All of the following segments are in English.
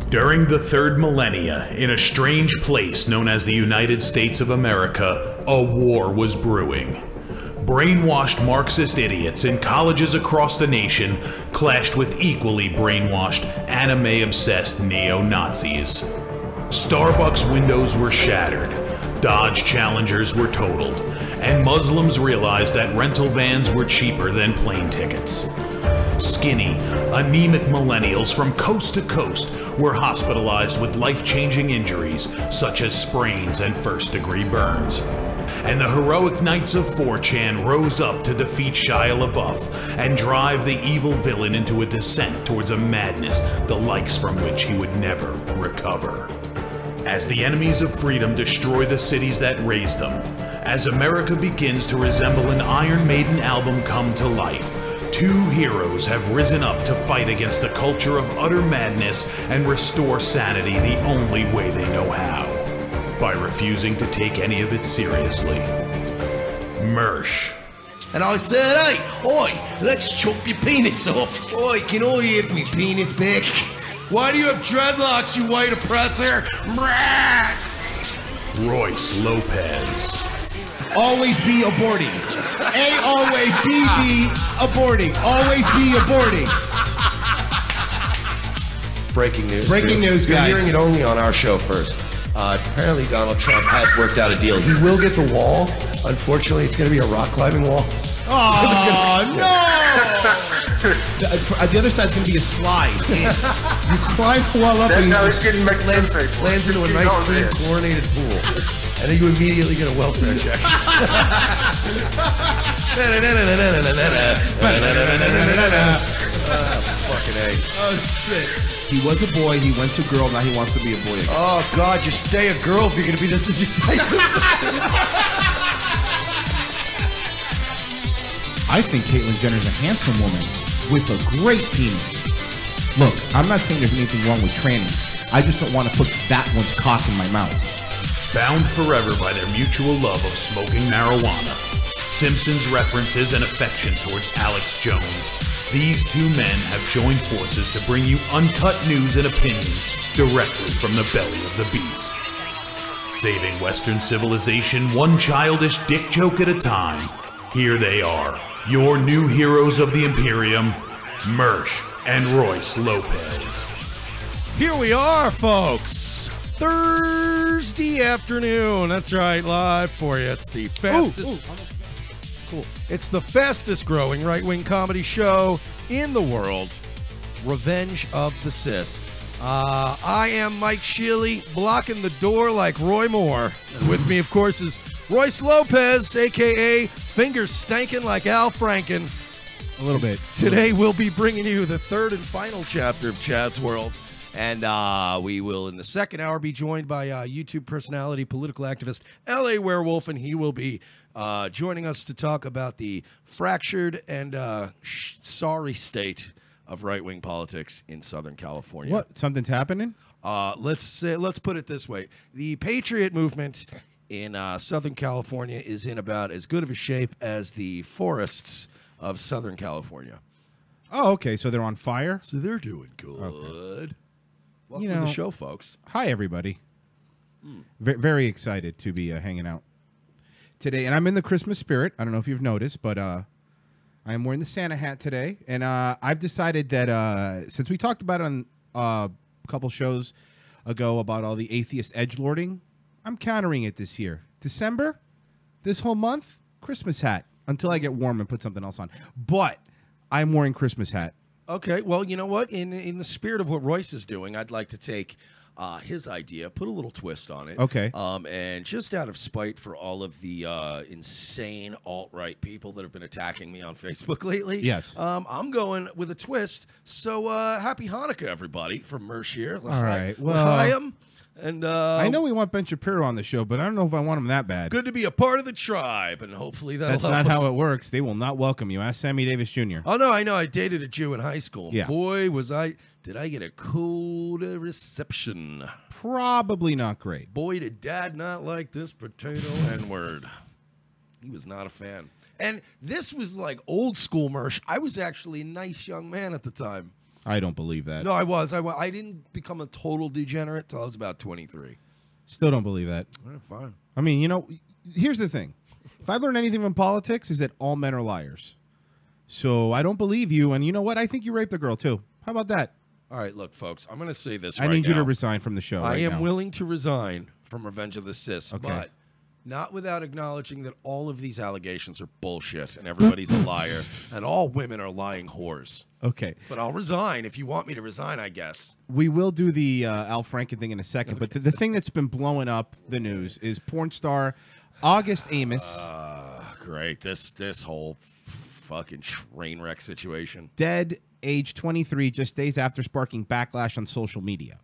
During the third millennia, in a strange place known as the United States of America, a war was brewing. Brainwashed Marxist idiots in colleges across the nation clashed with equally brainwashed, anime-obsessed neo-Nazis. Starbucks windows were shattered, Dodge Challengers were totaled, and Muslims realized that rental vans were cheaper than plane tickets. Skinny, anemic millennials from coast to coast were hospitalized with life-changing injuries such as sprains and first-degree burns. And the heroic knights of 4chan rose up to defeat Shia LaBeouf and drive the evil villain into a descent towards a madness the likes from which he would never recover. As the enemies of freedom destroy the cities that raised them, as America begins to resemble an Iron Maiden album come to life, two heroes have risen up to fight against the culture of utter madness and restore sanity the only way they know how, by refusing to take any of it seriously. Mersh. And I said, hey, oi, let's chop your penis off. Oi, can I have me penis back? Why do you have dreadlocks, you white oppressor? Royce Lopez. Always be aborting. A always be aborting. Always be aborting. Breaking news. Breaking news, guys. You're hearing it only on our show first. Apparently Donald Trump has worked out a deal. He will get the wall. Unfortunately, it's going to be a rock climbing wall. Oh, no! The other side's going to be a slide. You climb the wall up and you just lands into a nice, clean, chlorinated pool. And then you immediately get a welfare check. Fucking A. Oh, shit. He was a boy, he went to girl, now he wants to be a boy again. Oh, God, just stay a girl if you're going to be this indecisive. I think Caitlyn Jenner's a handsome woman with a great penis. Look, I'm not saying there's anything wrong with trannies. I just don't want to put that one's cock in my mouth. Bound forever by their mutual love of smoking marijuana, Simpsons references and affection towards Alex Jones, these two men have joined forces to bring you uncut news and opinions directly from the belly of the beast. Saving Western civilization one childish dick joke at a time, here they are, your new heroes of the Imperium, Mersh and Royce Lopez. Here we are, folks. Thursday afternoon. That's right, live for you. It's the fastest. Cool. It's the fastest growing right-wing comedy show in the world. Revenge of the Cis. I am Mike Shealy, blocking the door like Roy Moore. And with me, of course, is Royce Lopez, a.k.a. Fingers Stankin' like Al Franken. A little bit. Today, we'll be bringing you the third and final chapter of Chad's World. And we will, in the second hour, be joined by YouTube personality, political activist, LAWerewolf, and he will be joining us to talk about the fractured and sorry state of right-wing politics in Southern California. What? Something's happening? Let's put it this way. The Patriot movement in Southern California is in about as good of a shape as the forests of Southern California. Oh, okay. So they're on fire? So they're doing good. Okay. Welcome to the show, folks. Hi, everybody. Very excited to be hanging out today. And I'm in the Christmas spirit. I don't know if you've noticed, but I am wearing the Santa hat today. And I've decided that since we talked about it on a couple shows ago about all the atheist edgelording, I'm countering it this year. December, this whole month, Christmas hat. Until I get warm and put something else on. But I'm wearing Christmas hat. Okay, well, you know what? In the spirit of what Royce is doing, I'd like to take his idea, put a little twist on it. Okay. And just out of spite for all of the insane alt-right people that have been attacking me on Facebook lately. Yes. I'm going with a twist. So happy Hanukkah, everybody, from Mersh here. All right. Well, L'chaim. And I know we want Ben Shapiro on the show, but I don't know if I want him that bad. Good to be a part of the tribe, and hopefully that'll That's help not us. how it works. They will not welcome you. Ask Sammy Davis Jr. Oh, no, I know. I dated a Jew in high school. Yeah. Boy, did I get a cold reception. Probably not great. Boy, did Dad not like this potato N-word. He was not a fan. And this was like old school Mersh. I was actually a nice young man at the time. I don't believe that. No, I was. I didn't become a total degenerate till I was about 23. Still don't believe that. Fine. I mean, you know, here's the thing. If I've learned anything from politics, is that all men are liars. So I don't believe you, and you know what? I think you raped a girl, too. How about that? All right, look, folks, I'm going to say this I need you to resign from the show I right am now. willing to resign from Revenge of the Sis, Okay. but not without acknowledging that all of these allegations are bullshit, and everybody's a liar, and all women are lying whores. Okay. But I'll resign if you want me to resign, I guess. We will do the Al Franken thing in a second, but the thing that's been blowing up the news is porn star August Ames. Great. This whole fucking train wreck situation. Dead, age 23, just days after sparking backlash on social media.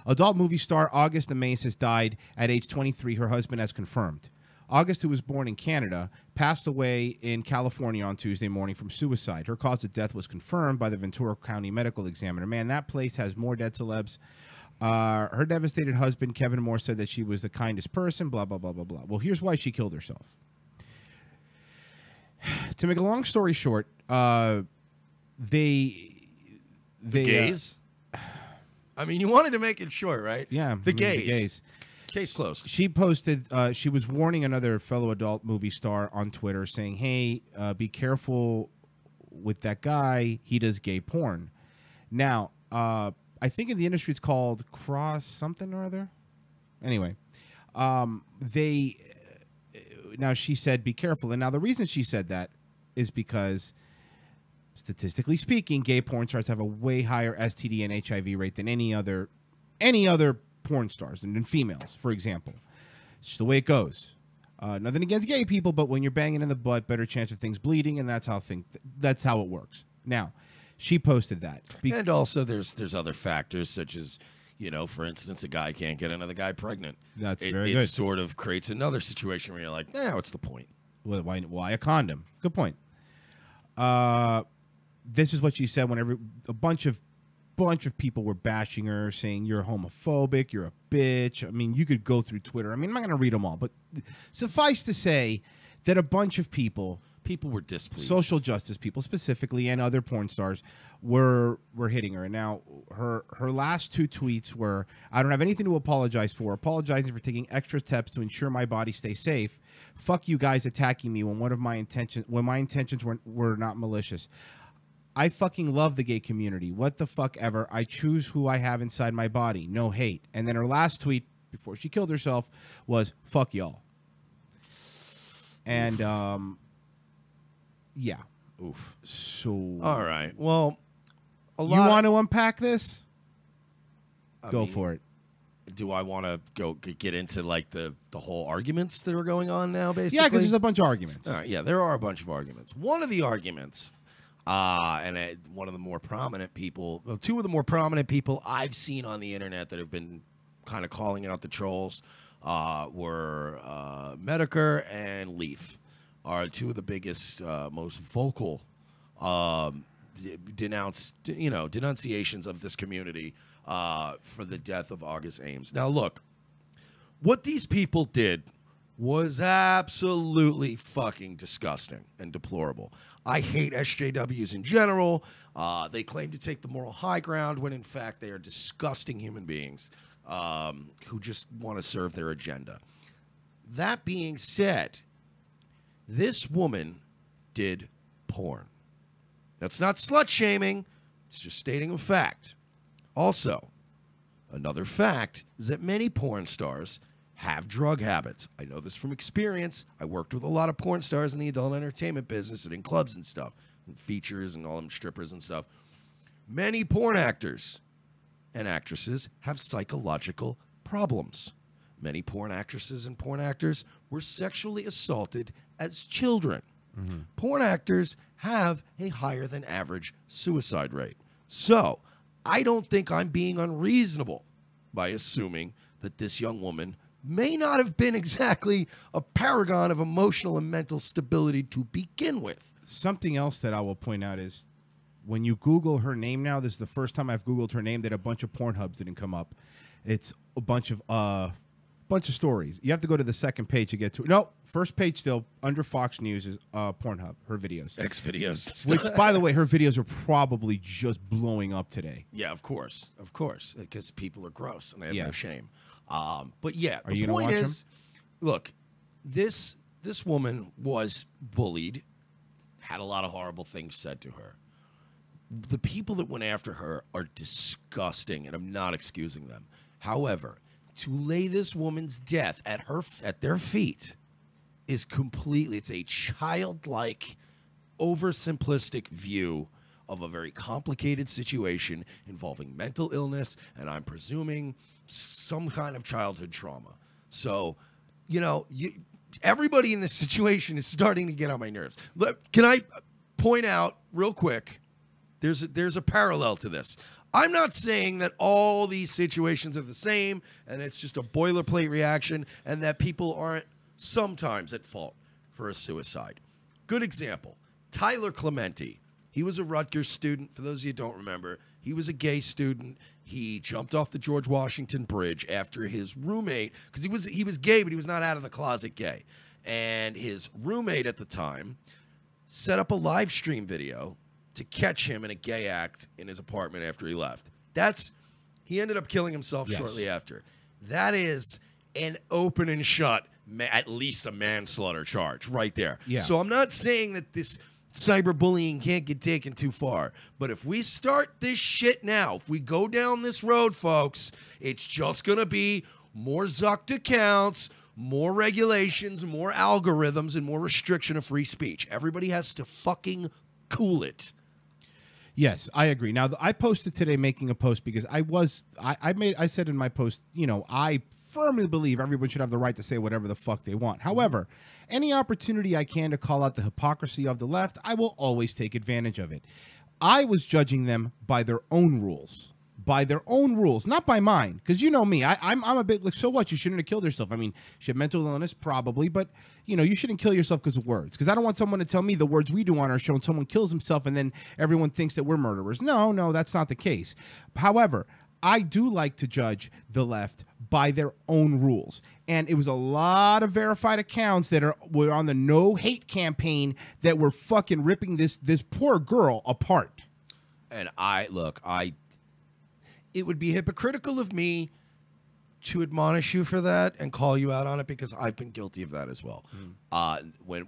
Adult movie star August Ames has died at age 23, her husband has confirmed. August, who was born in Canada, passed away in California on Tuesday morning from suicide. Her cause of death was confirmed by the Ventura County Medical Examiner. Man, that place has more dead celebs. Her devastated husband, Kevin Moore, said that she was the kindest person, blah, blah, blah, blah, blah. Well, here's why she killed herself. To make a long story short, the gays? I mean, you wanted to make it short, right? Yeah. The gays. The gays. Case closed. She posted, she was warning another fellow adult movie star on Twitter saying, hey, be careful with that guy. He does gay porn. Now, I think in the industry it's called cross something or other. Anyway, now she said, be careful. And now the reason she said that is because statistically speaking, gay porn stars have a way higher STD and HIV rate than any other porn stars and females, for example. It's just the way it goes. Nothing against gay people, but when you're banging in the butt, better chance of things bleeding, and that's how it works. Now, she posted that. And also there's other factors such as, you know, for instance, a guy can't get another guy pregnant. That's very good. It sort of creates another situation where you're like, what's the point? Well, why a condom? Good point. This is what she said whenever a bunch of people were bashing her, saying you're homophobic, you're a bitch. I mean, you could go through Twitter. I mean, I'm not going to read them all, but suffice to say that a bunch of people were displeased. Social justice people specifically, and other porn stars were hitting her. And now her last two tweets were, I don't have anything to apologize for. Apologizing for taking extra steps to ensure my body stays safe. Fuck you guys attacking me when my intentions were not malicious. I fucking love the gay community. What the fuck ever. I choose who I have inside my body. No hate. And then her last tweet before she killed herself was, fuck y'all. And, yeah. Oof. So. All right. Well, you want to unpack this? Go for it. Do I want to get into like the whole arguments that are going on now, basically? Yeah, because there's a bunch of arguments. All right. Yeah, there are a bunch of arguments. One of the arguments, one of the more prominent people, well, two of the more prominent people I've seen on the internet that have been kind of calling out the trolls were Medicare and Leaf. Are two of the biggest, most vocal denunciations of this community for the death of August Ames. Now, look, what these people did was absolutely fucking disgusting and deplorable. I hate SJWs in general. They claim to take the moral high ground when, in fact, they are disgusting human beings who just want to serve their agenda. That being said, this woman did porn. That's not slut-shaming. It's just stating a fact. Also, another fact is that many porn stars have drug habits. I know this from experience. I worked with a lot of porn stars in the adult entertainment business and in clubs and stuff, and features and all them strippers and stuff. Many porn actors and actresses have psychological problems. Many porn actresses and porn actors were sexually assaulted as children. Mm-hmm. Porn actors have a higher than average suicide rate. So, I don't think I'm being unreasonable by assuming that this young woman may not have been exactly a paragon of emotional and mental stability to begin with. Something else that I will point out is when you Google her name now, this is the first time I've Googled her name that a bunch of Pornhubs didn't come up. It's a bunch of bunch of stories. You have to go to the second page to get to it. No, first page still, under Fox News is Pornhub, her videos. X videos. Which, by the way, her videos are probably just blowing up today. Yeah, of course, because people are gross and they have Yeah. no shame. But yeah, Are you the gonna point watch is, look, this woman was bullied, had a lot of horrible things said to her. The people that went after her are disgusting, and I'm not excusing them. However, to lay this woman's death at their feet is completely, it's a childlike, oversimplistic view of a very complicated situation involving mental illness, and I'm presuming some kind of childhood trauma. So, you know, everybody in this situation is starting to get on my nerves. Look, can I point out real quick, there's a parallel to this. I'm not saying that all these situations are the same and it's just a boilerplate reaction and that people aren't sometimes at fault for a suicide. Good example, Tyler Clementi. He was a Rutgers student. For those of you who don't remember, he was a gay student. He jumped off the George Washington Bridge after his roommate, because he was gay, but he was not out of the closet gay. And his roommate at the time set up a live stream video to catch him in a gay act in his apartment after he left. He ended up killing himself shortly after. That is an open and shut, at least a manslaughter charge right there. Yeah. So I'm not saying that this cyberbullying can't get taken too far. But if we start this shit now, if we go down this road, folks, it's just going to be more Zucked accounts, more regulations, more algorithms, and more restriction of free speech. Everybody has to fucking cool it. Yes, I agree. Now, I posted today making a post because I said in my post, you know, I firmly believe everyone should have the right to say whatever the fuck they want. However, any opportunity I can to call out the hypocrisy of the left, I will always take advantage of it. I was judging them by their own rules. By their own rules, not by mine. Because you know me, I'm a bit like, so what? You shouldn't have killed yourself. I mean, she had mental illness, probably, but you know, you shouldn't kill yourself because of words. Because I don't want someone to tell me the words we do on our show and someone kills himself and then everyone thinks that we're murderers. No, that's not the case. However, I do like to judge the left by their own rules. And it was a lot of verified accounts that were on the no hate campaign that were fucking ripping this poor girl apart. And it would be hypocritical of me to admonish you for that and call you out on it, because I've been guilty of that as well. When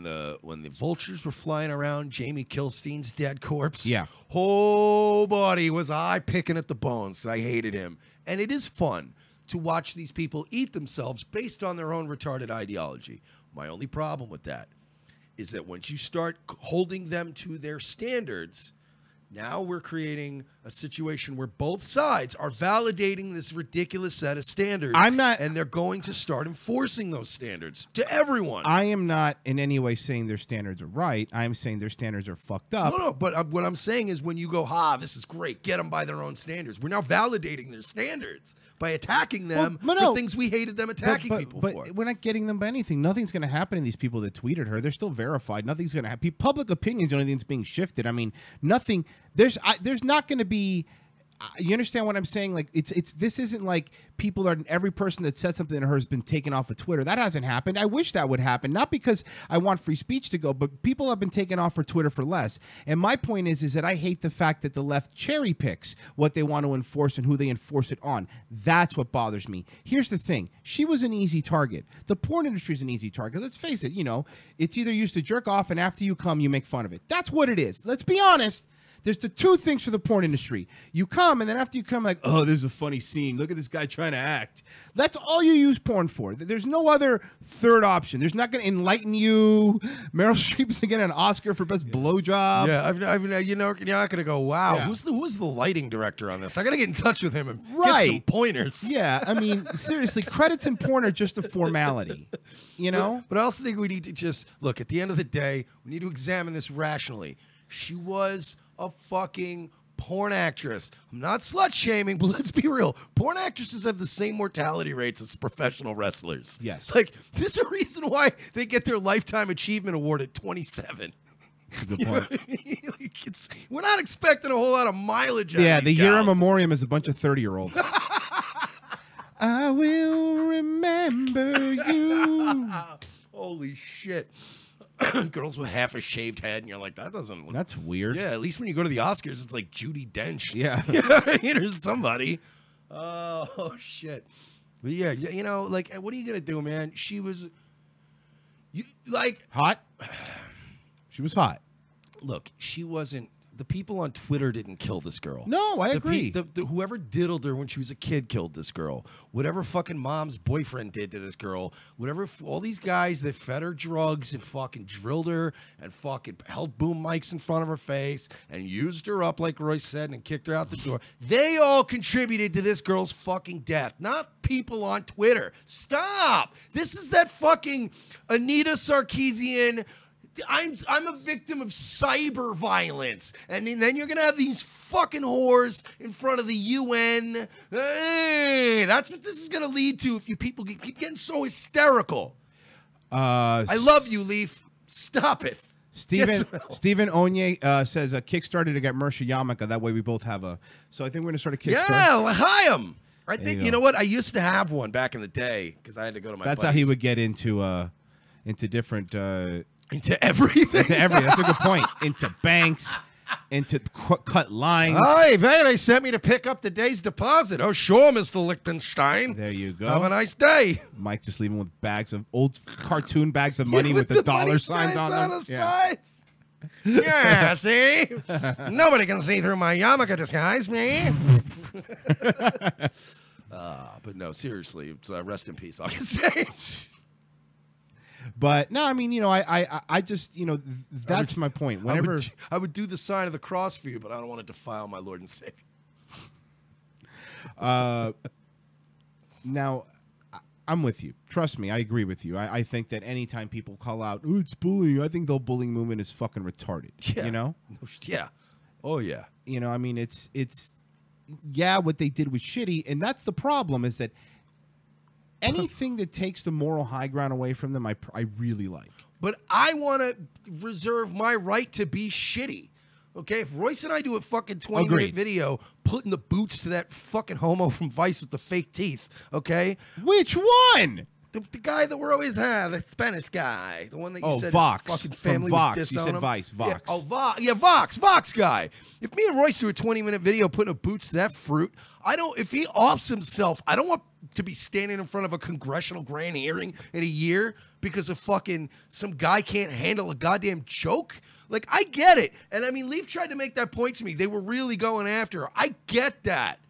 the vultures were flying around Jamie Kilstein's dead corpse, whole body was I picking at the bones because I hated him. And it is fun to watch these people eat themselves based on their own retarded ideology. My only problem with that is that once you start holding them to their standards, now we're creating a situation where both sides are validating this ridiculous set of standards. And they're going to start enforcing those standards to everyone. I am not in any way saying their standards are right. I'm saying their standards are fucked up. No, but what I'm saying is when you go, this is great, get them by their own standards. We're now validating their standards by attacking them for things we hated them attacking people for. But we're not getting them by anything. Nothing's going to happen to these people that tweeted her. They're still verified. Nothing's going to happen. Public opinion's the only thing that's being shifted. I mean, nothing. There's not going to be. You understand what I'm saying? Like this isn't like every person that said something to her has been taken off of Twitter. That hasn't happened. I wish that would happen. Not because I want free speech to go, but people have been taken off for Twitter for less. And my point is that I hate the fact that the left cherry picks what they want to enforce and who they enforce it on. That's what bothers me. Here's the thing. She was an easy target. The porn industry is an easy target. Let's face it. You know, it's either used to jerk off and after you come, you make fun of it. That's what it is. Let's be honest. There's the two things for the porn industry. You come, and then after you come, like, oh, this is a funny scene. Look at this guy trying to act. That's all you use porn for. There's no other third option. There's not going to enlighten you. Meryl Streep's going to get an Oscar for best blowjob. Yeah, you're not going to go, wow, who's the lighting director on this? I got to get in touch with him and get some pointers. Yeah, I mean, seriously, credits in porn are just a formality, you know? But I also think we need to just, look, at the end of the day, we need to examine this rationally. She was a fucking porn actress. I'm not slut shaming, but let's be real. Porn actresses have the same mortality rates as professional wrestlers. Yes. Like, there's a reason why they get their Lifetime Achievement Award at 27. That's a good point. We're not expecting a whole lot of mileage out of the these year gals. in memoriam is a bunch of 30-year-olds. I will remember you. Holy shit. Girls with half a shaved head, and you're like, that doesn't look... That's weird. Yeah, at least when you go to the Oscars, it's like Judi Dench. Yeah. You know what I mean? Or somebody. Oh, shit. But yeah, you know, like, what are you going to do, man? She was... Hot? She was hot. Look, she wasn't... The people on Twitter didn't kill this girl. No, I agree. Whoever diddled her when she was a kid killed this girl. Whatever fucking mom's boyfriend did to this girl. Whatever, all these guys that fed her drugs and fucking drilled her and fucking held boom mics in front of her face and used her up, like Roy said, and kicked her out the door. They all contributed to this girl's fucking death, not people on Twitter. Stop. This is that fucking Anita Sarkeesian... I'm a victim of cyber violence. And then you're going to have these fucking whores in front of the UN. Hey, that's what this is going to lead to if you people keep getting so hysterical. I love you, Leaf. Stop it. Stephen Onye says a Kickstarter to get Mersha Yamaka. That way we both have a... So I think we're going to start a Kickstarter. Yeah, hi him. I think, you know what? I used to have one back in the day because I had to go to my That's buddies. how he would get into different... Into everything. Into everything. That's a good point. Into banks, into cut lines. Hey, they sent me to pick up the day's deposit. Oh, sure, Mr. Lichtenstein. There you go. Have a nice day. Mike just leaving with bags of old cartoon bags of money with the dollar signs on them. Yeah, see? Nobody can see through my yarmulke disguise, me. But no, seriously, it's, rest in peace, all I can say. But no, I mean, you know, I just, you know, that's my point. Whenever I would do the sign of the cross for you, but I don't want to defile my Lord and Savior. Now, I'm with you. Trust me, I agree with you. I think that anytime people call out, "Oh, it's bullying," I think the bullying movement is fucking retarded. Yeah. You know? Yeah. Oh yeah. You know, I mean, it's yeah, what they did was shitty, and that's the problem. Is that anything that takes the moral high ground away from them, I really like. But I want to reserve my right to be shitty. Okay, if Royce and I do a fucking 20-minute video putting the boots to that fucking homo from Vice with the fake teeth, okay? Which one? The guy that we're always the Spanish guy, the one that you said Vox. his fucking family From Vox. would disown You said him. Vice. Vox. Yeah, Vox guy. If me and Royce do a 20-minute video putting a boots to that fruit, if he offs himself, I don't want to be standing in front of a congressional grand hearing in a year because of fucking some guy can't handle a goddamn joke. Like, I get it. And I mean, Leaf tried to make that point to me. They were really going after her. I get that.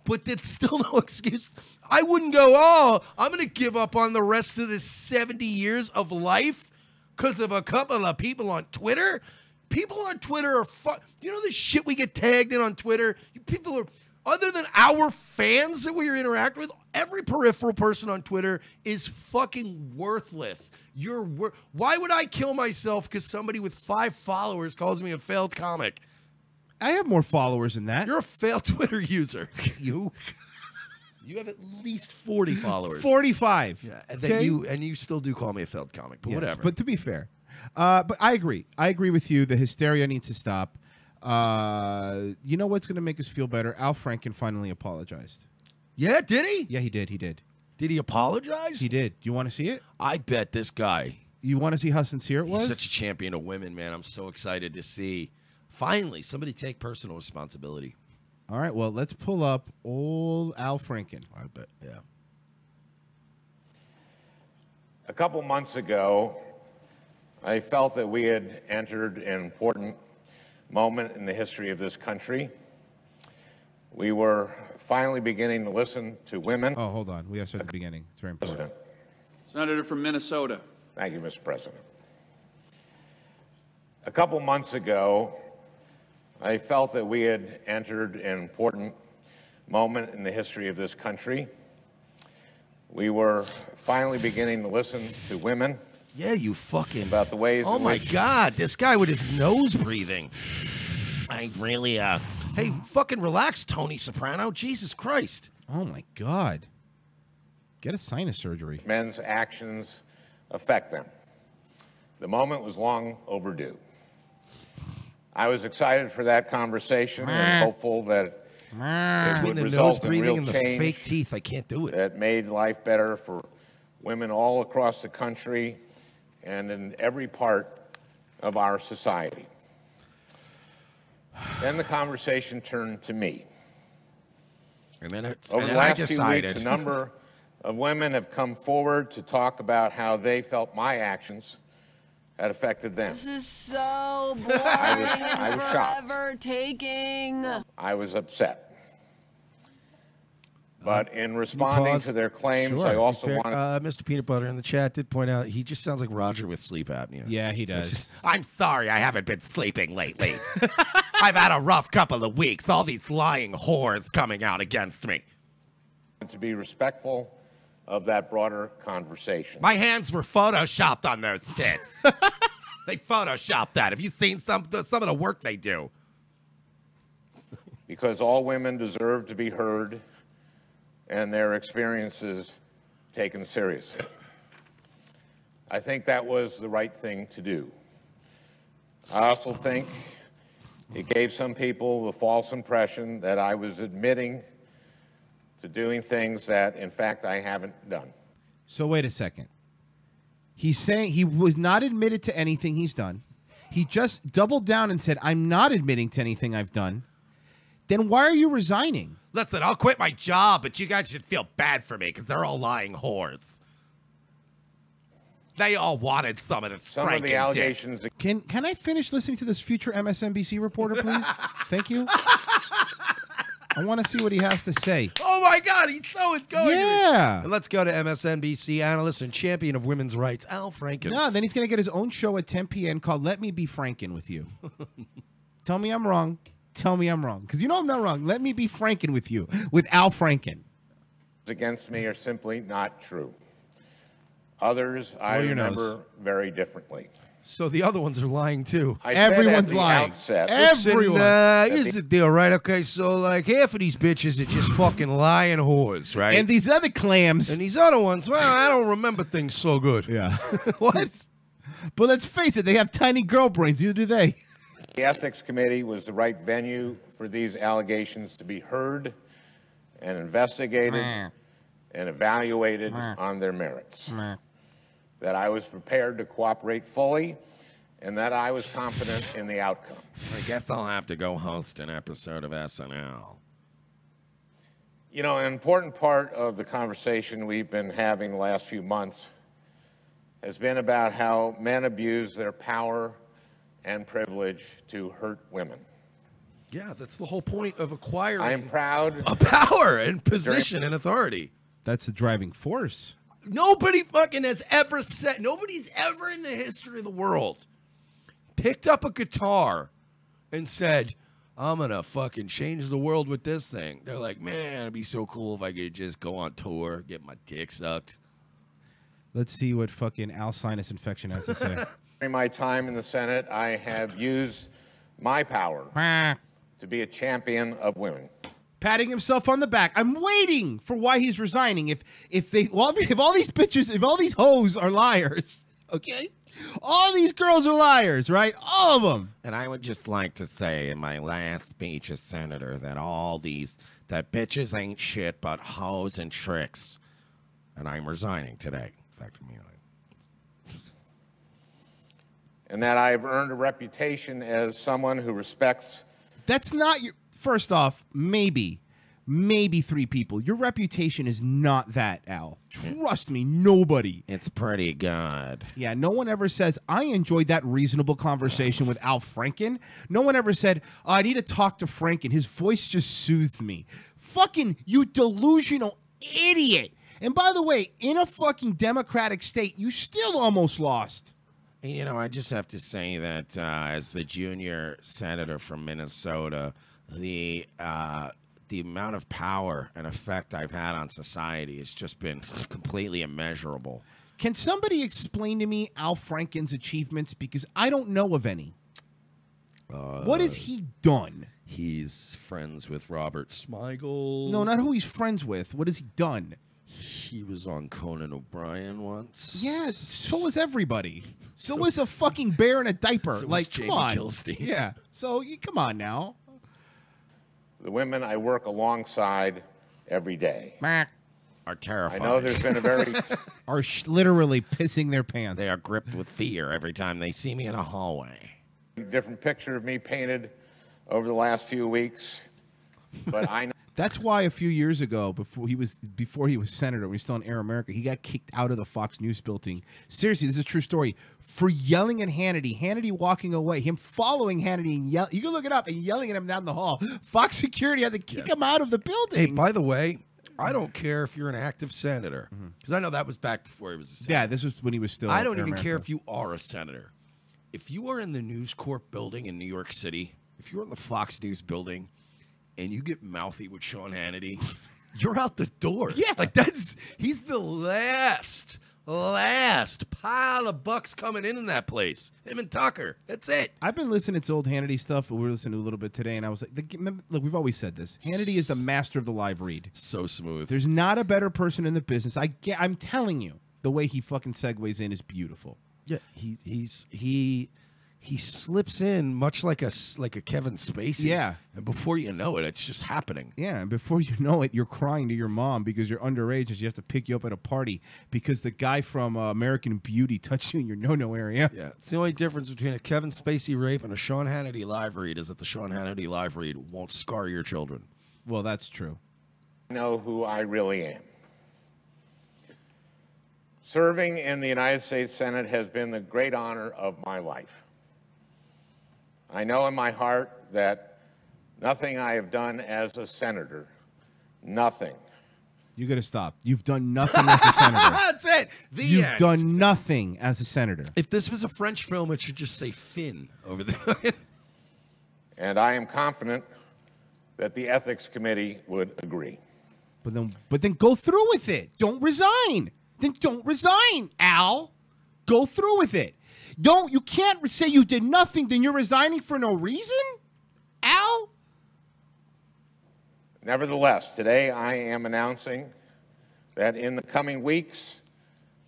But that's still no excuse. I wouldn't go, oh, I'm going to give up on the rest of this 70 years of life because of a couple of people on Twitter. People on Twitter are you know the shit we get tagged in on Twitter? People are, other than our fans that we interact with, every peripheral person on Twitter is fucking worthless. Why would I kill myself because somebody with 5 followers calls me a failed comic? I have more followers than that. You're a failed Twitter user. You have at least 40 followers. 45. Yeah, Okay? and you still do call me a failed comic, but Yes, whatever. But to be fair, but I agree. I agree with you. The hysteria needs to stop. You know what's going to make us feel better? Al Franken finally apologized. Yeah, did he? Yeah, he did. He did. Did he apologize? He did. Do you want to see it? I bet this guy. You want to see how sincere it was? He's such a champion of women, man. I'm so excited to see. Finally, somebody take personal responsibility. All right, well, let's pull up old Al Franken. I bet, yeah. A couple months ago, I felt that we had entered an important moment in the history of this country. We were finally beginning to listen to women. Oh, hold on. We got to start at the beginning. It's very important. President. Senator from Minnesota. Thank you, Mr. President. A couple months ago, I felt that we had entered an important moment in the history of this country. We were finally beginning to listen to women. Yeah, you fucking... About the ways Oh, in my which... God. This guy with his nose breathing. I really, Hey, fucking relax, Tony Soprano. Jesus Christ. Oh, my God. Get a sinus surgery. men's actions affect them. The moment was long overdue. I was excited for that conversation and hopeful that Between the nose result in breathing real and the change fake teeth, I can't do it. that made life better for women all across the country and in every part of our society. Then the conversation turned to me. And then it's Over and the then I last few decided. weeks, a number of women have come forward to talk about how they felt my actions had affected them. This is so boring I was shocked. forever taking. I was upset. But in responding to their claims, I also wanted... Mr. Peanut Butter in the chat did point out he just sounds like Roger with sleep apnea. Yeah, he does. I'm sorry I haven't been sleeping lately. I've had a rough couple of weeks. All these lying whores coming out against me. to be respectful of that broader conversation. My hands were photoshopped on those tits. They photoshopped that. Have you seen some of the work they do? Because all women deserve to be heard and their experiences taken seriously. I think that was the right thing to do. I also think it gave some people the false impression that I was admitting to doing things that, in fact, I haven't done. So wait a second. He's saying he was not admitted to anything he's done. He just doubled down and said, I'm not admitting to anything I've done. Then why are you resigning? Listen, I'll quit my job, but you guys should feel bad for me because they're all lying whores. They all wanted some of this Some of the allegations... Can I finish listening to this future MSNBC reporter, please? Thank you. I want to see what he has to say. Oh, my God. He so is going. Yeah. And let's go to MSNBC analyst and champion of women's rights, Al Franken. No, then he's going to get his own show at 10 p.m. called Let Me Be Franken with You. Tell me I'm wrong. Tell me I'm wrong. Because you know I'm not wrong. Let me be Franken with you, with Al Franken. Against me are simply not true. Others I remember very differently. So the other ones are lying, too. Everyone's lying. Everyone. Here's the deal, right? Okay, so like half of these bitches are just fucking lying whores, right? And these other clams. And these other ones, well, I don't remember things so good. Yeah. What? But let's face it, they have tiny girl brains. Neither do they. The Ethics Committee was the right venue for these allegations to be heard and investigated and evaluated on their merits. That I was prepared to cooperate fully and that I was confident in the outcome. I guess I'll have to go host an episode of SNL. You know, an important part of the conversation we've been having the last few months has been about how men abuse their power and privilege to hurt women. Yeah, that's the whole point of acquiring I am proud a power and position and authority. That's the driving force. Nobody fucking has ever said, nobody's ever in the history of the world picked up a guitar and said, I'm going to fucking change the world with this thing. They're like, man, it'd be so cool if I could just go on tour, get my dick sucked. Let's see what fucking Al sinus infection has to say. During my time in the Senate, I have used my power to be a champion of women. Patting himself on the back. I'm waiting for why he's resigning. If all these bitches, if all these hoes are liars, okay? All these girls are liars, right? All of them. And I would just like to say in my last speech as senator that bitches ain't shit but hoes and tricks. And I'm resigning today. Effectively. And that I've earned a reputation as someone who respects... That's not your... First off, maybe 3 people. Your reputation is not that, Al. Trust me, nobody. It's pretty good. Yeah, no one ever says, I enjoyed that reasonable conversation with Al Franken. No one ever said, oh, I need to talk to Franken. His voice just soothed me. Fucking you delusional idiot. And by the way, in a fucking democratic state, you still almost lost. You know, I just have to say that as the junior senator from Minnesota, the amount of power and effect I've had on society has just been completely immeasurable. Can somebody explain to me Al Franken's achievements? Because I don't know of any. What has he done? He's friends with Robert Smigel. No, not who he's friends with. What has he done? He was on Conan O'Brien once. Yeah, so was everybody. So was a fucking bear in a diaper. So like, was Jamie come on. Kilstein. Yeah. So, come on now. the women I work alongside every day. Are terrified. I know there's been a very... are literally pissing their pants. They are gripped with fear every time they see me in a hallway. Different picture of me painted over the last few weeks, but I know... That's why a few years ago, before he was senator, when he was still in Air America, he got kicked out of the Fox News building. Seriously, this is a true story. For yelling at Hannity, Hannity walking away, him following Hannity and yell. You can look it up and yelling at him down the hall. Fox security had to kick him out of the building. Hey, by the way, I don't care if you're an active senator, because I know that was back before he was a senator. Yeah, this was when he was still. I don't Air even America. care if you are a senator. If you are in the News Corp building in New York City, if you're in the Fox News building, and you get mouthy with Sean Hannity, you're out the door. Yeah. Like, he's the last pile of bucks coming in that place. Him and Tucker. That's it. I've been listening to old Hannity stuff. We were listening to a little bit today, and I was like, look, we've always said this. Hannity is the master of the live read. So smooth. There's not a better person in the business. I'm telling you, the way he fucking segues in is beautiful. Yeah, he slips in much like a Kevin Spacey. Yeah. And before you know it, it's just happening. Yeah, and before you know it, you're crying to your mom because you're underage and she has to pick you up at a party because the guy from American Beauty touched you in your no-no area. Yeah, it's the only difference between a Kevin Spacey rape and a Sean Hannity live read is that the Sean Hannity live read won't scar your children. Well, that's true. I know who I really am. Serving in the United States Senate has been the great honor of my life. I know in my heart that nothing I have done as a senator, nothing. You got to stop. You've done nothing as a senator. That's it. You've done nothing as a senator. If this was a French film, it should just say Finn over there. And I am confident that the Ethics Committee would agree. But then go through with it. Don't resign. Then don't resign, Al. Go through with it. You can't say you did nothing, then you're resigning for no reason? Al? Nevertheless, today I am announcing that in the coming weeks,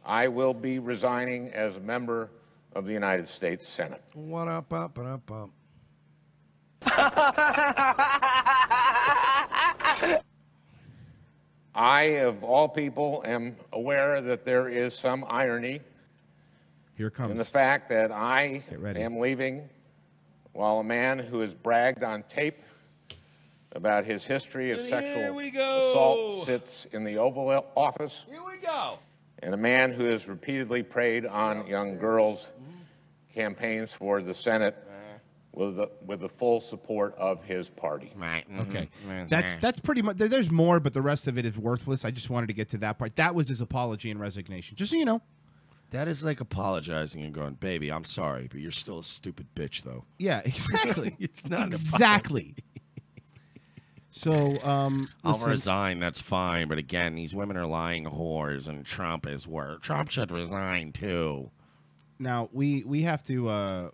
I will be resigning as a member of the United States Senate. What up, up, up, up. I, of all people, am aware that there is some irony Here it comes. in the fact that I am leaving while a man who has bragged on tape about his history of sexual assault sits in the Oval Office. Here we go. And a man who has repeatedly preyed on young girls campaigns for the Senate with the full support of his party. Okay. That's pretty much, there's more, but the rest of it is worthless. I just wanted to get to that part. That was his apology and resignation. Just so you know. That is like apologizing and going, baby, I'm sorry, but you're still a stupid bitch, though. Yeah, exactly. It's not exactly. So, I'll resign, that's fine. But again, these women are lying whores, and Trump is worse. Trump should resign, too. Now, we have to,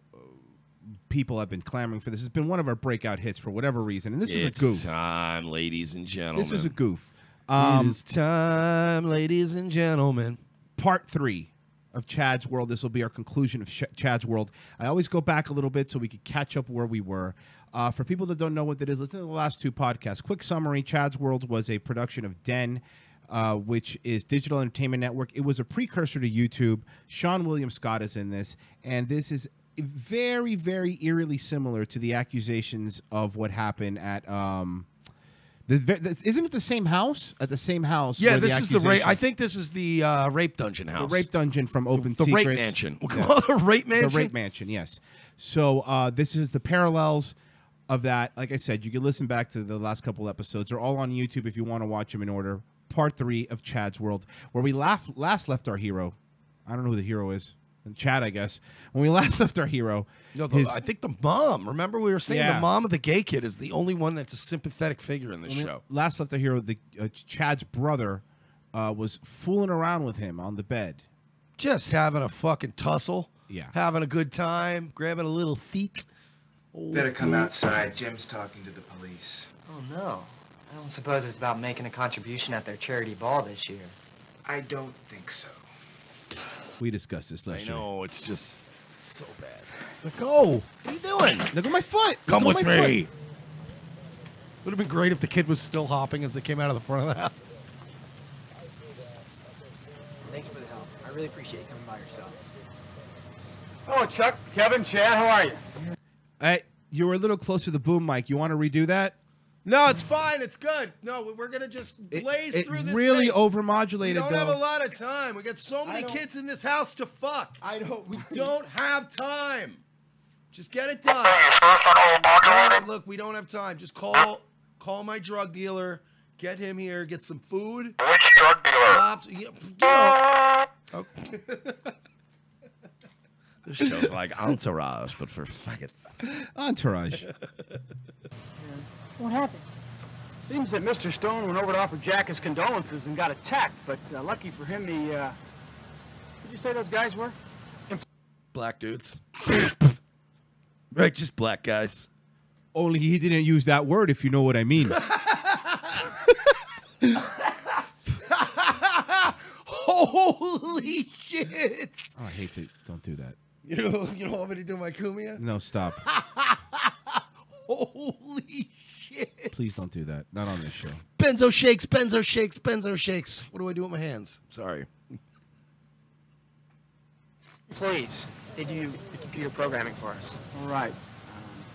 people have been clamoring for this. It's been one of our breakout hits for whatever reason, and this was a goof. It's time, ladies and gentlemen. This was a goof. It's time, ladies and gentlemen. Part 3 of Chad's World. This will be our conclusion of Chad's World. I always go back a little bit so we could catch up where we were. For people that don't know what that is, listen to the last 2 podcasts. Quick summary, Chad's World was a production of Den, which is Digital Entertainment Network. It was a precursor to YouTube. Sean William Scott is in this, and this is very, very eerily similar to the accusations of what happened at... isn't it the same house? At the same house? Yeah, this is the rape. I think this is the rape dungeon house. The rape dungeon from Open the Secrets. Rape Mansion. We'll call it a rape mansion. The rape mansion, yes. So this is the parallels of that. Like I said, you can listen back to the last couple episodes. They're all on YouTube if you want to watch them in order. Part 3 of Chad's World, where we last left our hero. I don't know who the hero is. Chad, I guess. When we last left our hero. No, I think the mom. Remember we were saying the mom of the gay kid is the only one that's a sympathetic figure in this show. Last left our hero, Chad's brother was fooling around with him on the bed. Just having a fucking tussle. Yeah. Having a good time. Grabbing a little feet. Better come outside. Jim's talking to the police. Oh, no. I don't suppose it's about making a contribution at their charity ball this year. I don't think so. We discussed this last year. I know, it's just so bad. Let go. What are you doing? Look at my foot. Come with me. Would have been great if the kid was still hopping as they came out of the front of the house. Thanks for the help. I really appreciate you coming by yourself. Oh, Chuck, Kevin, Chad, how are you? Hey, you were a little close to the boom mic. You want to redo that? No, it's fine. It's good. No, we're going to just blaze through this really thing. overmodulated, We don't though. have a lot of time. We got so many kids in this house to fuck. We don't have time. Just get it done. No, look, we don't have time. Just call my drug dealer. Get him here. Get some food. Which drug dealer? Pops, you know. Oh. This show's like Entourage, but for faggots. Entourage. What happened? Seems that Mr. Stone went over to offer Jack his condolences and got attacked, but lucky for him, what'd you say those guys were? Black dudes. Right, just black guys. Only he didn't use that word, if you know what I mean. Holy shit! Oh, I hate that. Don't do that. You don't want me to do my Kumia? No, stop. Holy shit! Please don't do that. Not on this show. Benzo shakes, benzo shakes, benzo shakes. What do I do with my hands? Sorry. Please, they do the computer programming for us. All right.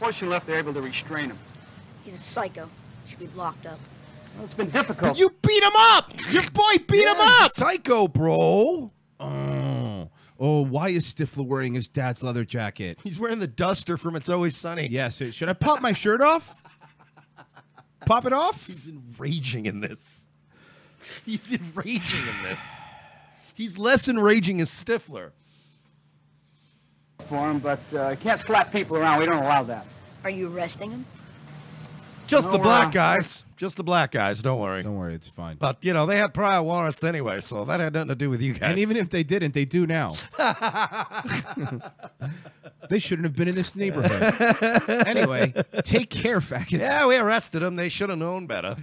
Fortunately enough, they're able to restrain him. He's a psycho. Should be locked up. Well, it's been difficult. You beat him up! Your boy beat him up! Psycho, bro! Oh, why is Stifler wearing his dad's leather jacket? He's wearing the duster from It's Always Sunny. Yes. Should I pop my shirt off? Pop it off? He's enraging in this. He's enraging in this. He's less enraging as Stifler. For him, but can't slap people around. We don't allow that. Are you arresting him? Just the black guys. Just the black guys. Don't worry. Don't worry. It's fine. But, you know, they had prior warrants anyway, so that had nothing to do with you guys. And even if they didn't, they do now. They shouldn't have been in this neighborhood. Anyway, take care, faggots. Yeah, we arrested them. They should have known better.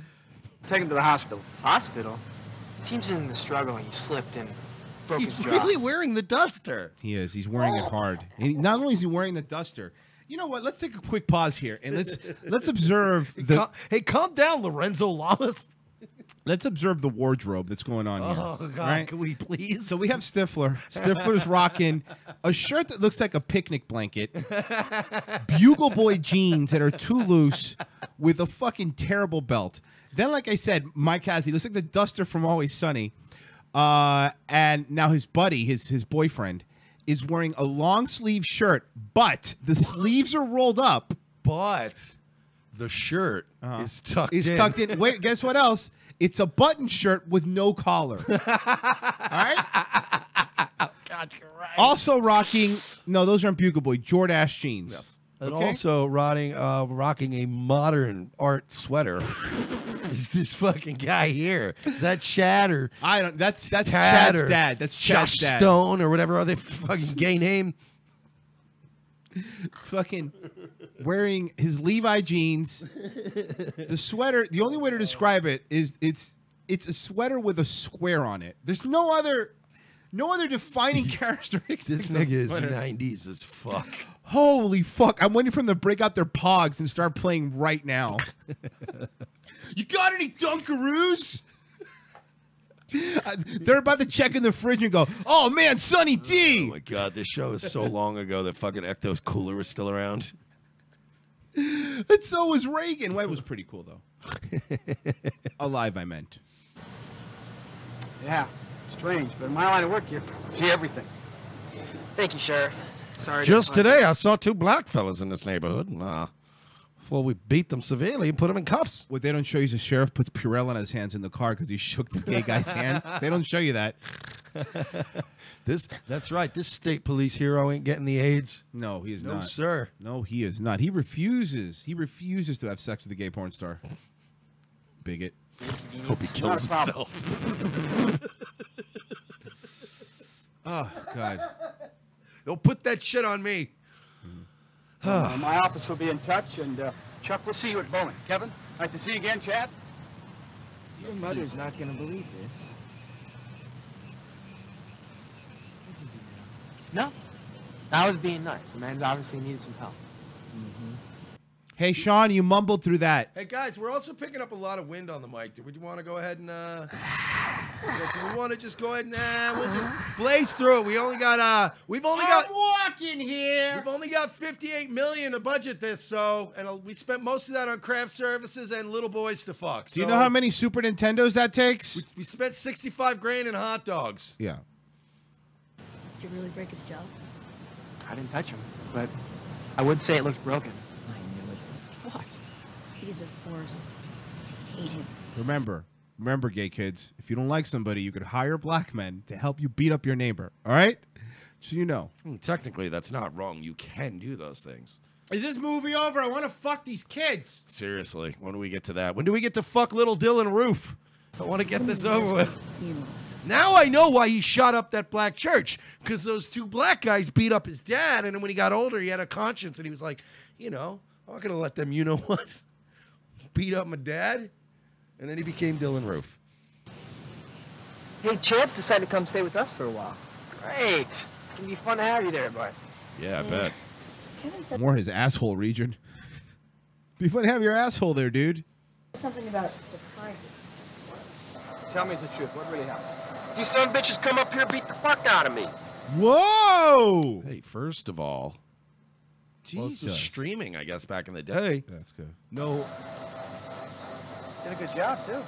Take him to the hospital. Hospital? Team's in the struggle and he slipped and broke his jaw. He's really wearing the duster. He is. He's wearing it hard. Not only is he wearing the duster. You know what? Let's take a quick pause here and let's observe the. Hey, calm down, Lorenzo Lamas. Let's observe the wardrobe that's going on here. Oh God, right? Can we please? So we have Stifler. Stifler's rocking a shirt that looks like a picnic blanket, Bugle Boy jeans that are too loose, with a fucking terrible belt. Then, like I said, Mike Cassie looks like the duster from Always Sunny, and now his buddy, his boyfriend, is wearing a long sleeve shirt, but the sleeves are rolled up. But the shirt is tucked in. Tucked in. Wait, guess what else? It's a button shirt with no collar. All right? God, you're right. Also rocking, no, those aren't Bugle Boy, Jordache jeans. Yes. And also rocking a modern art sweater is this fucking guy here. Is that Chad or I don't. That's Chad's dad. That's Chad's Josh dad. Stone or whatever other fucking gay name. Fucking wearing his Levi jeans. The sweater. The only way to describe it is it's a sweater with a square on it. There's no other defining characteristics. This nigga is 90s as fuck. Holy fuck! I'm waiting for them to break out their pogs and start playing right now. You got any Dunkaroos? They're about to check in the fridge and go, "Oh man, Sonny D!" Oh my God, this show is so long ago that fucking Ecto's cooler was still around. And so was Reagan. Well, it was pretty cool though. Alive, I meant. Yeah, strange, but in my line of work here, see everything. Thank you, Sheriff. Sorry. Just today, I saw two black fellas in this neighborhood. Well, we beat them severely and put them in cuffs. What they don't show you is the sheriff puts Purell on his hands in the car because he shook the gay guy's hand. They don't show you that. That's right. This state police hero ain't getting the AIDS. No, he is not. No, sir. No, he is not. He refuses. He refuses to have sex with a gay porn star. Bigot. Hope he kills himself. Oh, God. Don't put that shit on me. My office will be in touch, and Chuck, we'll see you at Bowling. Kevin, nice to see you again, Chad. Your mother's not going to believe this. No, I was being nice. The man's obviously needed some help. Hey, Sean, you mumbled through that. Hey guys, we're also picking up a lot of wind on the mic. Do we want to go ahead and do we want to just go ahead and we'll just blaze through it. We've only got I'm walking here. We've only got 58 million to budget this, so we spent most of that on craft services and little boys to fuck. Do you know how many Super Nintendos that takes? We spent 65 grand in hot dogs. Yeah. Did you really break his jaw? I didn't touch him, but I would say it looks broken. I knew it. What? He's a force. I hate him. Remember, gay kids, if you don't like somebody, you could hire black men to help you beat up your neighbor. All right? So you know. Technically, that's not wrong. You can do those things. Is this movie over? I want to fuck these kids. Seriously, when do we get to that? When do we get to fuck little Dylan Roof? I want to get this over with. Now I know why he shot up that black church, because those two black guys beat up his dad, and then when he got older, he had a conscience, and he was like, you know, I'm not going to let them, you know what, beat up my dad, and then he became Dylan Roof. Hey, Chance decided to come stay with us for a while. Great. It's going to be fun to have you there, bud. Yeah, I bet. More his asshole region. Be fun to have your asshole there, dude. Something about surprises. Tell me the truth. What really happened? These son of bitches come up here and beat the fuck out of me. Whoa! Hey, first of all, well, this was Jesus. streaming, I guess, back in the day. That's good. No. Did a good job, too.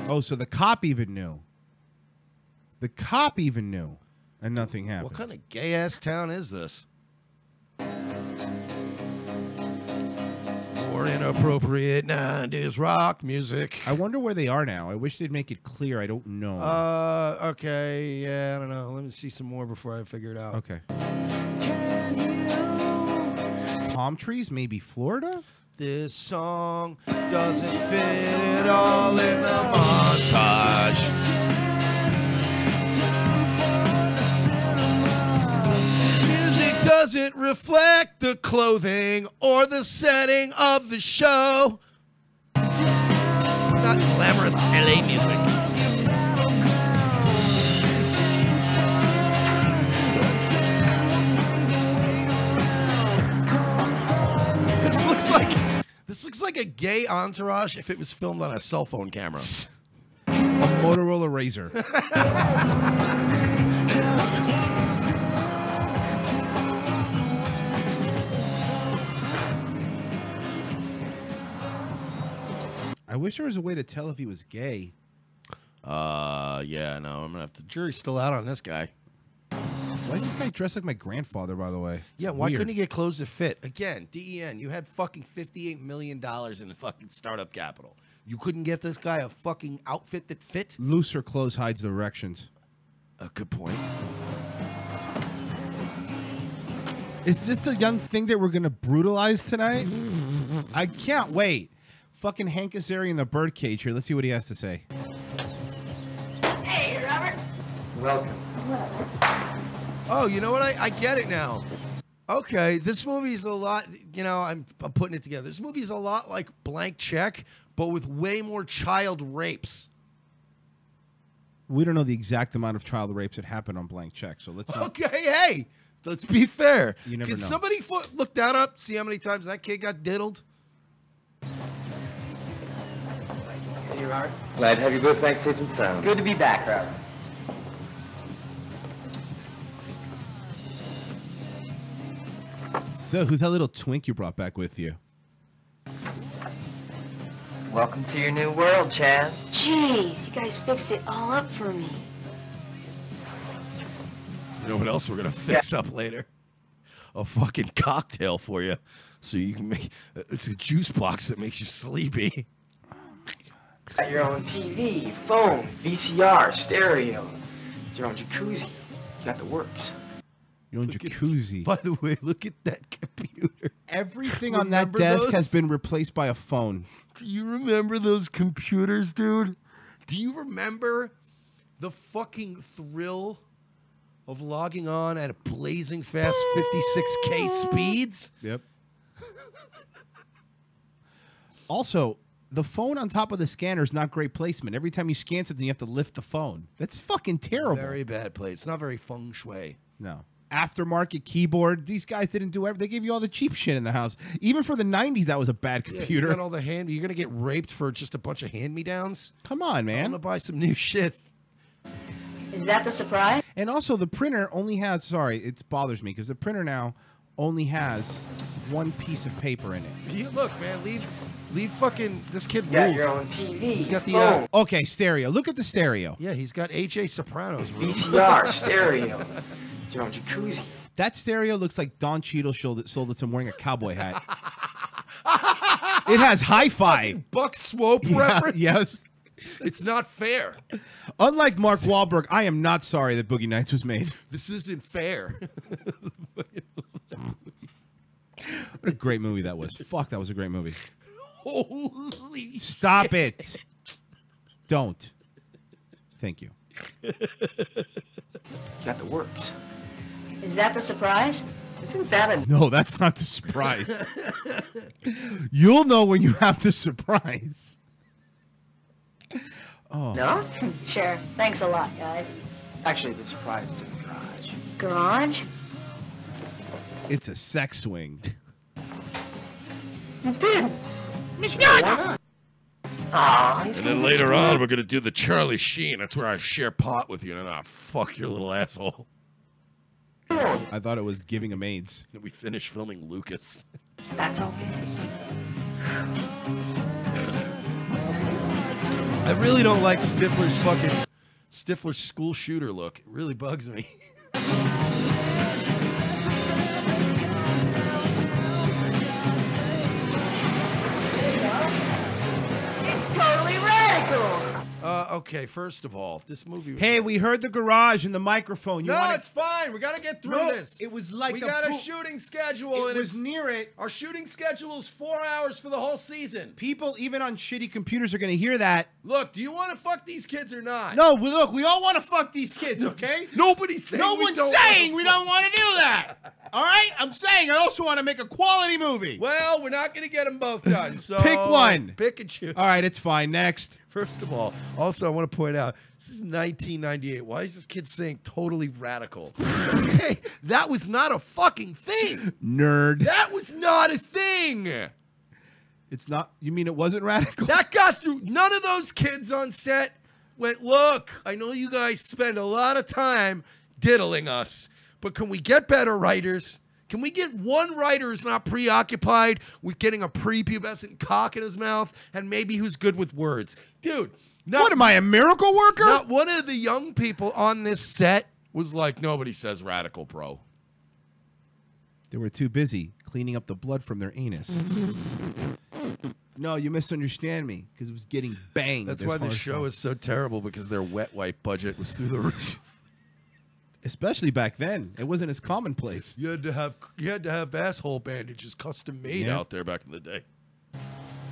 Oh, so the cop even knew. The cop even knew, and nothing happened. What kind of gay-ass town is this? More inappropriate 90s rock music. I wonder where they are now. I wish they'd make it clear. I don't know. Okay, yeah, I don't know. Let me see some more before I figure it out. Okay. Palm trees, maybe Florida? This song doesn't fit at all in the montage. This music doesn't reflect the clothing or the setting of the show. It's not glamorous LA music. This looks like a gay entourage if it was filmed on a cell phone camera. A Motorola Razr. I wish there was a way to tell if he was gay. Yeah, no, I'm gonna have to. Jury's still out on this guy. Why is this guy dressed like my grandfather, by the way? Yeah, It's why weird. couldn't he get clothes that fit? Again, DEN, you had fucking $58 million in the fucking startup capital. You couldn't get this guy a fucking outfit that fit? Looser clothes hides the erections. Good point. Is this the young thing that we're gonna brutalize tonight? I can't wait. Fucking Hank Azaria in the birdcage here. Let's see what he has to say. Hey, Robert. Welcome. Oh, you know what? I get it now. Okay, this movie's a lot, you know, I'm putting it together. This movie's a lot like Blank Check, but with way more child rapes. We don't know the exact amount of child rapes that happened on Blank Check, so let's not. Okay, hey, let's be fair. You never Can know. somebody look that up, see how many times that kid got diddled? Hey, Robert. Glad to have you both back safe and sound. Good to be back, Robert. So, who's that little twink you brought back with you? Welcome to your new world, Chaz. Jeez, you guys fixed it all up for me. You know what else we're gonna fix up later? A fucking cocktail for you, so you can make. It's a juice box that makes you sleepy. Got your own TV, phone, VCR, stereo. It's your own jacuzzi. You got the works. Your own jacuzzi. By the way, look at that computer. Everything on that Remember desk those? has been replaced by a phone. Do you remember those computers, dude? Do you remember the fucking thrill of logging on at blazing fast 56K speeds? Yep. Also, the phone on top of the scanner is not great placement. Every time you scan something, you have to lift the phone. That's fucking terrible. Very bad place. It's not very feng shui. No. aftermarket keyboard. These guys didn't do everything. They gave you all the cheap shit in the house. Even for the 90s, that was a bad computer. You got all the you're going to get raped for just a bunch of hand-me-downs? Come on, man. I'm going to buy some new shit. Is that the surprise? And also, the printer only has, sorry, it bothers me, because the printer now only has one piece of paper in it. Look, man, leave fucking, this kid You got rules. your own TV. He's got the, Okay, stereo. Look at the stereo. yeah, he's got AJ Soprano's room. VCR, stereo. It's your own jacuzzi. That stereo looks like Don Cheadle sold it to him wearing a cowboy hat. It has hi-fi. Buck Swope reference? Yes. It's not fair. Unlike Mark Wahlberg, I am not sorry that Boogie Nights was made. This isn't fair. What a great movie that was. Fuck, that was a great movie. Holy Stop it. Don't. Thank you. Got the works. Is that the surprise? Isn't that a... No, that's not the surprise. You'll know when you have the surprise. Oh. No? Sure. Thanks a lot, guys. Actually, the surprise is in the garage. Garage? It's a sex swing. Dude! And then later on, we're going to do the Charlie Sheen. That's where I share pot with you, and then I'll fuck your little asshole. I thought it was giving him AIDS. And we finish filming Lucas. That's okay. I really don't like Stifler's school shooter look. It really bugs me. Totally radical. Okay, first of all, this movie... Hey, we heard the garage and the microphone. You no, wanna... it's fine. We got to get through No, this. it was like we a got a boot. shooting schedule. It and was near it. Our shooting schedule is 4 hours for the whole season. People, even on shitty computers, are going to hear that. Look, do you want to fuck these kids or not? No, look, we all want to fuck these kids, okay? Nobody's saying No we one's don't saying we don't want to do that. All right? I'm saying I also want to make a quality movie. Well, we're not going to get them both done, so... Pick one. Pick and choose. All right, it's fine. Next. First of all, also I want to point out, this is 1998. Why is this kid saying totally radical? Okay, that was not a fucking thing. Nerd. That was not a thing. It's not, you mean it wasn't radical? That got through. None of those kids on set went, look, I know you guys spend a lot of time diddling us, but can we get better writers? Can we get one writer who's not preoccupied with getting a prepubescent cock in his mouth and maybe who's good with words? Dude. What, am I a miracle worker? Not one of the young people on this set was like, nobody says radical, bro. They were too busy cleaning up the blood from their anus. No, you misunderstand me, because it was getting banged. That's why the show is so terrible, because their wet wipe budget was through the roof. Especially back then. It wasn't as commonplace. You had to have asshole bandages custom made out there back in the day.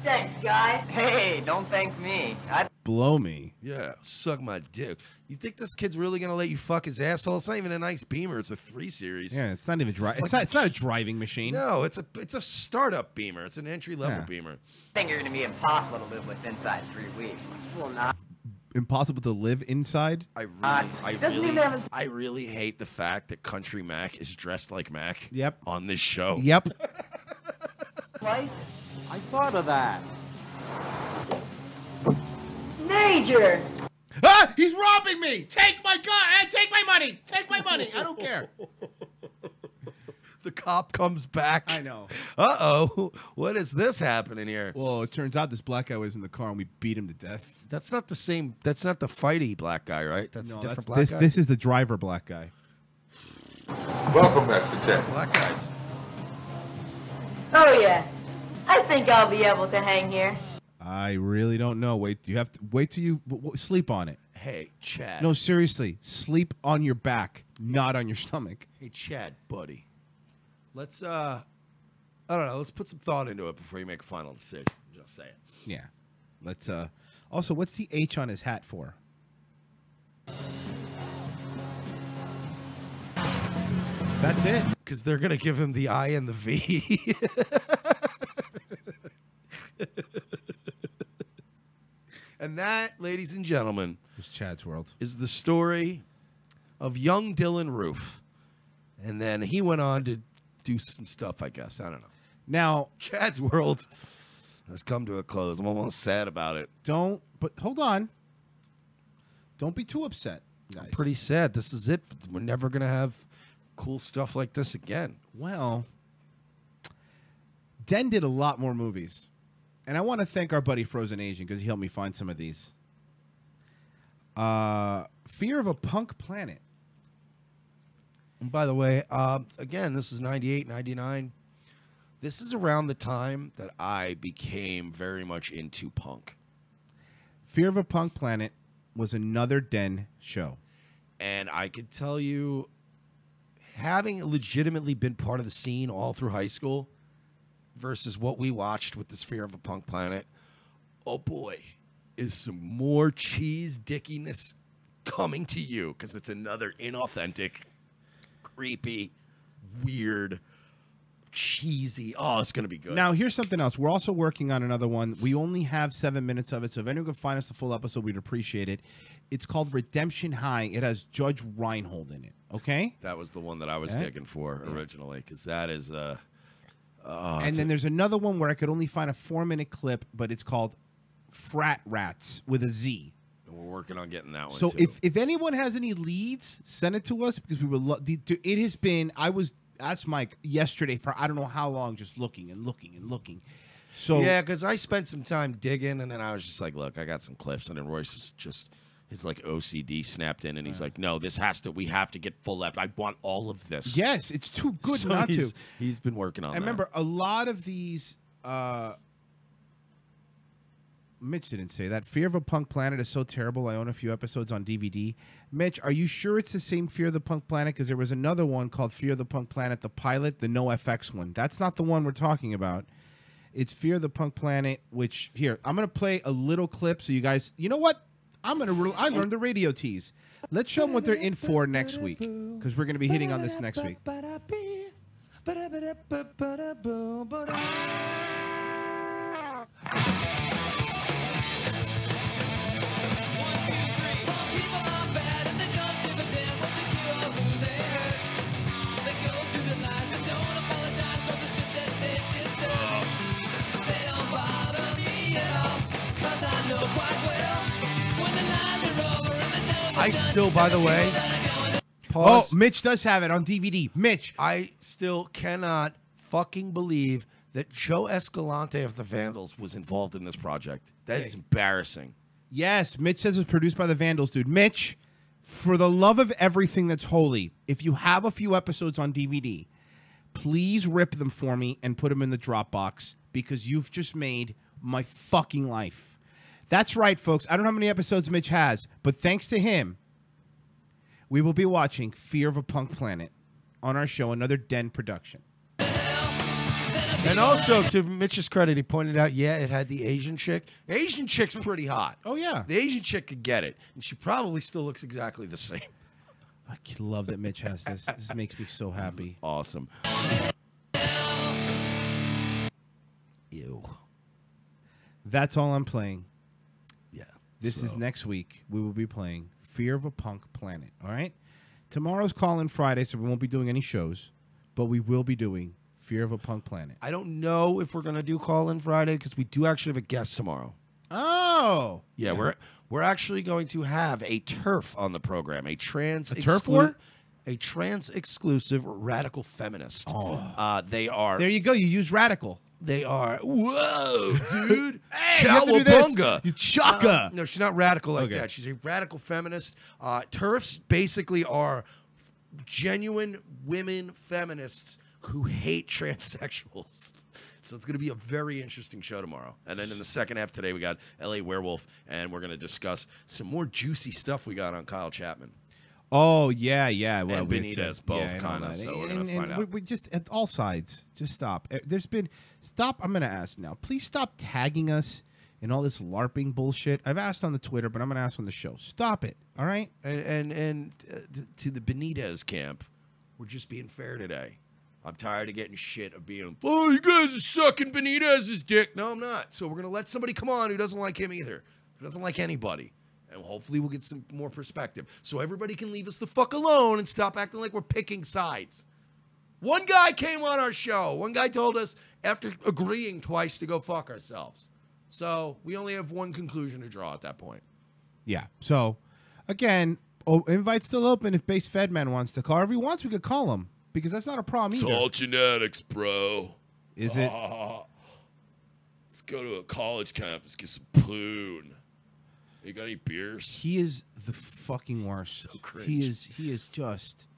Thanks, guys. Hey, don't thank me. Blow me. Yeah, suck my dick. You think this kid's really gonna let you fuck his asshole? It's not even a nice Beamer. It's a 3 Series. Yeah, it's not even it's not a driving machine. No, it's a startup Beamer. It's an entry level Beamer. I think you're going to be impossible to live with inside 3 weeks. Well, not. Impossible to live inside? I really hate the fact that Country Mac is dressed like Mac. Yep. On this show. Yep. I thought of that. Major. Ah! He's robbing me! Take my gun! Take my money! Take my money! I don't care. The cop comes back. I know. Uh-oh. What is this happening here? Well, it turns out this black guy was in the car and we beat him to death. That's not the same. That's not the fighty black guy, right? That's No, a different that's, black guy. this is the driver black guy. Welcome, Master Ted. Black guys. Oh, yeah. I think I'll be able to hang here. I really don't know. Wait, you have to wait till you sleep on it. Hey, Chad. No, seriously, sleep on your back, not on your stomach. Hey, Chad, buddy. Let's I don't know. Let's put some thought into it before you make a final decision. Just say it. Yeah. Let's also, what's the H on his hat for? That's it. Because they're gonna give him the I and the V. And that, ladies and gentlemen, was Chad's World. Is the story of young Dylan Roof And then he went on to do some stuff, I guess. I don't know. Now, Chad's world has come to a close. I'm almost sad about it. But hold on. Don't be too upset, guys. I'm pretty sad. This is it. We're never going to have cool stuff like this again. Well, Den did a lot more movies. And I want to thank our buddy Frozen Asian because he helped me find some of these. Fear of a Punk Planet. And by the way, again, this is 98, 99. This is around the time that I became very much into punk. Fear of a Punk Planet was another Den show. And I could tell you, having legitimately been part of the scene all through high school versus what we watched with this Fear of a Punk Planet, oh boy, is some more cheese dickiness coming to you, because it's another inauthentic, creepy, weird, cheesy. Oh, it's going to be good. Now, here's something else. We're also working on another one. We only have 7 minutes of it, so if anyone could find us the full episode, we'd appreciate it. It's called Redemption High. It has Judge Reinhold in it, okay? That was the one that I was digging for originally, because that is... and then there's another one where I could only find a 4-minute clip, but it's called Frat Rats with a Z. We're working on getting that one, So too. if anyone has any leads, send it to us, because we would it has been... Asked Mike yesterday for I don't know how long, just looking and looking and looking. So yeah, because I spent some time digging, and then I was just like, look, I got some clips, and then Royce was just, his like OCD snapped in, and he's like, no, we have to get full up. I want all of this. Yes, it's too good So not to. He's been working on that. I remember a lot of these. Mitch didn't say that. Fear of a Punk Planet is so terrible. I own a few episodes on DVD. Mitch, are you sure it's the same Fear of the Punk Planet? Because there was another one called Fear of the Punk Planet, the pilot, the no FX one. That's not the one we're talking about. It's Fear of the Punk Planet, which, here, I'm going to play a little clip so you guys, you know what? I learned the radio tease. Let's show them what they're in for next week, because we're going to be hitting on this next week. I still, by the way, pause. Oh, Mitch does have it on DVD. Mitch. I still cannot fucking believe that Joe Escalante of the Vandals was involved in this project. That is embarrassing. Yes, Mitch says it was produced by the Vandals, dude. Mitch, for the love of everything that's holy, if you have a few episodes on DVD, please rip them for me and put them in the Dropbox, because you've just made my fucking life. That's right, folks. I don't know how many episodes Mitch has, but thanks to him, we will be watching Fear of a Punk Planet on our show, another Den production. And also, to Mitch's credit, he pointed out, yeah, it had the Asian chick. The Asian chick's pretty hot. Oh, yeah. The Asian chick could get it. And she probably still looks exactly the same. I love that Mitch has this. This makes me so happy. Awesome. Ew. That's all I'm playing. Yeah. This is next week. We will be playing Fear of a Punk Planet. All right? Tomorrow's Call-In Friday, so we won't be doing any shows, but we will be doing Fear of a Punk Planet. I don't know if we're going to do Call-In Friday, because we do actually have a guest tomorrow. Oh! Yeah, we're actually going to have a TERF on the program. A trans exclusive radical feminist. Oh. They are... There you go. You use radical. They are... Whoa, dude. Hey, you have to do this. Cowabunga. You chaka. No, she's not radical like Okay. that. She's a radical feminist. TERFs basically are genuine women feminists who hate transsexuals. So it's going to be a very interesting show tomorrow. And then in the second half today, we got LAWerewolf, and we're going to discuss some more juicy stuff we got on Kyle Chapman. Oh, yeah, yeah. Well, And Benitez, both kind of, so we're going to find out. We just, at all sides, just stop. Stop, I'm going to ask now. Please stop tagging us in all this LARPing bullshit. I've asked on the Twitter, but I'm going to ask on the show. Stop it, all right? And to the Benitez camp, we're just being fair today. I'm tired of getting shit of being, oh, you guys are sucking Benitez's dick. No, I'm not. So we're going to let somebody come on who doesn't like him either, who doesn't like anybody. And hopefully we'll get some more perspective. So everybody can leave us the fuck alone and stop acting like we're picking sides. One guy came on our show. One guy told us after agreeing twice to go fuck ourselves. So we only have one conclusion to draw at that point. Yeah. So, again, invite's still open if Base Fedman wants to call. If he wants, we could call him because that's not a problem It's either. all genetics, bro. Is it? Let's go to a college campus, get some poon. You got any beers? He is the fucking worst. So cringe. He is just.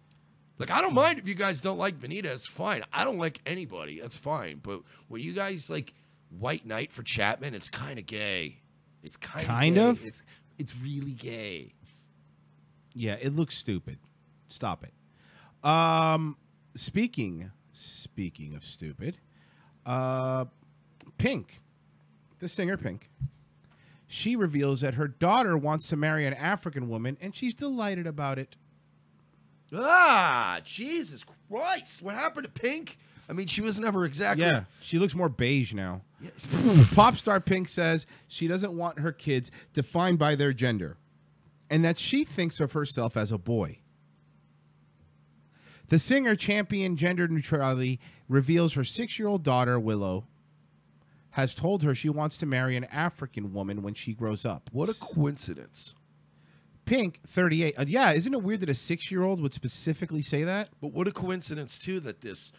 Like, I don't mind if you guys don't like Benitez. Fine. I don't like anybody. That's fine. But when you guys like White Knight for Chapman, it's kind of gay. It's kind of? It's really gay. Yeah, it looks stupid. Stop it. Speaking of stupid, Pink, the singer Pink, she reveals that her daughter wants to marry an African woman, and she's delighted about it. Ah, Jesus Christ. What happened to Pink? I mean, she was never exactly... Yeah, she looks more beige now. Pop star Pink says she doesn't want her kids defined by their gender and that she thinks of herself as a boy. The singer championed gender neutrality reveals her 6-year-old daughter, Willow, has told her she wants to marry an African woman when she grows up. What a coincidence. Pink, 38. Yeah, isn't it weird that a 6-year-old would specifically say that? But what a coincidence, too, that this...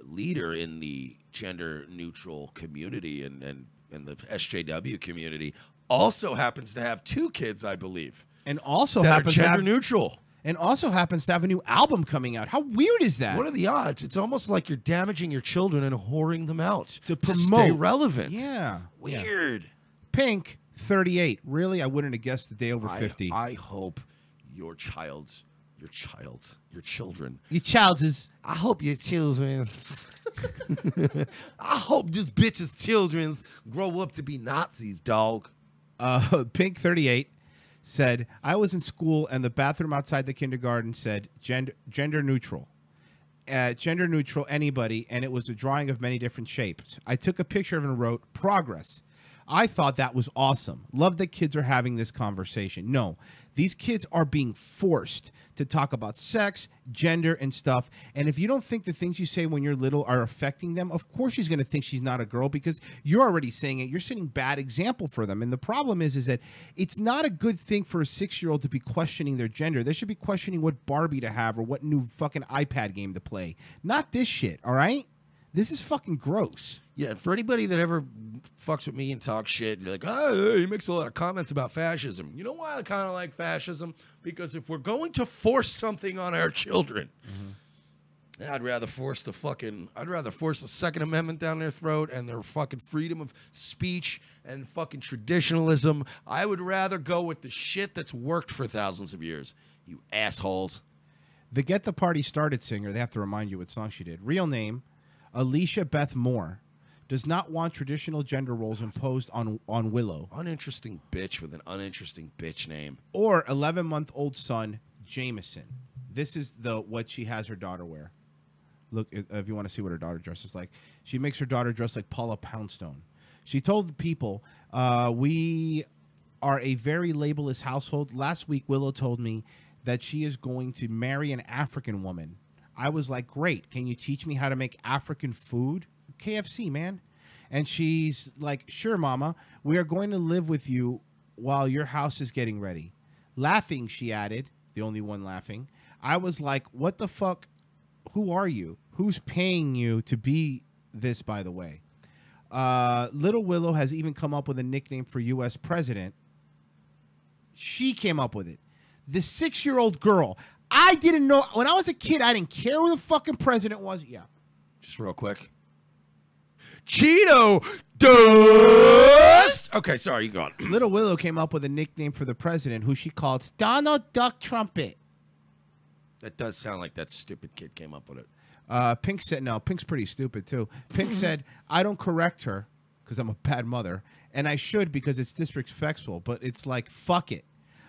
leader in the gender-neutral community and the SJW community also happens to have 2 kids, I believe. And also that happens are to have gender-neutral. And also happens to have a new album coming out. How weird is that? What are the odds? It's almost like you're damaging your children and whoring them out to stay relevant. Yeah. Weird. Pink, 38. Really? I wouldn't have guessed the day over 50. I hope your children. I hope your children. I hope this bitch's children grow up to be Nazis, dog. Pink 38 said, I was in school and the bathroom outside the kindergarten said gender neutral. Gender neutral anybody, and it was a drawing of many different shapes. I took a picture of it and wrote progress. I thought that was awesome. Love that kids are having this conversation. No, these kids are being forced to talk about sex, gender, and stuff. And if you don't think the things you say when you're little are affecting them, of course she's going to think she's not a girl because you're already saying it. You're setting bad example for them. And the problem is that it's not a good thing for a 6-year-old to be questioning their gender. They should be questioning what Barbie to have or what new fucking iPad game to play. Not this shit, all right? This is fucking gross. Yeah, and for anybody that ever fucks with me and talks shit, you're like, oh, he makes a lot of comments about fascism. You know why I kind of like fascism? Because if we're going to force something on our children, I'd rather force the Second Amendment down their throat and their fucking freedom of speech and fucking traditionalism. I would rather go with the shit that's worked for thousands of years. You assholes. The Get the Party Started singer, they have to remind you what song she did. Real name, Alicia Beth Moore, does not want traditional gender roles imposed on Willow. Uninteresting bitch with an uninteresting bitch name. Or 11-month-old son, Jameson. This is what she has her daughter wear. Look, if you want to see what her daughter dresses like. She makes her daughter dress like Paula Poundstone. She told the people, we are a very labelless household. Last week, Willow told me that she is going to marry an African woman. I was like, great. Can you teach me how to make African food? KFC, man. And she's like, sure, mama. We are going to live with you while your house is getting ready. Laughing, she added, the only one laughing. I was like, what the fuck? Who are you? Who's paying you to be this, by the way? Little Willow has even come up with a nickname for U.S. president. She came up with it. The 6-year-old girl. I didn't know. When I was a kid, I didn't care who the fucking president was. Yeah. Just real quick. Cheeto Dust. Okay, sorry, you gone. Little Willow came up with a nickname for the president, who she called Donald Duck Trumpet. That does sound like that stupid kid came up with it. Pink said, no, Pink's pretty stupid, too. Pink said, I don't correct her because I'm a bad mother, and I should because it's disrespectful, but it's like, fuck it.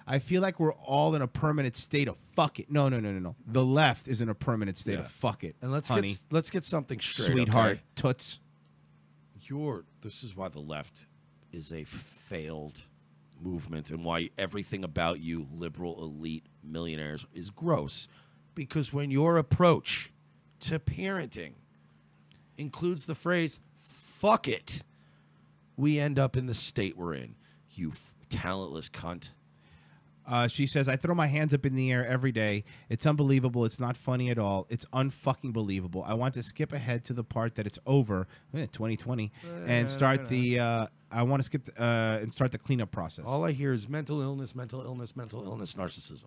I feel like we're all in a permanent state of fuck it. No. The left is in a permanent state of fuck it. And let's get something straight, sweetheart, okay? toots. This is why the left is a failed movement and why everything about you liberal elite millionaires is gross. Because when your approach to parenting includes the phrase, fuck it, we end up in the state we're in. You talentless cunt. She says, I throw my hands up in the air every day. It's unbelievable. It's not funny at all. It's unfucking believable. I want to skip ahead to the part that it's over, 2020, and start the, I want to skip and start the cleanup process. All I hear is mental illness, narcissism.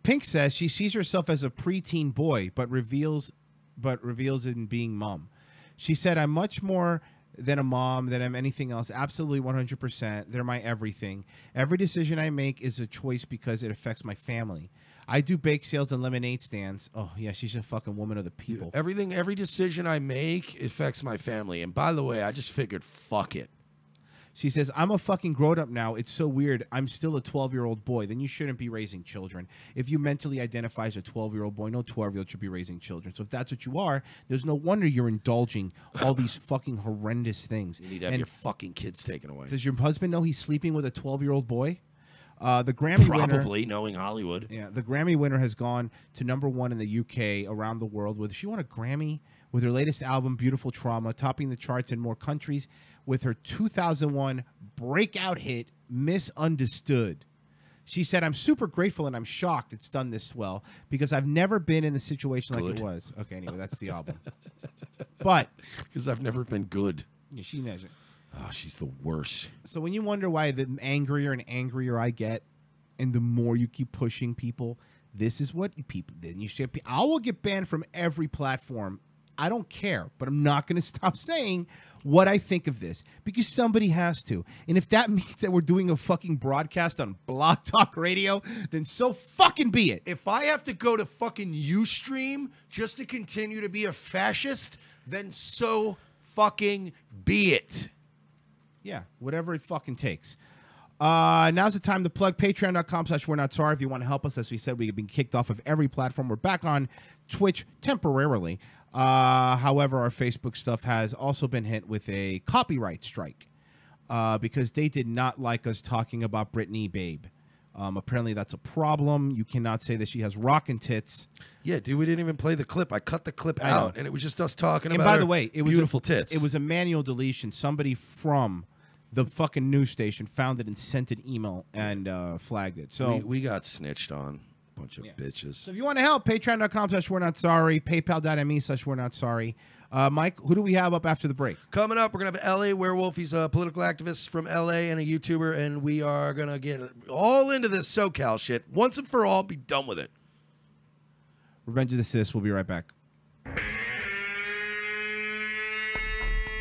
Pink says she sees herself as a preteen boy, but reveals in being mom. She said, I'm much more than a mom, than I'm anything else. Absolutely 100%. They're my everything. Every decision I make is a choice because it affects my family. I do bake sales and lemonade stands. Oh, yeah, she's a fucking woman of the people. Every decision I make affects my family. And by the way, I just figured, fuck it. She says, I'm a fucking grown-up now. It's so weird. I'm still a 12-year-old boy. Then you shouldn't be raising children. If you mentally identify as a 12-year-old boy, no 12-year-old should be raising children. So if that's what you are, there's no wonder you're indulging all these fucking horrendous things. You need to have your fucking kids taken away. Does your husband know he's sleeping with a 12-year-old boy? The Grammy winner, probably, knowing Hollywood. Yeah, the Grammy winner has gone to #1 in the UK, around the world. She won a Grammy with her latest album, Beautiful Trauma, topping the charts in more countries with her 2001 breakout hit, Misunderstood. She said, I'm super grateful and I'm shocked it's done this well because I've never been in the situation like it was. Okay, anyway, that's the album. But because I've never been good. Yeah, she knows it. Oh, she's the worst. So when you wonder why the angrier and angrier I get and the more you keep pushing people, this is what people, then you should, I will get banned from every platform. I don't care, but I'm not going to stop saying what I think of this because somebody has to. And if that means that we're doing a fucking broadcast on Blog Talk Radio, then so fucking be it. If I have to go to fucking Ustream just to continue to be a fascist, then so fucking be it. Yeah, whatever it fucking takes. Now's the time to plug patreon.com/we're-not-sorry if you want to help us. As we said, we've been kicked off of every platform. We're back on Twitch temporarily. However, our Facebook stuff has also been hit with a copyright strike because they did not like us talking about Britney Babe. Apparently, that's a problem. You cannot say that she has rockin' tits. Yeah, dude, we didn't even play the clip. I cut the clip out, and it was just us talking about by the way, it was beautiful tits. It was a manual deletion. Somebody from the fucking news station found it and sent an email and flagged it. So we got snitched on. Bunch of bitches. So if you want to help, patreon.com/we're-not-sorry, paypal.me/we're-not-sorry. Mike, who do we have up after the break? Coming up, we're going to have LAWerewolf. He's a political activist from LA and a YouTuber, and we are going to get all into this SoCal shit once and for all. Be done with it. Revenge of the Sis. We'll be right back.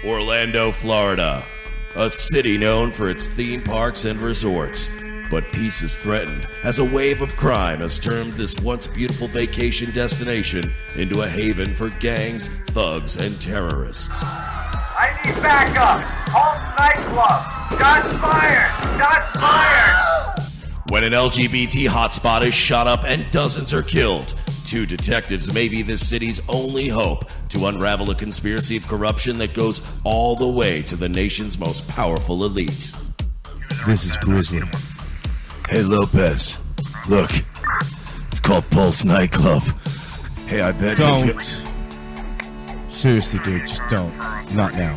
Orlando, Florida, a city known for its theme parks and resorts. But peace is threatened as a wave of crime has turned this once beautiful vacation destination into a haven for gangs, thugs, and terrorists. I need backup! Holmes nightclub! Shots fired! Shots fired! When an LGBT hotspot is shot up and dozens are killed, two detectives may be this city's only hope to unravel a conspiracy of corruption that goes all the way to the nation's most powerful elite. This is Grizzly. Hey, Lopez. Look. It's called Pulse Nightclub. Hey, I bet Don't. Seriously, dude, just don't. Not now.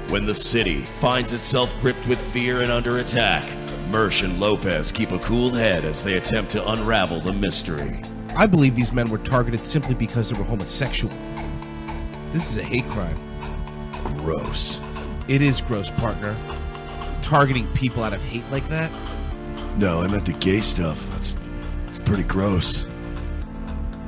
When the city finds itself gripped with fear and under attack, Mersh and Lopez keep a cool head as they attempt to unravel the mystery. I believe these men were targeted simply because they were homosexual. This is a hate crime. Gross. It is gross, partner. Targeting people out of hate like that? No, I meant the gay stuff. That's pretty gross.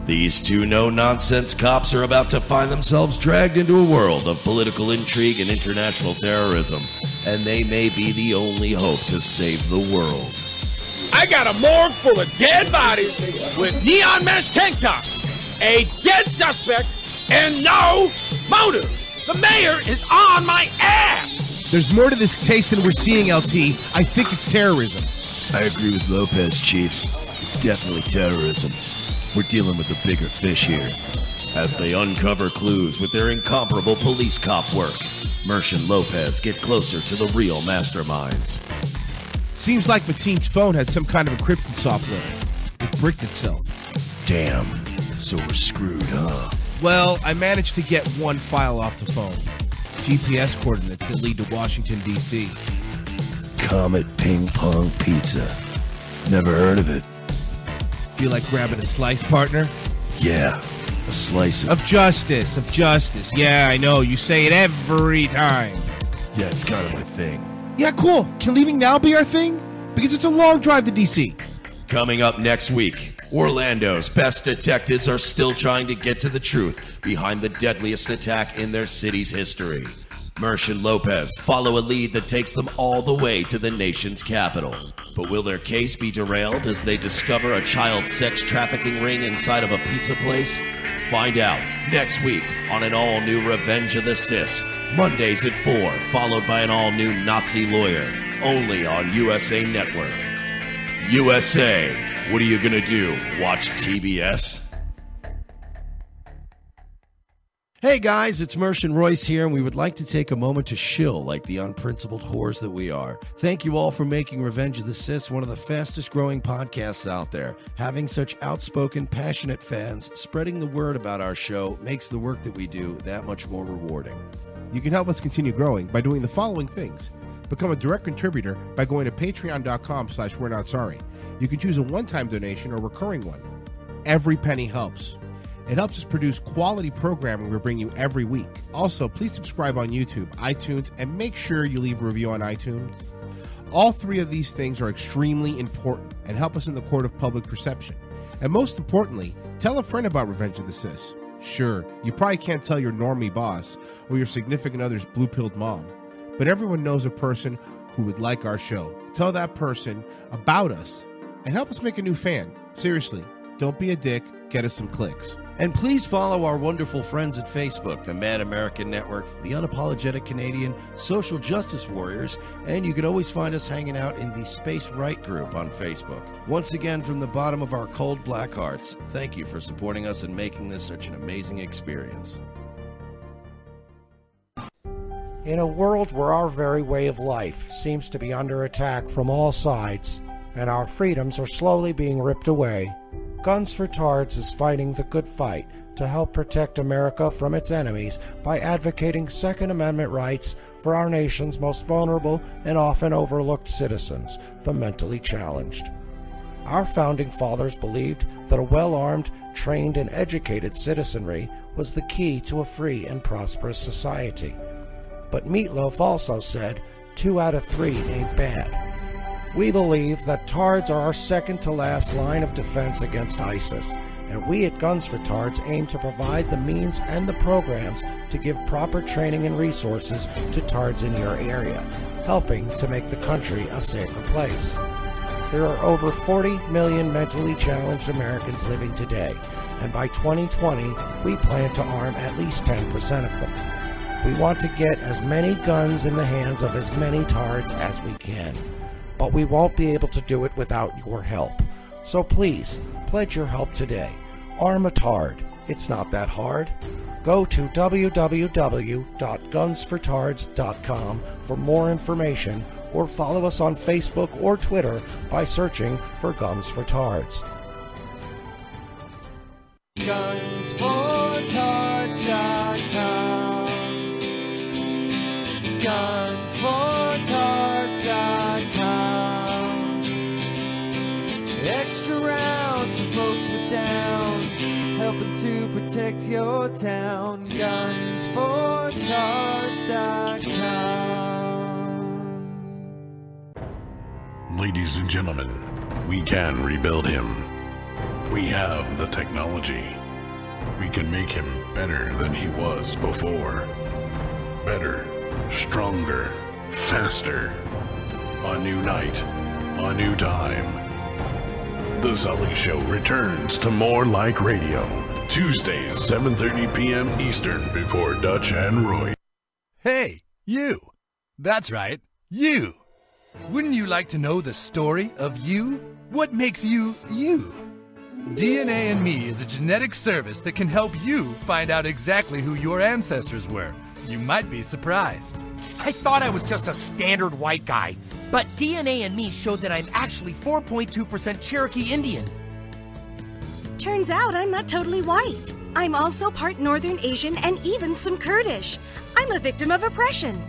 These two no-nonsense cops are about to find themselves dragged into a world of political intrigue and international terrorism, and they may be the only hope to save the world. I got a morgue full of dead bodies with neon mesh tank tops, a dead suspect, and no motive. The mayor is on my ass. There's more to this case than we're seeing, LT. I think it's terrorism. I agree with Lopez, Chief. It's definitely terrorism. We're dealing with a bigger fish here. As they uncover clues with their incomparable police cop work, Mersh and Lopez get closer to the real masterminds. Seems like Mateen's phone had some kind of encryption software. It bricked itself. Damn. So we're screwed, huh? Well, I managed to get one file off the phone. GPS coordinates that lead to Washington, D.C. Comet Ping Pong Pizza. Never heard of it. Feel like grabbing a slice, partner? Yeah, a slice of justice, of justice. Yeah, I know. You say it every time. Yeah, it's kind of my thing. Yeah, cool. Can leaving now be our thing? Because it's a long drive to D.C. Coming up next week, Orlando's best detectives are still trying to get to the truth behind the deadliest attack in their city's history. Mersh and Lopez follow a lead that takes them all the way to the nation's capital. But will their case be derailed as they discover a child sex trafficking ring inside of a pizza place? Find out next week on an all-new Revenge of the Sis, Mondays at 4, followed by an all-new Nazi lawyer, only on USA Network. USA, what are you gonna do, watch TBS? Hey guys, it's Mersh and Royce here, and we would like to take a moment to shill like the unprincipled whores that we are. Thank you all for making Revenge of the Sis one of the fastest growing podcasts out there. Having such outspoken, passionate fans spreading the word about our show makes the work that we do that much more rewarding. You can help us continue growing by doing the following things. Become a direct contributor by going to patreon.com/we're-not-sorry. You can choose a one-time donation or recurring one. Every penny helps. It helps us produce quality programming we bring you every week. Also, please subscribe on YouTube, iTunes, and make sure you leave a review on iTunes. All three of these things are extremely important and help us in the court of public perception. And most importantly, tell a friend about Revenge of the Sis. Sure, you probably can't tell your normie boss or your significant other's blue-pilled mom, but everyone knows a person who would like our show. Tell that person about us and help us make a new fan. Seriously, don't be a dick, get us some clicks. And please follow our wonderful friends at Facebook, the Mad American Network, the Unapologetic Canadian, Social Justice Warriors, and you can always find us hanging out in the Space Right group on Facebook. Once again, from the bottom of our cold black hearts, thank you for supporting us and making this such an amazing experience. In a world where our very way of life seems to be under attack from all sides, and our freedoms are slowly being ripped away, Guns for Tards is fighting the good fight to help protect America from its enemies by advocating Second Amendment rights for our nation's most vulnerable and often overlooked citizens, the mentally challenged. Our founding fathers believed that a well-armed, trained, and educated citizenry was the key to a free and prosperous society. But Meatloaf also said 2 out of 3 ain't bad. We believe that Tards are our second-to-last line of defense against ISIS, and we at Guns for Tards aim to provide the means and the programs to give proper training and resources to Tards in your area, helping to make the country a safer place. There are over 40 million mentally challenged Americans living today, and by 2020, we plan to arm at least 10% of them. We want to get as many guns in the hands of as many Tards as we can. But we won't be able to do it without your help. So please, pledge your help today. Arm a Tard. It's not that hard. Go to www.gunsfortards.com for more information, or follow us on Facebook or Twitter by searching for Guns for Tards. Gunsfortards.com. Gunsfortards.com. Extra rounds for folks with downs, helping to protect your town. Gunsfortards.com. Ladies and gentlemen, we can rebuild him. We have the technology. We can make him better than he was before. Better, stronger, faster. A new night, a new time. The Sully Show returns to More Like Radio, Tuesdays, 7:30 p.m. Eastern, before Dutch and Roy. Hey, you. That's right, you. Wouldn't you like to know the story of you? What makes you, you? DNA and Me is a genetic service that can help you find out exactly who your ancestors were. You might be surprised. I thought I was just a standard white guy, but DNA and Me showed that I'm actually 4.2% Cherokee Indian. Turns out I'm not totally white. I'm also part Northern Asian and even some Kurdish. I'm a victim of oppression.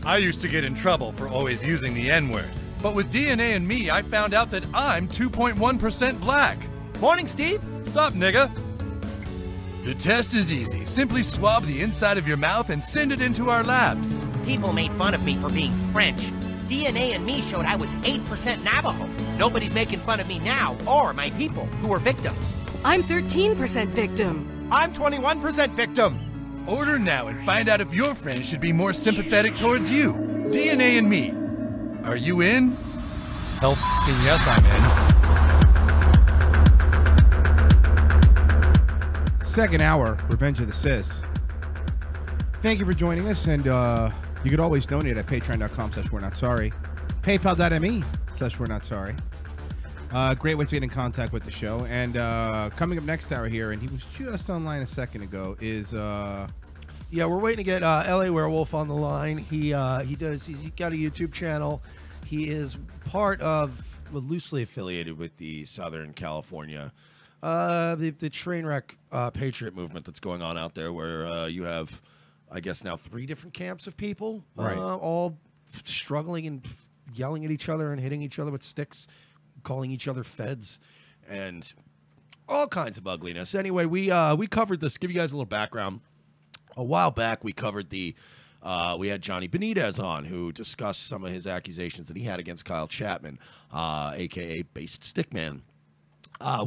I used to get in trouble for always using the N-word. But with DNA and me, I found out that I'm 2.1% black. Morning, Steve. Sup, nigga? The test is easy. Simply swab the inside of your mouth and send it into our labs. People made fun of me for being French. DNA and me showed I was 8% Navajo. Nobody's making fun of me now, or my people, who were victims. I'm 13% victim. I'm 21% victim. Order now and find out if your friends should be more sympathetic towards you. DNA and me. Are you in? Hell f***ing yes, I'm in. Second hour, Revenge of the Sis. Thank you for joining us, and you could always donate at patreon.com/we're-not-sorry, paypal.me/we're-not-sorry. Great way to get in contact with the show. And coming up next hour here, and he was just online a second ago, is... Yeah, we're waiting to get LAWerewolf on the line. He's got a YouTube channel. He is part of, well, loosely affiliated with the Southern California, the train wreck patriot movement that's going on out there, where you have, I guess now 3 different camps of people, Right. All struggling and yelling at each other and hitting each other with sticks, calling each other feds, and all kinds of ugliness. Anyway, we covered this. Give you guys a little background. A while back, we covered we had Johnny Benitez on, who discussed some of his accusations that he had against Kyle Chapman, a.k.a. Based Stickman.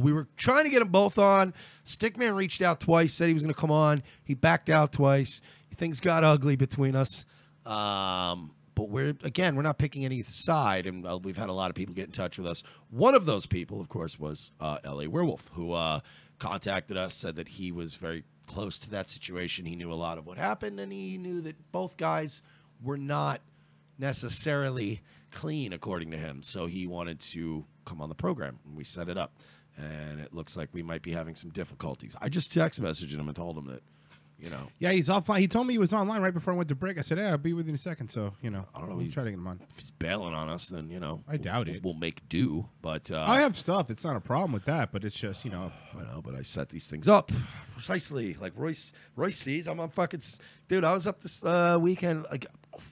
We were trying to get them both on. Stickman reached out twice, said he was going to come on. He backed out twice. Things got ugly between us. But we're not picking any side, and we've had a lot of people get in touch with us. One of those people, of course, was LAWerewolf, who contacted us, said that he was very close to that situation. He knew a lot of what happened, and he knew that both guys were not necessarily clean, according to him. So he wanted to come on the program, and we set it up. And it looks like we might be having some difficulties. I just text messaged him and told him that, Yeah, he's offline. He told me he was online right before I went to break. I said, yeah, I'll be with you in a second. So, I don't know. We'll try to get him on. If he's bailing on us, then, I doubt it. We'll make do. But I have stuff. It's not a problem with that, but it's just, I know, but I set these things up precisely like Royce sees. I'm on fucking... Dude, I was up this weekend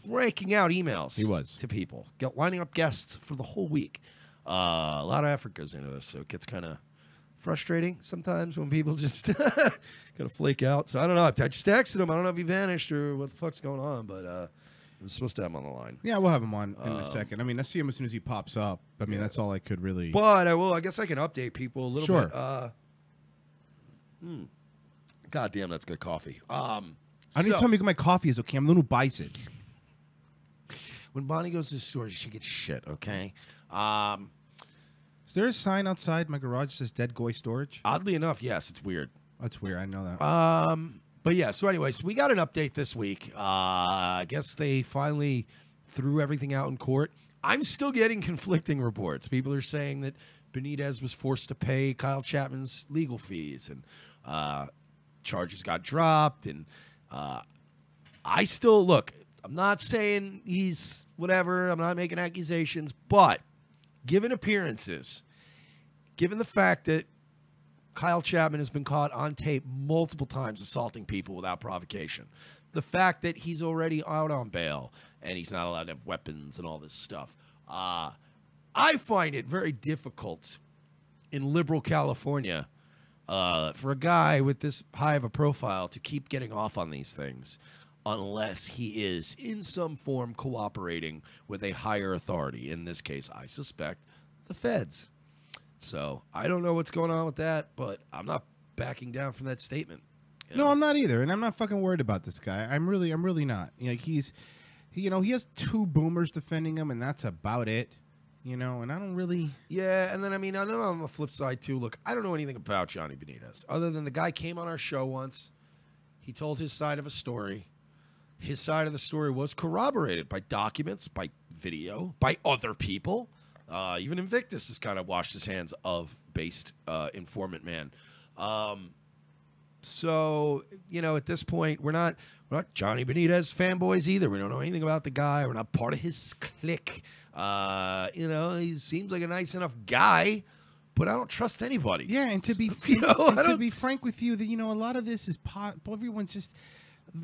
cranking out emails. He was. To people. Lining up guests for the whole week. A lot of effort goes into this, so it gets kind of frustrating sometimes when people just kind of flake out. So I don't know. I just texted him. I don't know if he vanished or what the fuck's going on, but I'm supposed to have him on the line. Yeah, we'll have him on in a second. I mean, I see him as soon as he pops up. I mean, that's all I could really... But I guess I can update people a little bit. God damn, that's good coffee. I need to tell me my coffee is okay. I'm the one who buys it. When Bonnie goes to the store, she gets shit, okay? Is there a sign outside my garage that says Dead Goy Storage? Oddly enough, yes. It's weird. That's weird. I know that. But yeah, so anyways, we got an update this week. I guess they finally threw everything out in court. I'm still getting conflicting reports. People are saying that Benitez was forced to pay Kyle Chapman's legal fees, and charges got dropped. And I still, look, I'm not saying he's whatever. I'm not making accusations, but given appearances, given the fact that Kyle Chapman has been caught on tape multiple times assaulting people without provocation, the fact that he's already out on bail and he's not allowed to have weapons and all this stuff, I find it very difficult in liberal California for a guy with this high of a profile to keep getting off on these things unless he is in some form cooperating with a higher authority. In this case, I suspect the feds. So I don't know what's going on with that, but I'm not backing down from that statement. No, I'm not either, and I'm not fucking worried about this guy. I'm really not. He has 2 boomers defending him, and that's about it. And I don't really... Yeah, and then, I know on the flip side, too, look, I don't know anything about Johnny Benitez, other than the guy came on our show once. He told his side of a story. His side of the story was corroborated by documents, by video, by other people. Even Invictus has kind of washed his hands of Based informant man. So, at this point, we're not Johnny Benitez fanboys either. We don't know anything about the guy. We're not part of his clique. He seems like a nice enough guy, but I don't trust anybody. Yeah, and to be to be frank with you, that a lot of this is everyone's just.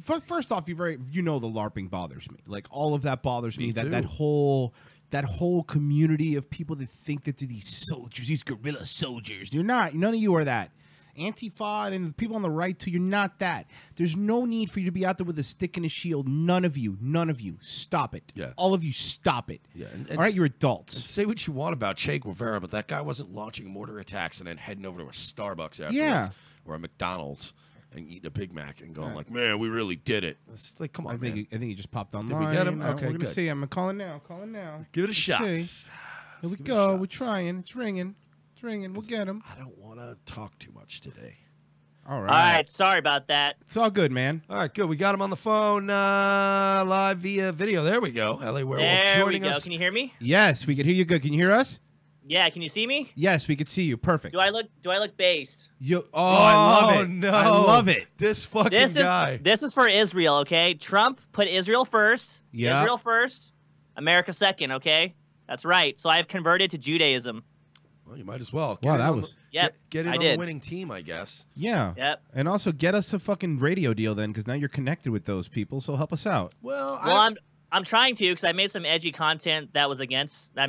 First off, the LARPing bothers me. Like all of that bothers me. That whole community of people that think that they're these soldiers, these guerrilla soldiers. You're not. None of you are that. Antifa and the people on the right too. You're not that. There's no need for you to be out there with a stick and a shield. None of you. Stop it. Yeah. All of you, stop it. Yeah. All right, you're adults. And say what you want about Che Guevara, but that guy wasn't launching mortar attacks and then heading over to a Starbucks afterwards or a McDonald's and eating a Big Mac and going like, man, we really did it. It's like, come on, I think he just popped online. Did we get him? Okay, we're gonna good. see. I'm calling now. Give it a Let's shot. see. Here we go. We're trying. It's ringing. We'll get him. I don't want to talk too much today. All right. All right. Sorry about that. It's all good, man. All right, good. We got him on the phone live via video. There we go. LAWerewolf There we joining go. us. Can you hear me? Yes, we can hear you good. Can you hear us? Yeah. Can you see me? Yes, we can see you. Perfect. Do I look based? I love it. No. I love it. This fucking guy. This is for Israel, okay? Trump put Israel first. Yeah. Israel first. America second, okay? That's right. So I've converted to Judaism. Well, you might as well. Wow, that was. Get in I on did. the winning team, I guess. Yeah. Yep. And also get us a fucking radio deal then, because now you're connected with those people. So help us out. Well, I'm trying to, because I made some edgy content that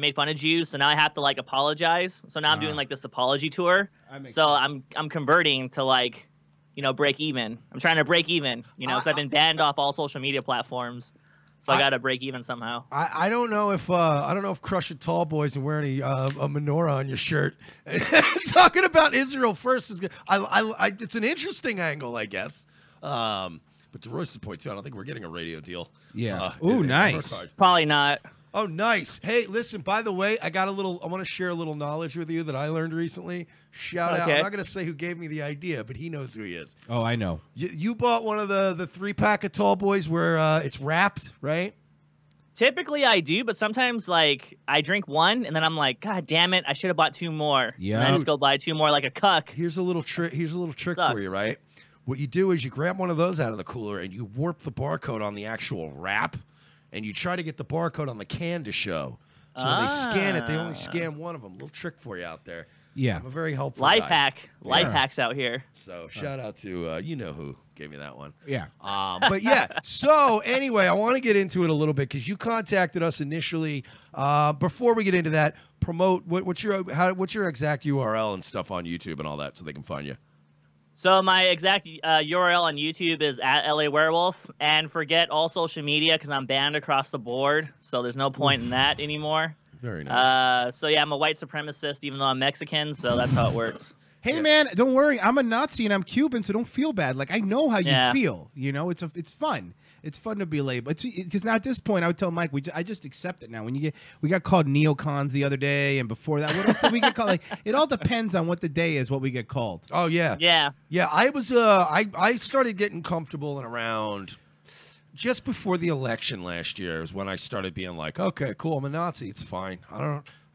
made fun of Jews. So now I have to like apologize. So now I'm doing like this apology tour. So I'm converting to like, break even. I'm trying to break even, because I've been banned off all social media platforms. So I got to break even somehow. I don't know if Crushing Tall Boys and wearing a menorah on your shirt talking about Israel first is good. It's an interesting angle, I guess. But to Royce's point too, I don't think we're getting a radio deal. Yeah. Ooh, nice. Probably not. Oh, nice. Hey, listen, by the way, I want to share a little knowledge with you that I learned recently. Shout out. I'm not going to say who gave me the idea, but he knows who he is. Oh, I know. You bought one of the 3-pack of Tall Boys where it's wrapped, right? Typically I do, but sometimes like I drink one and then I'm like, God damn it, I should have bought 2 more. Yeah. And I just go buy 2 more like a cuck. Here's a little trick for Sucks. you, right? What you do is you grab one of those out of the cooler and you warp the barcode on the actual wrap, and you try to get the barcode on the can to show. So when they scan it, they only scan one of them. Little trick for you out there. Yeah. I'm a very helpful Life guy. hack. Life hacks out here. So shout out to you know who gave me that one. Yeah. But yeah. So anyway, I want to get into it a little bit because you contacted us initially. Before we get into that, promote what's your exact URL and stuff on YouTube and all that so they can find you. So my exact URL on YouTube is @LAWerewolf, and forget all social media because I'm banned across the board. So there's no point in that anymore. Very nice. So yeah, I'm a white supremacist, even though I'm Mexican. So that's how it works. Hey man, don't worry. I'm a Nazi and I'm Cuban, so don't feel bad. Like I know how you feel. It's fun. It's fun to be labeled. Because now at this point, I would tell Mike, I just accept it now. We got called neocons the other day, and before that, what else did we get called? Like it all depends on what the day is, what we get called. Oh yeah, yeah. I was I started getting comfortable and around just before the election last year is when I started being like, okay, cool, I'm a Nazi. It's fine.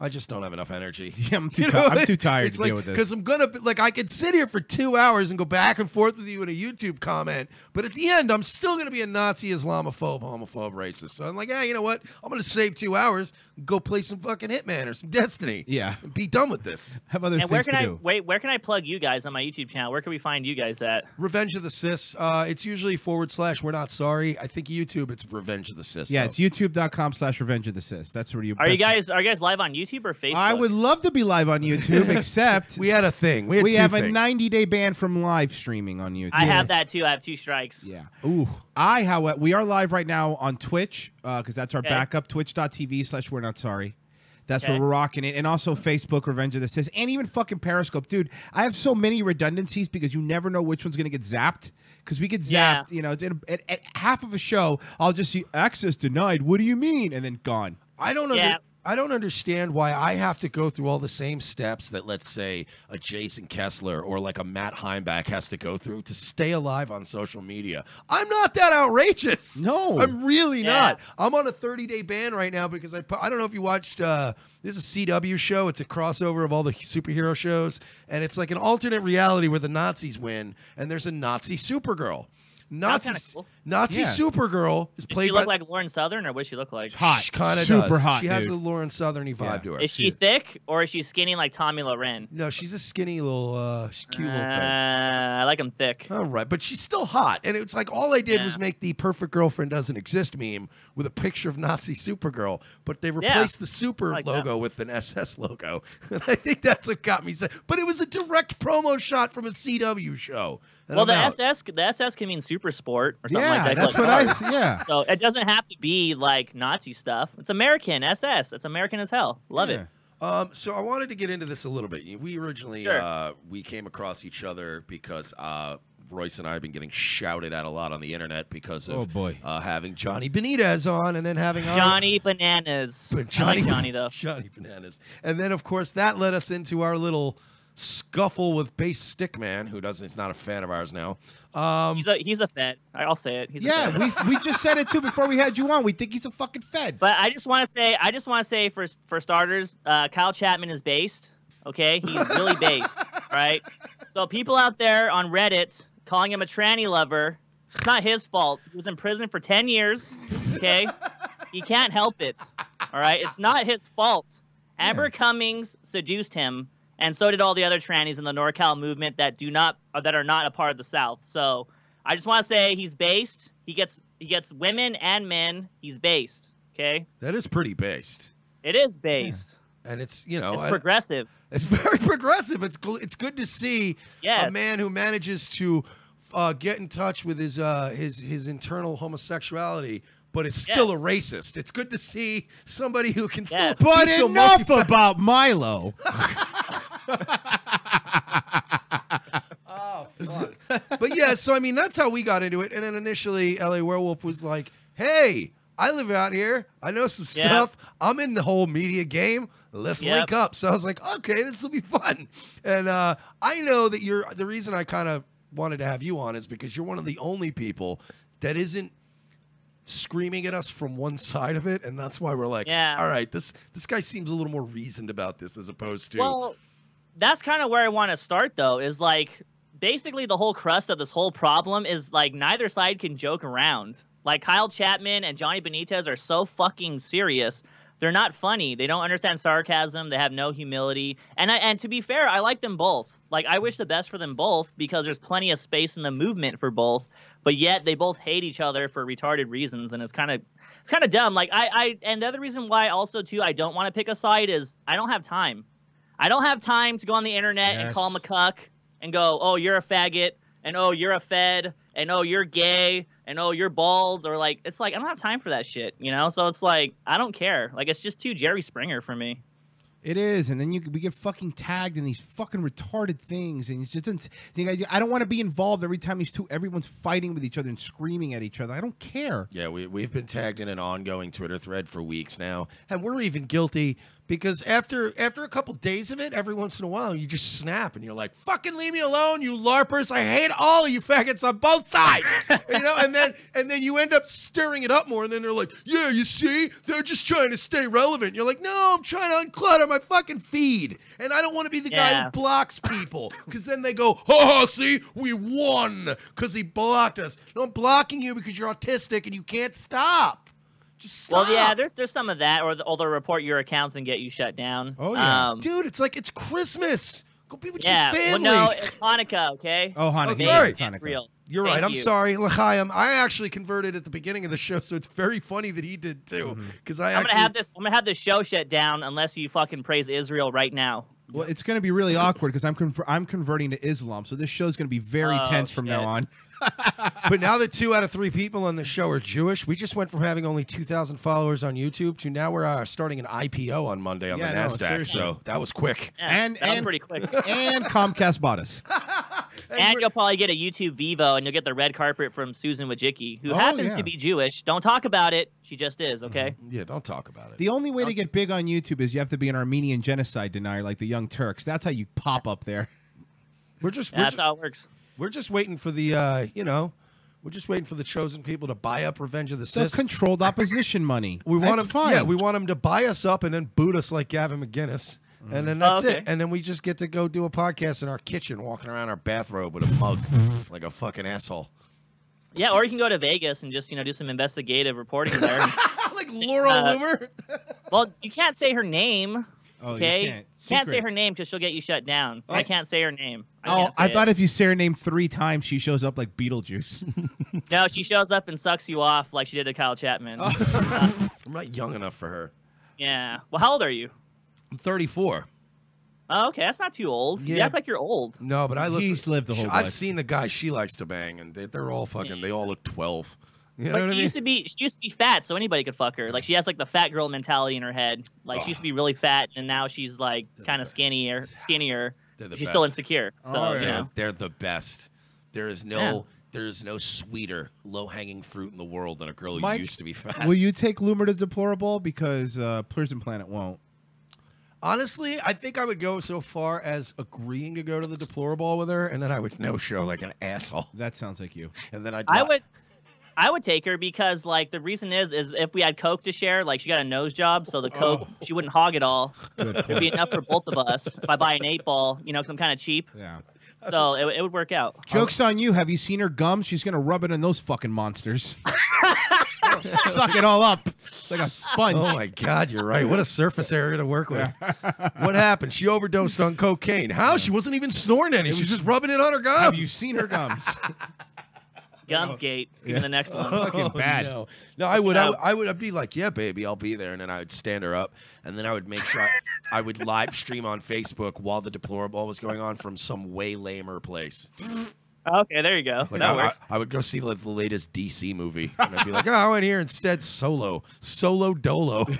I just don't have enough energy. Yeah, I'm too tired to deal with this. Because I'm gonna I could sit here for 2 hours and go back and forth with you in a YouTube comment, but at the end, I'm still gonna be a Nazi, Islamophobe, homophobe, racist. So I'm like, yeah, you know what? I'm gonna save 2 hours, go play some fucking Hitman or some Destiny. Yeah, and be done with this. Have other and things to do. Where can I plug you guys on my YouTube channel? Where can we find you guys at? Revenge of the Cis. It's usually / We're Not Sorry. I think YouTube, it's Revenge of the Cis. Yeah, though. it's youtube.com/Revenge of the Cis. That's where you. Are you guys live on YouTube or Facebook? I would love to be live on YouTube, except we had a thing. We have a 90-day ban from live streaming on YouTube. I have that too. I have 2 strikes. Yeah. Ooh. We are live right now on Twitch because that's our backup. Twitch.tv/We're Not Sorry. That's where we're rocking it. And also Facebook, Revenge of the Cis, and even fucking Periscope. Dude, I have so many redundancies because you never know which one's going to get zapped. Because we get zapped, it's at half of a show, I'll just see access denied. What do you mean? And then gone. I don't understand why I have to go through all the same steps that, let's say, a Jason Kessler or like a Matt Heimbach has to go through to stay alive on social media. I'm not that outrageous. No. I'm really not. I'm on a 30-day ban right now because I don't know if you watched, this is a CW show. It's a crossover of all the superhero shows, and it's like an alternate reality where the Nazis win, and there's a Nazi Supergirl. Nazi Yeah. Supergirl is Does played she by look like Lauren Southern, or what does she look like? Hot. She kind of Super does. hot, She has dude. a Lauren Southern-y vibe to her. Is she thick, or is she skinny like Tommy Loren? No, she's a skinny little, cute little thing. I like him thick. All right, but she's still hot. And it's like all they did was make the perfect girlfriend doesn't exist meme with a picture of Nazi Supergirl, but they replaced the super logo with an SS logo. And I think that's what got me saying. But it was a direct promo shot from a CW show. And Well, I'm the out. SS can mean super sport or something Yeah, like that. that's like what cars. yeah. So it doesn't have to be like Nazi stuff. It's American SS. It's American as hell. Love it. So I wanted to get into this a little bit. We originally we came across each other because Royce and I have been getting shouted at a lot on the internet because of having Johnny Benitez on and then having Johnny Bananas. I like Johnny though. Johnny Bananas. And then of course that led us into our little scuffle with Bass Stickman, who is not a fan of ours now. He's a fed. I'll say it. He's a Yeah, fed. we just said it too before we had you on. We think he's a fucking fed. But I just want to say for starters, Kyle Chapman is based. Okay, he's really based. Right. So people out there on Reddit calling him a tranny lover, it's not his fault. He was in prison for 10 years. Okay, he can't help it. All right, it's not his fault. Amber Cummings seduced him. And so did all the other trannies in the NorCal movement that are not a part of the South. So I just want to say he's based. He gets women and men. He's based. Okay. That is pretty based. It is based. And it's it's progressive. It's very progressive. It's good to see a man who manages to get in touch with his internal homosexuality, but is still a racist. It's good to see somebody who can still. But be so enough about Milo. Oh, fuck. But yeah, so I mean, that's how we got into it. And then initially, LAWerewolf was like, hey, I live out here. I know some stuff. I'm in the whole media game. Let's link up. So I was like, okay, this will be fun. And I know that the reason I kind of wanted to have you on is because you're one of the only people that isn't screaming at us from one side of it, and that's why we're like, all right, this guy seems a little more reasoned about this as opposed to. Well, that's kind of where I want to start, though, is like basically the whole crust of this whole problem is like neither side can joke around. Like Kyle Chapman and Johnny Benitez are so fucking serious. They're not funny. They don't understand sarcasm. They have no humility. And to be fair, I like them both. Like I wish the best for them both because there's plenty of space in the movement for both. But yet they both hate each other for retarded reasons, and it's kind of dumb. Like and the other reason why also too I don't want to pick a side is I don't have time. I don't have time to go on the internet and call him a cuck and go, oh, you're a faggot, and oh, you're a fed, and oh, you're gay, and oh, you're bald, or like it's like I don't have time for that shit, you know. So it's like I don't care. Like it's just too Jerry Springer for me. It is, and then we get fucking tagged in these fucking retarded things, and it's just I don't want to be involved every time everyone's fighting with each other and screaming at each other. I don't care. Yeah, we've been tagged in an ongoing Twitter thread for weeks now, and we're even guilty because after a couple days of it, every once in a while you just snap and you're like, "Fucking leave me alone, you larpers! I hate all of you faggots on both sides." You know, and then you end up stirring it up more, and then they're like, "Yeah, you see, they're just trying to stay relevant." You're like, "No, I'm trying to unclutter my fucking feed, and I don't want to be the guy who blocks people because then they go, oh, see, we won because he blocked us. No, I'm blocking you because you're autistic and you can't stop. Just stop." Well, yeah, there's some of that, or they'll report your accounts and get you shut down. Oh yeah, dude, it's like it's Christmas. Go be with your family. Well, no, it's Hanukkah, okay? Oh, Hanukkah. Sorry. It's real. You're right. I'm sorry, L'chaim. I actually converted at the beginning of the show, so it's very funny that he did too. Because I'm gonna have this show shut down unless you fucking praise Israel right now. Well, it's going to be really awkward because I'm converting to Islam, so this show's going to be very tense from now on. But now that 2 out of 3 people on the show are Jewish, we just went from having only 2,000 followers on YouTube to now we're starting an IPO on Monday on the NASDAQ. So that was quick. Yeah, that was pretty quick. And Comcast bought us. And you'll probably get a YouTube Vivo, and you'll get the red carpet from Susan Wojcicki, who happens to be Jewish. Don't talk about it. She just is, okay? Yeah, don't talk about it. The only way to get big on YouTube is you have to be an Armenian genocide denier like the Young Turks. That's how you pop up there. That's how it works. We're just waiting for the, we're just waiting for the chosen people to buy up Revenge of the The Sith. controlled opposition money. We want That's them, fine. yeah, we want them to buy us up and then boot us like Gavin McGinnis. And then that's it. And then we just get to go do a podcast in our kitchen, walking around our bathrobe with a mug like a fucking asshole. Yeah, or you can go to Vegas and just do some investigative reporting there. Like Laura Loomer. Well, you can't say her name. Oh, Okay, you can't. Can't say Secret. her name because she'll get you shut down. Oh. I can't say her name. I thought if you say her name 3 times, she shows up like Beetlejuice. No, she shows up and sucks you off like she did to Kyle Chapman. I'm not young enough for her. Yeah. Well, how old are you? I'm 34. Oh, okay, that's not too old. You Yeah. act like you're old. No, but I look. He's lived the whole I've life. seen the guys she likes to bang, and they're all fucking. They all look 12. You know But what she I mean? used to be fat, so anybody could fuck her. Like she has like the fat girl mentality in her head. Like she used to be really fat, and now she's like kind of skinnier. They're the She's still best. insecure. So They're the best. There is no sweeter low-hanging fruit in the world than a girl who Mike, used to be fat. Will you take Loomer to Deplorable? Because Prison Planet won't. Honestly, I think I would go so far as agreeing to go to the Deplorable with her, and then I would no-show like an asshole. That sounds like you. And then I would take her because like the reason is if we had Coke to share, like she got a nose job, so the Coke she wouldn't hog it all. It'd be enough for both of us. If I buy an 8-ball, because I'm kind of cheap. Yeah. So it would work out. Joke's on you. Have you seen her gums? She's going to rub it in those fucking monsters. Suck it all up like a sponge. Oh my God, you're right. What a surface area to work with. What happened? She overdosed on cocaine. How? She wasn't even snorting any. She's just rubbing it on her gums. Have you seen her gums? Gumsgate. Even the next one. Fucking bad. No, I would. I'd be like, yeah, baby, I'll be there, and then I would stand her up, and then I would make sure I would live stream on Facebook while the Deplorable was going on from some way lamer place. Okay, there you go. Like That works. I would go see like the latest DC movie, and I'd be like, oh, I went here instead Solo Dolo. But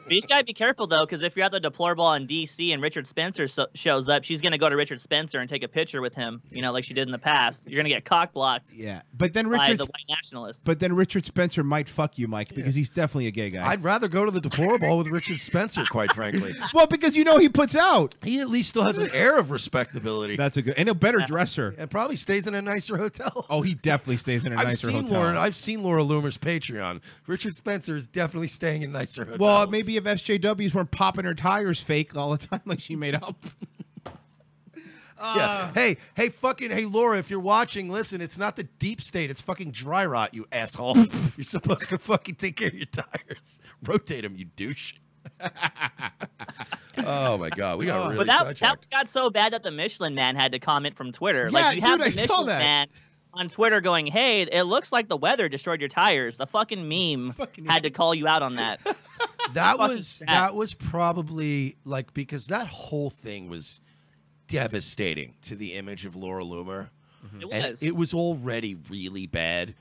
you just gotta be careful though, because if you're at the Deplorable on DC and Richard Spencer shows up, she's gonna go to Richard Spencer and take a picture with him, like she did in the past. You're gonna get cock blocked. Yeah, but then by Richard the white nationalists. But then Richard Spencer might fuck you, Mike, because he's definitely a gay guy. I'd rather go to the Deplorable with Richard Spencer, quite frankly. Well, because he puts out. He at least still has an air of respectability. That's a good and a better dresser. And probably stays in a nicer hotel. Oh, he definitely stays in a nicer hotel. I've seen Laura Loomer's Patreon. Richard Spencer is definitely staying in nicer hotels. Well, maybe if SJWs weren't popping her tires fake all the time like she made up. Yeah. Hey, Laura, if you're watching, listen, it's not the deep state. It's fucking dry rot, you asshole. You're supposed to fucking take care of your tires. Rotate them, you douche. Oh, my God. We got really But that got so bad that the Michelin Man had to comment from Twitter. Yeah, like, you have dude, the I saw Michelin that. Man on Twitter going, hey, it looks like the weather destroyed your tires. The fucking meme had to call you out on that. That was probably like, because that whole thing was devastating to the image of Laura Loomer. It And was. it was already really bad,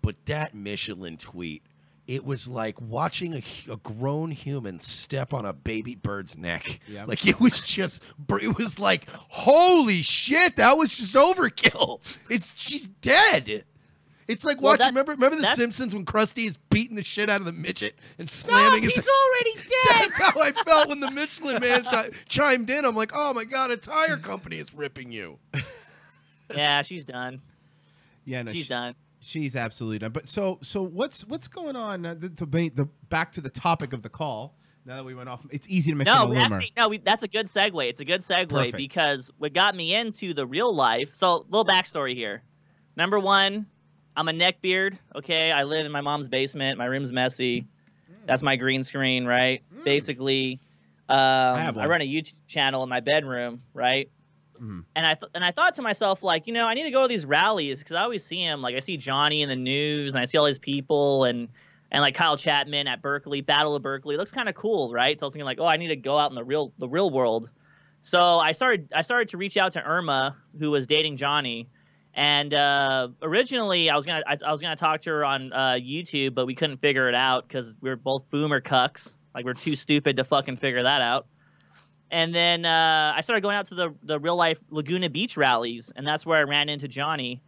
but that Michelin tweet, it was like watching a grown human step on a baby bird's neck. Yep. Like it was like, holy shit, that was just overkill. She's dead. It's like watching. Remember The Simpsons when Krusty is beating the shit out of the midget and slamming his. He's already dead. That's how I felt when the Michelin Man chimed in. I'm like, oh my God, a tire company is ripping you. Yeah, she's done. Yeah, no, she's done. She's absolutely done. But so what's going on? The back to the topic of the call. Now that we went off, it's easy to mention No, a Loomer. that's a good segue. It's a good segue Perfect. because what got me into the real life. So, little backstory here. Number one, I'm a neckbeard. Okay, I live in my mom's basement. My room's messy. That's my green screen, right? Basically, I run a YouTube channel in my bedroom, right? Mm-hmm. And I thought to myself, like, I need to go to these rallies because I always see him. Like, I see Johnny in the news, and I see all these people, and like Kyle Chapman at Berkeley, Battle of Berkeley. It looks kind of cool, right? So I was thinking, like, oh, I need to go out in the real world. So I started to reach out to Irma, who was dating Johnny, and originally I was gonna talk to her on YouTube, but we couldn't figure it out because we were both boomer cucks. Like, we're too stupid to fucking figure that out. And then I started going out to the real life Laguna Beach rallies, and that's where I ran into Johnny.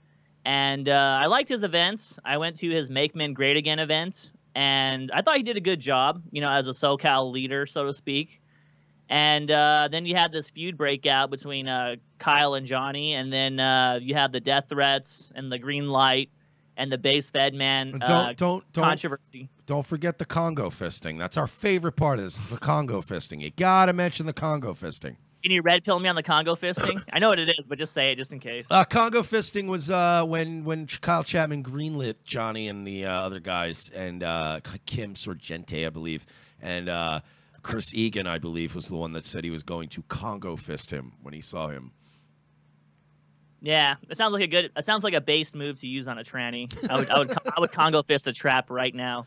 And I liked his events. I went to his Make Men Great Again event, and I thought he did a good job, as a SoCal leader, so to speak. And then you had this feud breakout between Kyle and Johnny, and then you have the death threats and the green light and the base fed man controversy. Don't forget the Congo fisting. That's our favorite part of this, the Congo fisting. You gotta mention the Congo fisting. Can you red pill me on the Congo fisting? I know what it is, but just say it just in case. Congo fisting was when Kyle Chapman greenlit Johnny and the other guys, and Kim Sorgente, I believe, and Chris Egan, I believe, was the one that said he was going to Congo fist him when he saw him. Yeah, it sounds like a base move to use on a tranny. I would Congo fist a trap right now.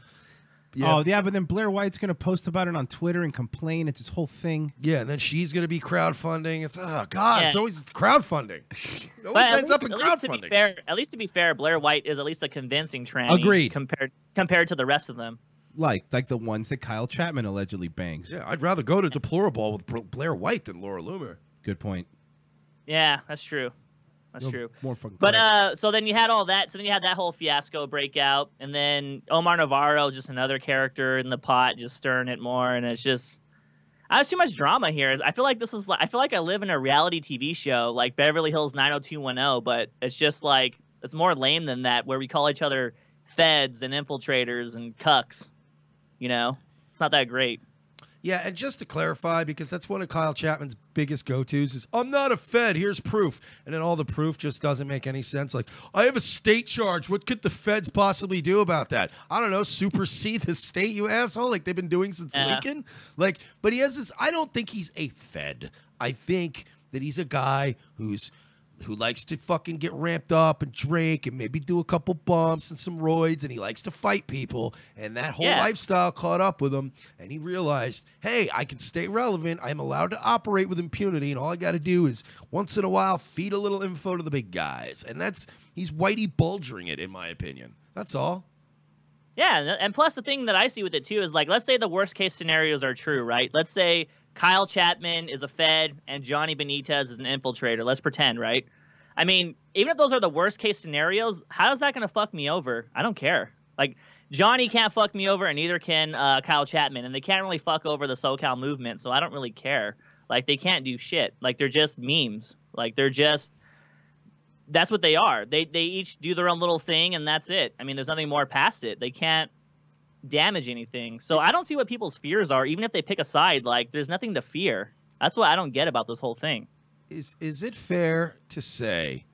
Yeah. Oh, yeah, but then Blair White's going to post about it on Twitter and complain. It's this whole thing. Yeah, and then she's going to be crowdfunding. It's, oh, God, It's always crowdfunding. It always But ends up in crowdfunding. At least to be fair, Blair White is at least a convincing tranny. Agreed. Compared to the rest of them. Like the ones that Kyle Chapman allegedly bangs. Yeah, I'd rather go to Deplorable with Blair White than Laura Loomer. Good point. Yeah, that's true. That's true. More fucking But so then you had all that. So then you had that whole fiasco breakout, and then Omar Navarro, just another character in the pot, just stirring it more, and it's just, there's too much drama here. I feel like I feel like I live in a reality TV show like Beverly Hills 90210, but it's just like it's more lame than that, where we call each other feds and infiltrators and cucks. You know, it's not that great. Yeah, and just to clarify, because that's one of Kyle Chapman's biggest go-tos is, I'm not a Fed, here's proof. And then all the proof just doesn't make any sense. Like, I have a state charge. What could the Feds possibly do about that? I don't know, supersede the state, you asshole, like they've been doing since Lincoln? Like, but he has this, I don't think he's a Fed. I think that he's a guy who likes to fucking get ramped up and drink and maybe do a couple bumps and some roids, and he likes to fight people, and that whole lifestyle caught up with him, and he realized, hey, I can stay relevant, I'm allowed to operate with impunity, and all I got to do is once in a while feed a little info to the big guys, and he's Whitey Bulgering it, in my opinion. That's all. Yeah, and plus the thing that I see with it too is, like, let's say the worst case scenarios are true, right? Let's say Kyle Chapman is a Fed and Johnny Benitez is an infiltrator. Let's pretend, right? I mean, even if those are the worst case scenarios, how is that going to fuck me over? I don't care. Like, Johnny can't fuck me over, and neither can Kyle Chapman, and they can't really fuck over the SoCal movement, so I don't really care. Like, they can't do shit. Like, they're just memes. Like, that's what they are. They each do their own little thing, and that's it. I mean, there's nothing more past it. They can't damage anything. So I don't see what people's fears are, even if they pick a side. Like, there's nothing to fear. That's what I don't get about this whole thing. Is it fair to say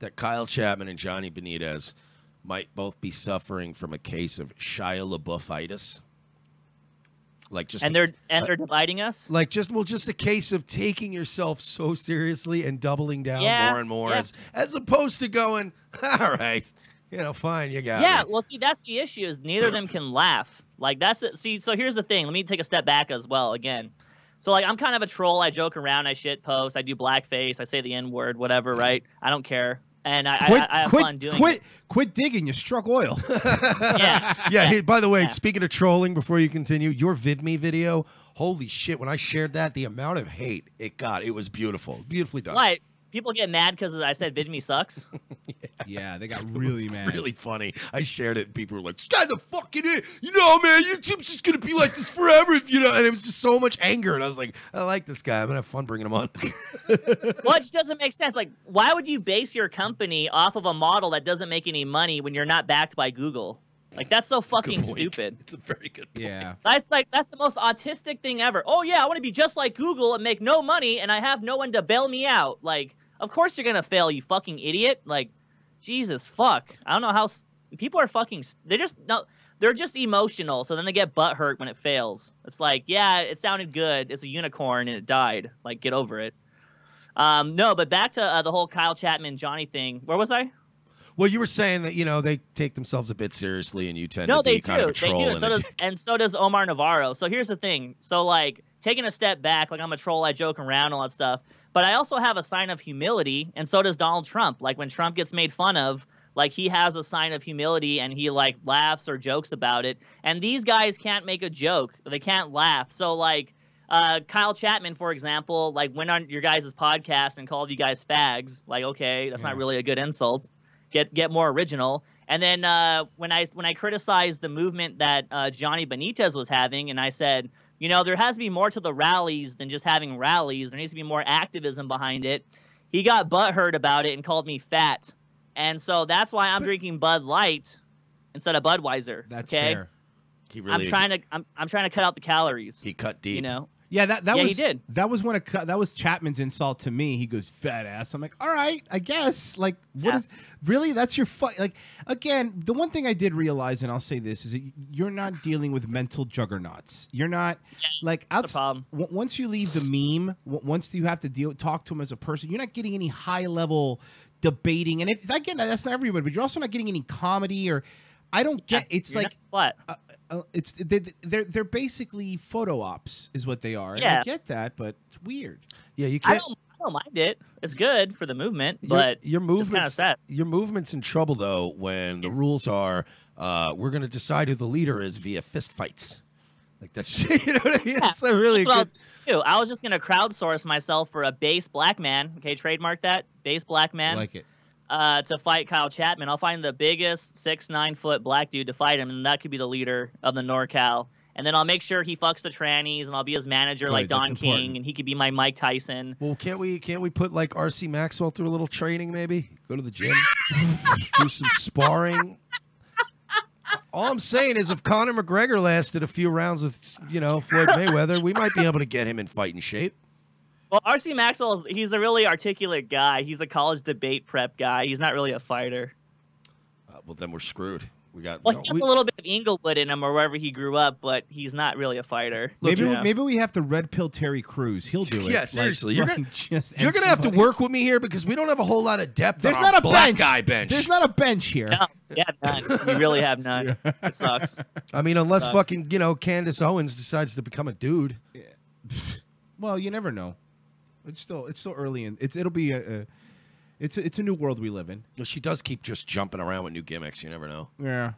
that Kyle Chapman and Johnny Benitez might both be suffering from a case of Shia LaBeouf-itis? Like, just they're dividing us? Like, just a case of taking yourself so seriously and doubling down more and more, as opposed to going, all right, you know, fine, you got it. me. Well, see, that's the issue, is neither of them can laugh. Like, that's it. See, so here's the thing. Let me take a step back as well again. So, like, I'm kind of a troll. I joke around. I shit post. I do blackface. I say the N-word, whatever, right? I don't care. And I have fun doing it. Quit digging. You struck oil. Yeah. Hey, by the way, speaking of trolling, before you continue, your VidMe video, holy shit, when I shared that, the amount of hate it got, it was beautiful. Beautifully done. Why? People get mad because I said VidMe sucks? Yeah, they got really mad. Really funny. I shared it, and people were like, this guy's a fucking idiot. You know, man, YouTube's just going to be like this forever, if you know. And it was just so much anger. And I was like, I like this guy. I'm going to have fun bringing him on. Well, it just doesn't make sense. Like, why would you base your company off of a model that doesn't make any money when you're not backed by Google? Like, that's so fucking stupid. It's a very good point. Yeah. That's the most autistic thing ever. Oh, yeah, I want to be just like Google and make no money, and I have no one to bail me out. Like, of course you're going to fail, you fucking idiot. Like, Jesus, fuck. I don't know how people are fucking, they're just emotional, so then they get butthurt when it fails. It's like, yeah, it sounded good. It's a unicorn and it died. Like, get over it. No, but back to the whole Kyle Chapman Johnny thing. Where was I? Well, you were saying that, you know, they take themselves a bit seriously, and you tend to be kind of a troll. And so does Omar Navarro. So here's the thing. So, like, taking a step back, like, I'm a troll, I joke around, all that stuff. But I also have a sign of humility, and so does Donald Trump. Like, when Trump gets made fun of, like, he has a sign of humility, and he, like, laughs or jokes about it. And these guys can't make a joke. They can't laugh. So, like, Kyle Chapman, for example, like, went on your guys' podcast and called you guys fags. Like, okay, that's not really a good insult. Get more original. And then when I criticized the movement that Johnny Benitez was having, and I said, you know, there has to be more to the rallies than just having rallies. There needs to be more activism behind it. He got butthurt about it and called me fat. And so that's why I'm drinking Bud Light instead of Budweiser. That's okay? fair. I'm trying to cut out the calories. He cut deep. You know. Yeah, that Yeah, was he did. That was that was Chapman's insult to me. He goes fat ass. I'm like, all right, I guess. Like, what is really? That's your fight. Like, again, the one thing I did realize, and I'll say this, is that you're not dealing with mental juggernauts. You're not like once you leave the meme, once you have to talk to him as a person, you're not getting any high level debating. And if again, that's not everybody, but you're also not getting any comedy or. I don't get. It's like what? It's they're basically photo ops, is what they are. And Yeah. I get that, but it's weird. Yeah, you I can't. don't mind it. It's good for the movement, but your it's kind of movement's sad. your movement's in trouble though when the rules are we're going to decide who the leader is via fist fights. Like that's you know what I mean? It's a really That's what good. I was just gonna crowdsource myself for a base black man. Okay, trademark that base black man. Like it. To fight Kyle Chapman. I'll find the biggest 6'9" foot black dude to fight him, and that could be the leader of the NorCal. And then I'll make sure he fucks the trannies, and I'll be his manager like Right, that's Don King, important. and he could be my Mike Tyson. Well, can't we put like RC Maxwell through a little training maybe? Go to the gym, do some sparring. All I'm saying is if Conor McGregor lasted a few rounds with, Floyd Mayweather, we might be able to get him in fighting shape. Well, RC Maxwell, he's a really articulate guy. He's a college debate prep guy. He's not really a fighter. Well, then we're screwed. We got Well, he has a little bit of Inglewood in him or wherever he grew up, but he's not really a fighter. Maybe we have to red pill Terry Crews. He'll do it. Yeah, seriously. Like, You're gonna have to work with me here because we don't have a whole lot of depth. There's on not our a black bench. guy bench. There's not a bench here. No, yeah, none. We really have none. It sucks. I mean, unless Sucks. fucking Candace Owens decides to become a dude. Well, you never know. It's still early, and it'll be it's a new world we live in. Well, she does keep just jumping around with new gimmicks. You never know. Yeah.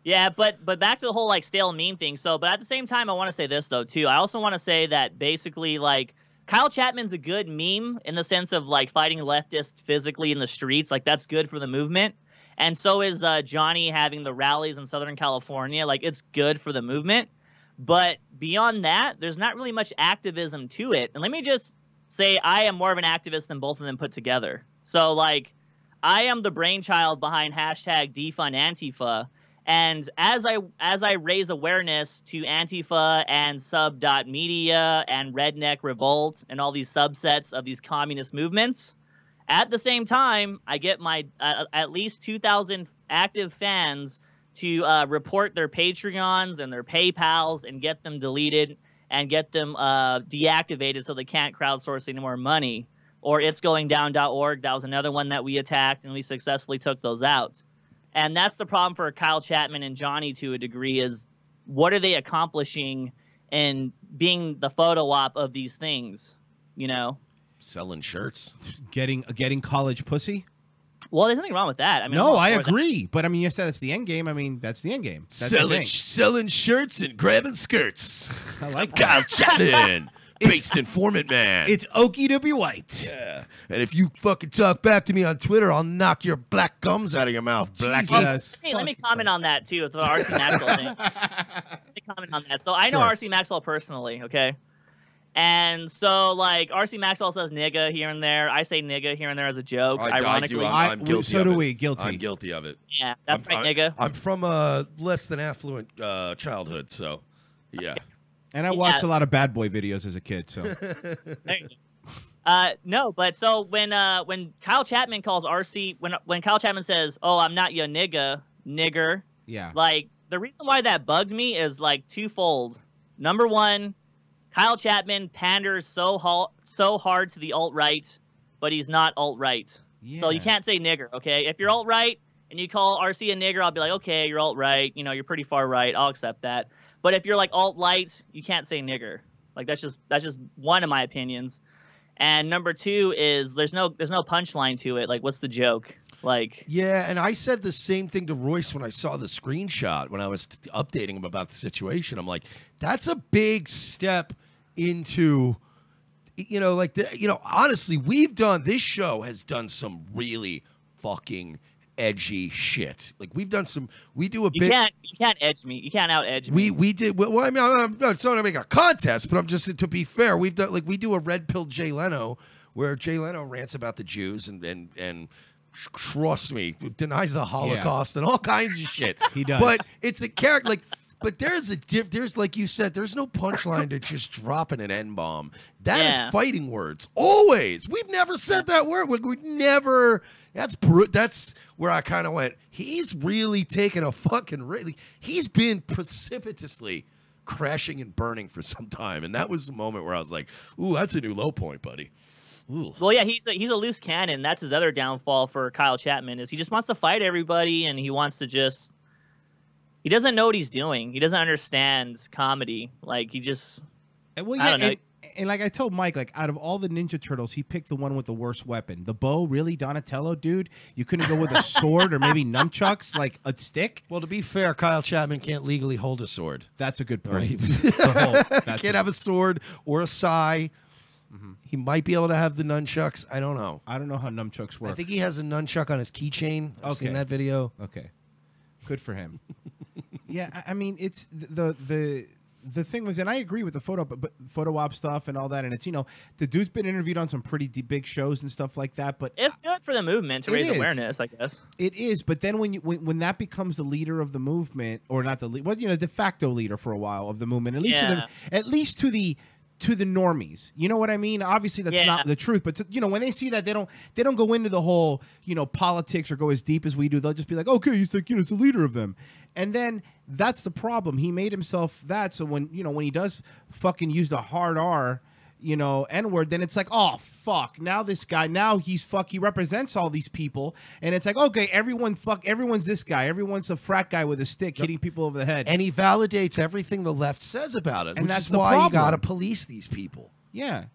Yeah, but back to the whole like stale meme thing. So, but at the same time, I want to say this though too. I also want to say that basically like Kyle Chapman's a good meme in the sense of like fighting leftists physically in the streets. Like that's good for the movement. And so is Johnny having the rallies in Southern California. Like it's good for the movement. But beyond that, there's not really much activism to it. And let me just say I am more of an activist than both of them put together. So like I am the brainchild behind hashtag defund Antifa. And as I raise awareness to Antifa and sub.media and Redneck Revolt and all these subsets of these communist movements, at the same time, I get my at least 2,000 active fans to report their Patreons and their PayPals and get them deleted and get them deactivated so they can't crowdsource any more money. Or itsgoingdown.org. That was another one that we attacked, and we successfully took those out. And that's the problem for Kyle Chapman and Johnny to a degree is what are they accomplishing in being the photo op of these things, you know? Selling shirts. Getting college pussy? Well, there's nothing wrong with that. I mean, No, I'm all I for that. agree. But I mean, you said it's the end game. I mean, that's the end game. That's the thing. Selling shirts and grabbing skirts. I like Kyle Chapman, based informant man. It's Okie W. White. Yeah. And if you fucking talk back to me on Twitter, I'll knock your black gums out of your mouth. Black Jesus. Hey, let me comment on that too. It's the RC Maxwell thing. Let me comment on that. So I know Sure. RC Maxwell personally, okay? And so, like, RC Maxwell says nigga here and there. I say nigga here and there as a joke, ironically. I'm guilty so of do it. we. Guilty. I'm guilty of it. Yeah, that's right, nigga. I'm from a less than affluent childhood, so yeah. And I watched a lot of Bad Boy videos as a kid, so. There you go. No, but so when Kyle Chapman calls RC, when Kyle Chapman says, "Oh, I'm not your nigger," Yeah. like the reason why that bugged me is like twofold. Number one, Kyle Chapman panders so hard to the alt-right, but he's not alt-right. So you can't say nigger, okay? If you're alt-right and you call RC a nigger, I'll be like, okay, you're alt-right. You know, you're pretty far right. I'll accept that. But if you're like alt-light, you can't say nigger. Like that's just one of my opinions. And number two is there's no punchline to it. Like, what's the joke? Like, yeah, and I said the same thing to Royce when I saw the screenshot when I was updating him about the situation. I'm like, that's a big step into, honestly, this show has done some really fucking edgy shit. Like we do a bit. You can't edge me. You can't out edge me. We did well. I mean, I'm not trying to make a contest, but I'm just to be fair. We've done we do a red pill Jay Leno, where Jay Leno rants about the Jews and trust me, denies the Holocaust and all kinds of shit. He does. But it's a character like But there's like you said, there's no punchline to just dropping an N-bomb. That is fighting words. Always. We've never said that word. We've never. That's where I kind of went. He's really taken a fucking. He's been precipitously crashing and burning for some time, and that was the moment where I was like, "Ooh, that's a new low point, buddy." Ooh. Well, yeah, he's a loose cannon. That's his other downfall for Kyle Chapman is he just wants to fight everybody, and he wants to just. He doesn't know what he's doing. He doesn't understand comedy. Like he just. Well, I don't know. And like I told Mike, like out of all the Ninja Turtles, he picked the one with the worst weapon. The bow, really, Donatello, dude? You couldn't go with a sword or maybe nunchucks, like a stick? Well, to be fair, Kyle Chapman can't legally hold a sword. That's a good point. Right? He can't have a sword or a sai. He might be able to have the nunchucks. I don't know. I don't know how nunchucks work. I think he has a nunchuck on his keychain. I've seen that video. Okay. Good for him. Yeah, I mean, it's the thing was, and I agree with the photo op stuff and all that, and it's, you know, the dude's been interviewed on some pretty big shows and stuff like that, but it's good for the movement to raise awareness, I guess. It is, but then when that becomes the leader of the movement, or not the lead, well, you know, de facto leader for a while of the movement, at least to the normies, you know what I mean? Obviously, that's not the truth, but you know, when they see that, they don't go into the whole, you know, politics or go as deep as we do. They'll just be like, okay, he's like, you know, it's the leader of them, and then that's the problem. He made himself that, so when he does fucking use the hard R, you know, N-word, then it's like, oh fuck, now this guy, he represents all these people, and it's like, okay, everyone's this guy, everyone's a frat guy with a stick hitting people over the head, and he validates everything the left says about it, and that's why the problem. you gotta police these people. Yeah,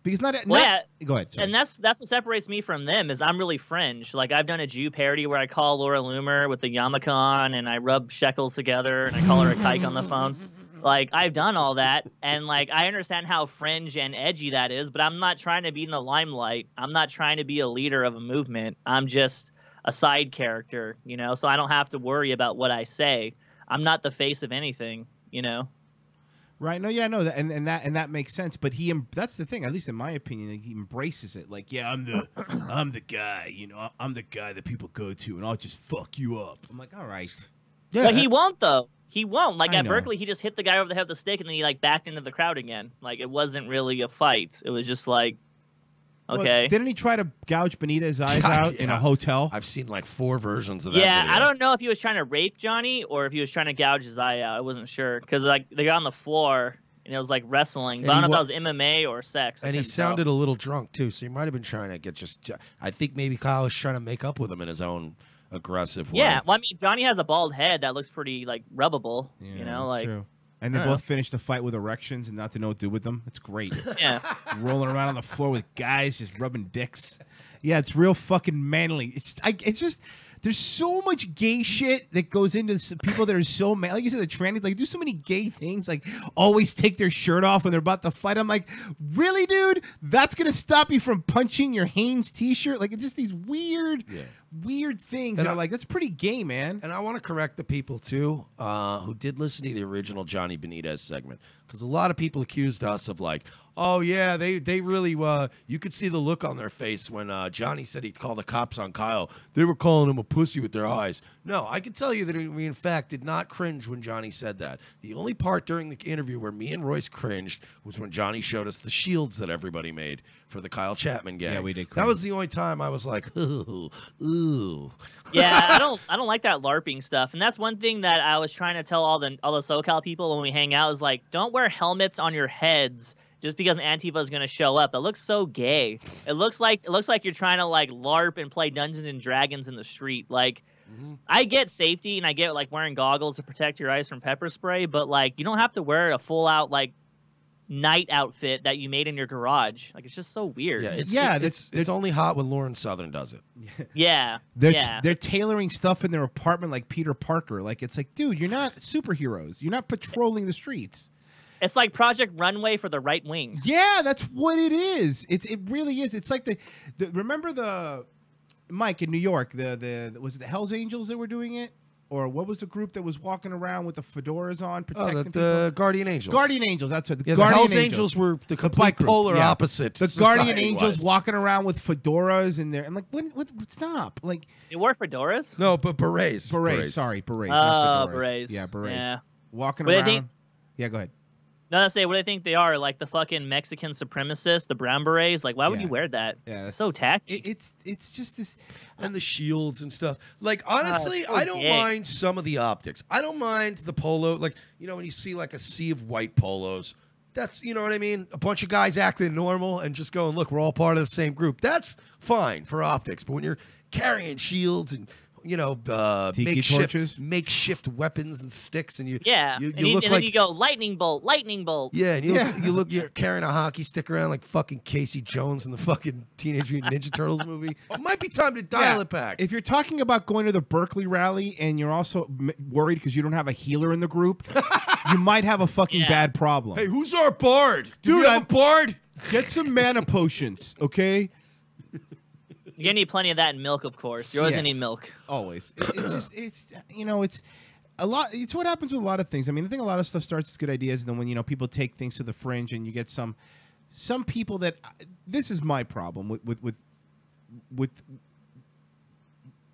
because go ahead. Sorry. And that's what separates me from them is I'm really fringe. Like I've done a Jew parody where I call Laura Loomer with the yarmulke on, and I rub shekels together, and I call her a kike on the phone. Like, I've done all that, and, like, I understand how fringe and edgy that is, but I'm not trying to be in the limelight. I'm not trying to be a leader of a movement. I'm just a side character, you know, so I don't have to worry about what I say. I'm not the face of anything, you know? Right. No, yeah, no, and that makes sense. But that's the thing, at least in my opinion, like, he embraces it. Like, yeah, I'm the guy, you know, I'm the guy that people go to, and I'll just fuck you up. I'm like, all right. Yeah. But he won't, though. He won't. Like, at Berkeley, he just hit the guy over the head with a stick, and then he, like, backed into the crowd again. Like, it wasn't really a fight. It was just like, okay. Well, didn't he try to gouge Benita's eyes out in a hotel? I've seen, like, 4 versions of that video. video. I don't know if he was trying to rape Johnny or if he was trying to gouge his eye out. I wasn't sure. Because, like, they got on the floor, and it was, like, wrestling. But I don't know if that was MMA or sex. And he sounded a little drunk, too, so he might have been trying to get I think maybe Kyle was trying to make up with him in his own aggressive way. Yeah, well, I mean, Johnny has a bald head that looks pretty, like, rubbable, you know? Like, true. And they both finished the fight with erections and not to know what to do with them. It's great. Yeah. Rolling around on the floor with guys just rubbing dicks. Yeah, it's real fucking manly. It's just... There's so much gay shit that goes into people that are so mad. Like you said, the trannies, like, do so many gay things, like always take their shirt off when they're about to fight. I'm like, really, dude? That's going to stop you from punching your Hanes t-shirt? Like, it's just these weird things. And I'm like, that's pretty gay, man. And I want to correct the people, too, who did listen to the original Johnny Benitez segment. Because a lot of people accused us of, like, oh, yeah, they really, you could see the look on their face when Johnny said he'd call the cops on Kyle. They were calling him a pussy with their eyes. No, I can tell you that we, in fact, did not cringe when Johnny said that. The only part during the interview where me and Royce cringed was when Johnny showed us the shields that everybody made for the Kyle Chapman gang. Yeah, we did cringe. That was the only time I was like, ooh. Yeah, I don't like that LARPing stuff. And that's one thing that I was trying to tell all the SoCal people when we hang out is, like, don't wear helmets on your heads just because Antifa is going to show up. It looks so gay. It looks like you're trying to, like, LARP and play Dungeons and Dragons in the street. Like, I get safety and I get, like, wearing goggles to protect your eyes from pepper spray, but, like, you don't have to wear a full out, like, night outfit that you made in your garage. Like, it's just so weird. Yeah, it's only hot when Lauren Southern does it. Yeah. They're tailoring stuff in their apartment like Peter Parker. Like, it's like, dude, you're not superheroes. You're not patrolling the streets. It's like Project Runway for the right wing. Yeah, that's what it is. It really is. It's like the remember the Mike in New York, was it the Hells Angels that were doing it? Or what was the group that was walking around with the fedoras on protecting people? The Guardian Angels. Guardian Angels, that's it. The Hells Angels were the complete polar opposite. The Guardian Angels walking around with fedoras in there. I'm like, what stop. Like, they wore fedoras? No, but berets. Berets, sorry, berets. Oh, berets. Yeah, berets. Yeah. walking What do you around. think- Yeah, go ahead. No, I say what do they think they are? Like the fucking Mexican supremacists, the brown berets. Like, why would you wear that? Yeah, it's so tacky. It's just this, and the shields and stuff. Like honestly, so I don't gay. mind some of the optics. I don't mind the polo. Like when you see like a sea of white polos. That's, you know what I mean? A bunch of guys acting normal and just going, look, we're all part of the same group. That's fine for optics. But when you're carrying shields and, Tiki torches? makeshift weapons and sticks, and you You look and like then you go lightning bolt, lightning bolt. yeah, and you're carrying a hockey stick around like fucking Casey Jones in the fucking Teenage Mutant Ninja Turtles movie. It might be time to dial it back. If you're talking about going to the Berkeley rally and you're also worried because you don't have a healer in the group, you might have a fucking bad problem. Hey, who's our bard? Dude, I'm bard. Get some mana potions, okay? You're gonna need plenty of that in milk, of course. You're always gonna need milk. Always. It's a lot. It's what happens with a lot of things. I mean, I think a lot of stuff starts as good ideas, and then when people take things to the fringe, and you get some people that this is my problem with.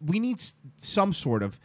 We need some sort of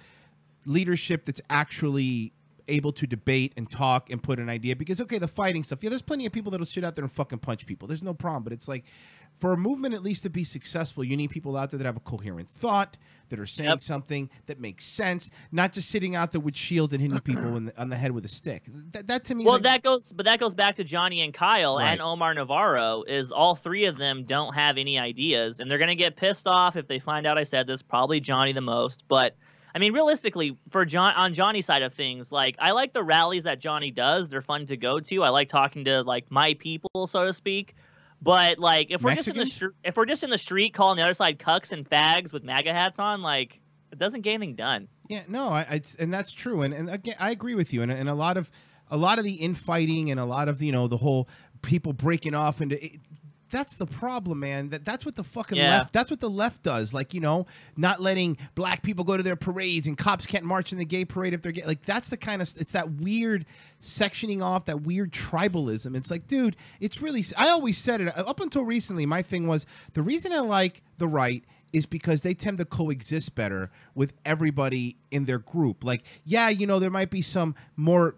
leadership that's actually able to debate and talk and put an idea, because okay, the fighting stuff, there's plenty of people that'll sit out there and fucking punch people, there's no problem, but it's like, for a movement at least to be successful, you need people out there that have a coherent thought, that are saying something that makes sense, not just sitting out there with shields and hitting people on the head with a stick. That to me, Well, is like, that goes back to Johnny and Kyle Right. and Omar Navarro. Is all three of them don't have any ideas, and they're gonna get pissed off if they find out I said this. Probably Johnny the most, but I mean, realistically, on Johnny's side of things, like I like the rallies that Johnny does. They're fun to go to. I like talking to like my people, so to speak. But like, if we're just in the street calling the other side cucks and fags with MAGA hats on, like it doesn't get anything done. Yeah, no, and that's true, and again, I agree with you, and a lot of the infighting and a lot of the whole people breaking off into. That's the problem, man. That's what the fucking left. That's what the left does. Like, not letting black people go to their parades, and cops can't march in the gay parade if they're gay. Like, that's the kind of. It's that weird sectioning off, that weird tribalism. It's like, dude, it's really. I always said it up until recently. My thing was the reason I like the right is because they tend to coexist better with everybody in their group. Like, there might be some more,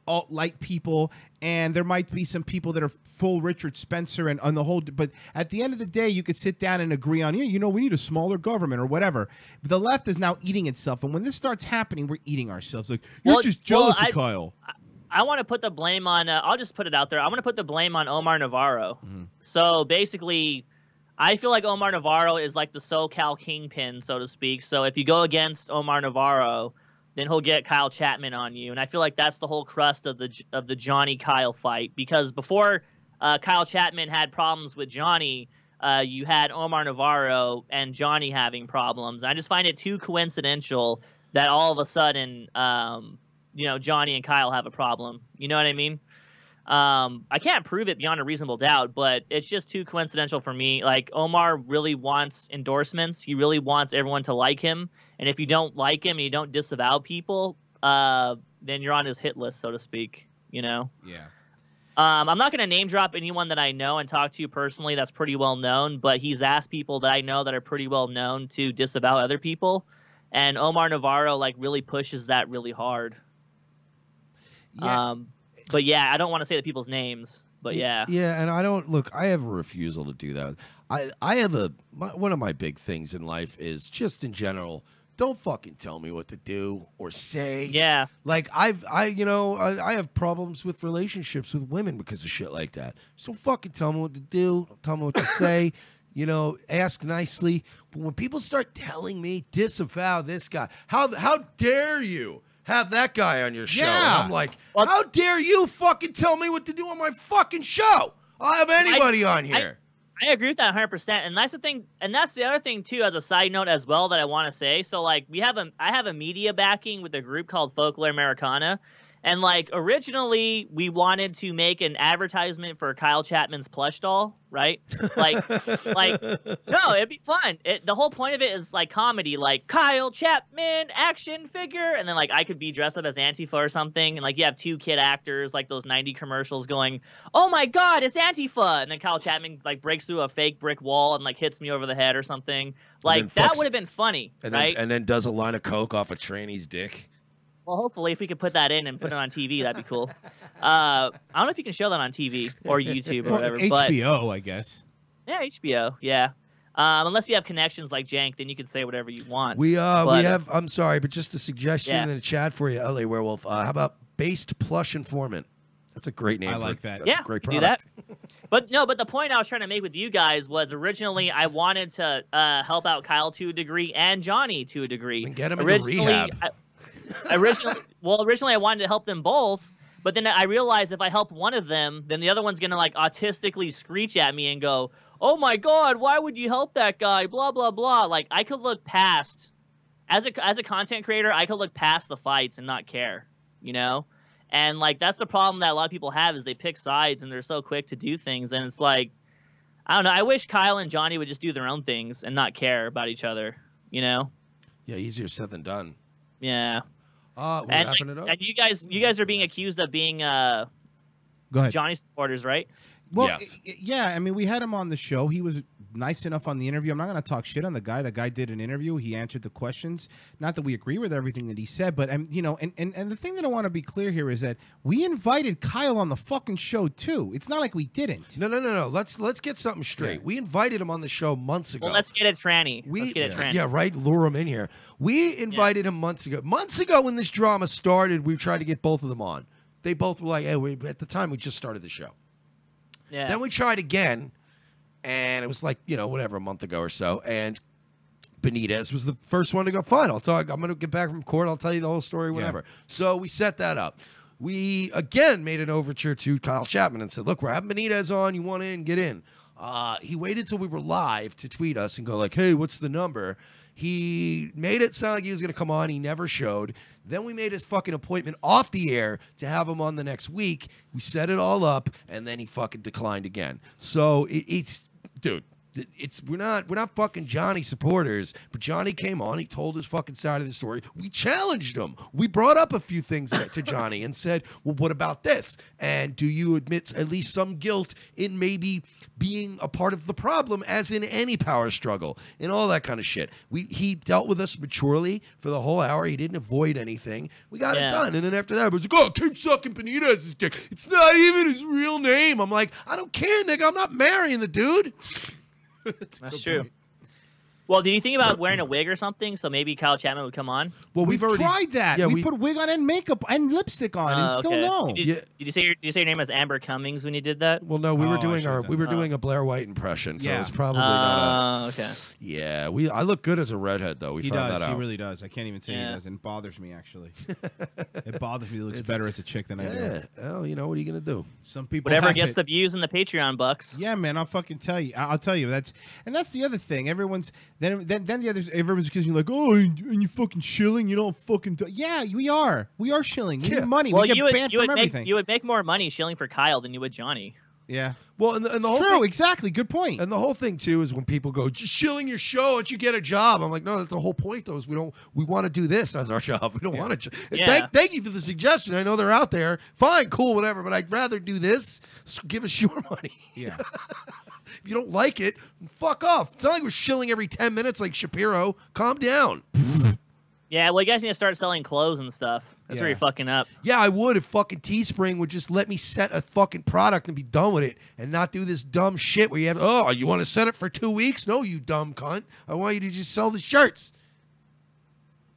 alt-light people, and there might be some people that are full Richard Spencer and on the whole, but at the end of the day, you could sit down and agree on, we need a smaller government or whatever. But the left is now eating itself, and when this starts happening, we're eating ourselves. Like, you're just jealous of Kyle. I want to put the blame on. I'll just put it out there. I want to put the blame on Omar Navarro. So basically, I feel like Omar Navarro is like the SoCal kingpin, so to speak. So if you go against Omar Navarro, then he'll get Kyle Chapman on you, and I feel like that's the whole crust of the Johnny Kyle fight. Because before Kyle Chapman had problems with Johnny, you had Omar Navarro and Johnny having problems. And I just find it too coincidental that all of a sudden, Johnny and Kyle have a problem. You know what I mean? I can't prove it beyond a reasonable doubt, but it's just too coincidental for me. Like, Omar really wants endorsements. He really wants everyone to like him. And if you don't like him and you don't disavow people, then you're on his hit list, so to speak, Yeah. I'm not going to name drop anyone that I know and talk to personally that's pretty well known, but he's asked people that I know that are pretty well known to disavow other people. And Omar Navarro, like, really pushes that really hard. Yeah. But yeah, I don't want to say the people's names, but yeah. Yeah, and I don't look. I have a refusal to do that. I have one of my big things in life is just in general. Don't fucking tell me what to do or say. Yeah. Like I have problems with relationships with women because of shit like that. So fucking tell me what to do. Tell me what to say. Ask nicely. But when people start telling me disavow this guy, how dare you have that guy on your show? Yeah. And I'm like, how dare you fucking tell me what to do on my fucking show? I'll have anybody on here. I agree with that 100%, and that's the thing, and that's the other thing too. As a side note, as well, that I want to say. So, like, I have a media backing with a group called Folklore Americana, and like originally we wanted to make an advertisement for Kyle Chapman's plush doll, right? Like, no, it'd be fun. The whole point of it is like comedy, like Kyle Chapman action figure, and then like I could be dressed up as Antifa or something, and like you have two kid actors like those 90 commercials going, "Oh my God, it's Antifa!" and then Kyle Chapman like breaks through a fake brick wall and like hits me over the head or something. Like that would have been funny, right? And then does a line of coke off a tranny's dick. Well, hopefully, if we could put that in and put it on TV, that'd be cool. I don't know if you can show that on TV or YouTube or whatever. HBO, I guess. Yeah, HBO. Yeah. Unless you have connections like Jank, then you can say whatever you want. We have. I'm sorry, but just a suggestion Yeah. in the chat for you, LAWerewolf. How about Based Plush Informant? That's a great name. I like that. That's a great do product. that. But the point I was trying to make with you guys was originally I wanted to help out Kyle to a degree and Johnny to a degree. And get him into rehab. Originally I wanted to help them both, but then I realized if I help one of them, then the other one's gonna like autistically screech at me and go, "Oh my God, why would you help that guy?" Blah blah blah. Like I could look past, as a content creator, I could look past the fights and not care, you know. And like that's the problem that a lot of people have is they pick sides and they're so quick to do things, and it's like, I don't know. I wish Kyle and Johnny would just do their own things and not care about each other, you know. Yeah, easier said than done. Yeah. We're And, wrapping it up. and you guys are being accused of being Go ahead. Johnny supporters, right? Well, yeah. I mean, we had him on the show. He was nice enough on the interview. I'm not going to talk shit on the guy. The guy did an interview. He answered the questions. Not that we agree with everything that he said, but you know, and the thing that I want to be clear here is that we invited Kyle on the fucking show too. It's not like we didn't. No. Let's get something straight. Yeah. We invited him on the show months ago. Well, let's get it tranny. Let's get it tranny. Yeah, right. Lure him in here. We invited him months ago. Months ago, when this drama started, we tried to get both of them on. They both were like, "Hey, at the time we just started the show." Yeah. Then we tried again, and it was like, you know, whatever, a month ago or so. And Benitez was the first one to go, fine, I'll talk. I'm going to get back from court. I'll tell you the whole story, whatever. So we set that up. We, again, made an overture to Kyle Chapman and said, look, we're having Benitez on. You want in, get in. He waited till we were live to tweet us and go like, hey, what's the number? He made it sound like he was going to come on. He never showed. Then we made his fucking appointment off the air to have him on the next week. We set it all up, and then he fucking declined again. So it's, dude, we're not fucking Johnny supporters. But Johnny came on. He told his fucking side of the story. We challenged him. We brought up a few things to Johnny and said, well, what about this? And do you admit at least some guilt in maybe being a part of the problem, as in any power struggle and all that kind of shit? He dealt with us maturely for the whole hour. He didn't avoid anything. We got it done. And then after that, it was like, oh, keep sucking Benitez's dick. It's not even his real name. I'm like, I don't care, nigga. I'm not marrying the dude. That's true. Well, did you think about wearing a wig or something so maybe Kyle Chapman would come on? Well, we've already tried that. Yeah, we put a wig on and makeup and lipstick on, and still okay. no. Did you say your name was Amber Cummings when you did that? Well, no, we were doing a Blair White impression, so it's probably not a. Okay. Yeah, I look good as a redhead though. He found does. that out. He really does. I can't even say he does. And it bothers me actually. It bothers me. He looks better as a chick than I do. Yeah. Well, you know what are you gonna do? Some people. Whatever have gets it. the views and the Patreon bucks. Yeah, man. I'll fucking tell you. I'll tell you. That's the other thing. Everyone's then the others. Everyone's accusing you like, oh, and you fucking shilling. You don't fucking. Yeah, we are. We are shilling. We need money. Well, we get banned from everything. You would make more money shilling for Kyle than you would Johnny. Yeah. Well, and the whole True, thing, exactly. Good point. And the whole thing too is when people go, just shilling your show, and you get a job. I'm like, no, that's the whole point. Though, is we want to do this as our job. We don't want to. Thank you for the suggestion. I know they're out there. Fine, cool, whatever. But I'd rather do this. So give us your money. Yeah. If you don't like it, fuck off. It's not like we're shilling every 10 minutes like Shapiro. Calm down. Yeah, well, you guys need to start selling clothes and stuff. That's where you're fucking up. Yeah, I would if fucking Teespring would just let me set a fucking product and be done with it and not do this dumb shit where you have, oh, you want to set it for 2 weeks? No, you dumb cunt. I want you to just sell the shirts.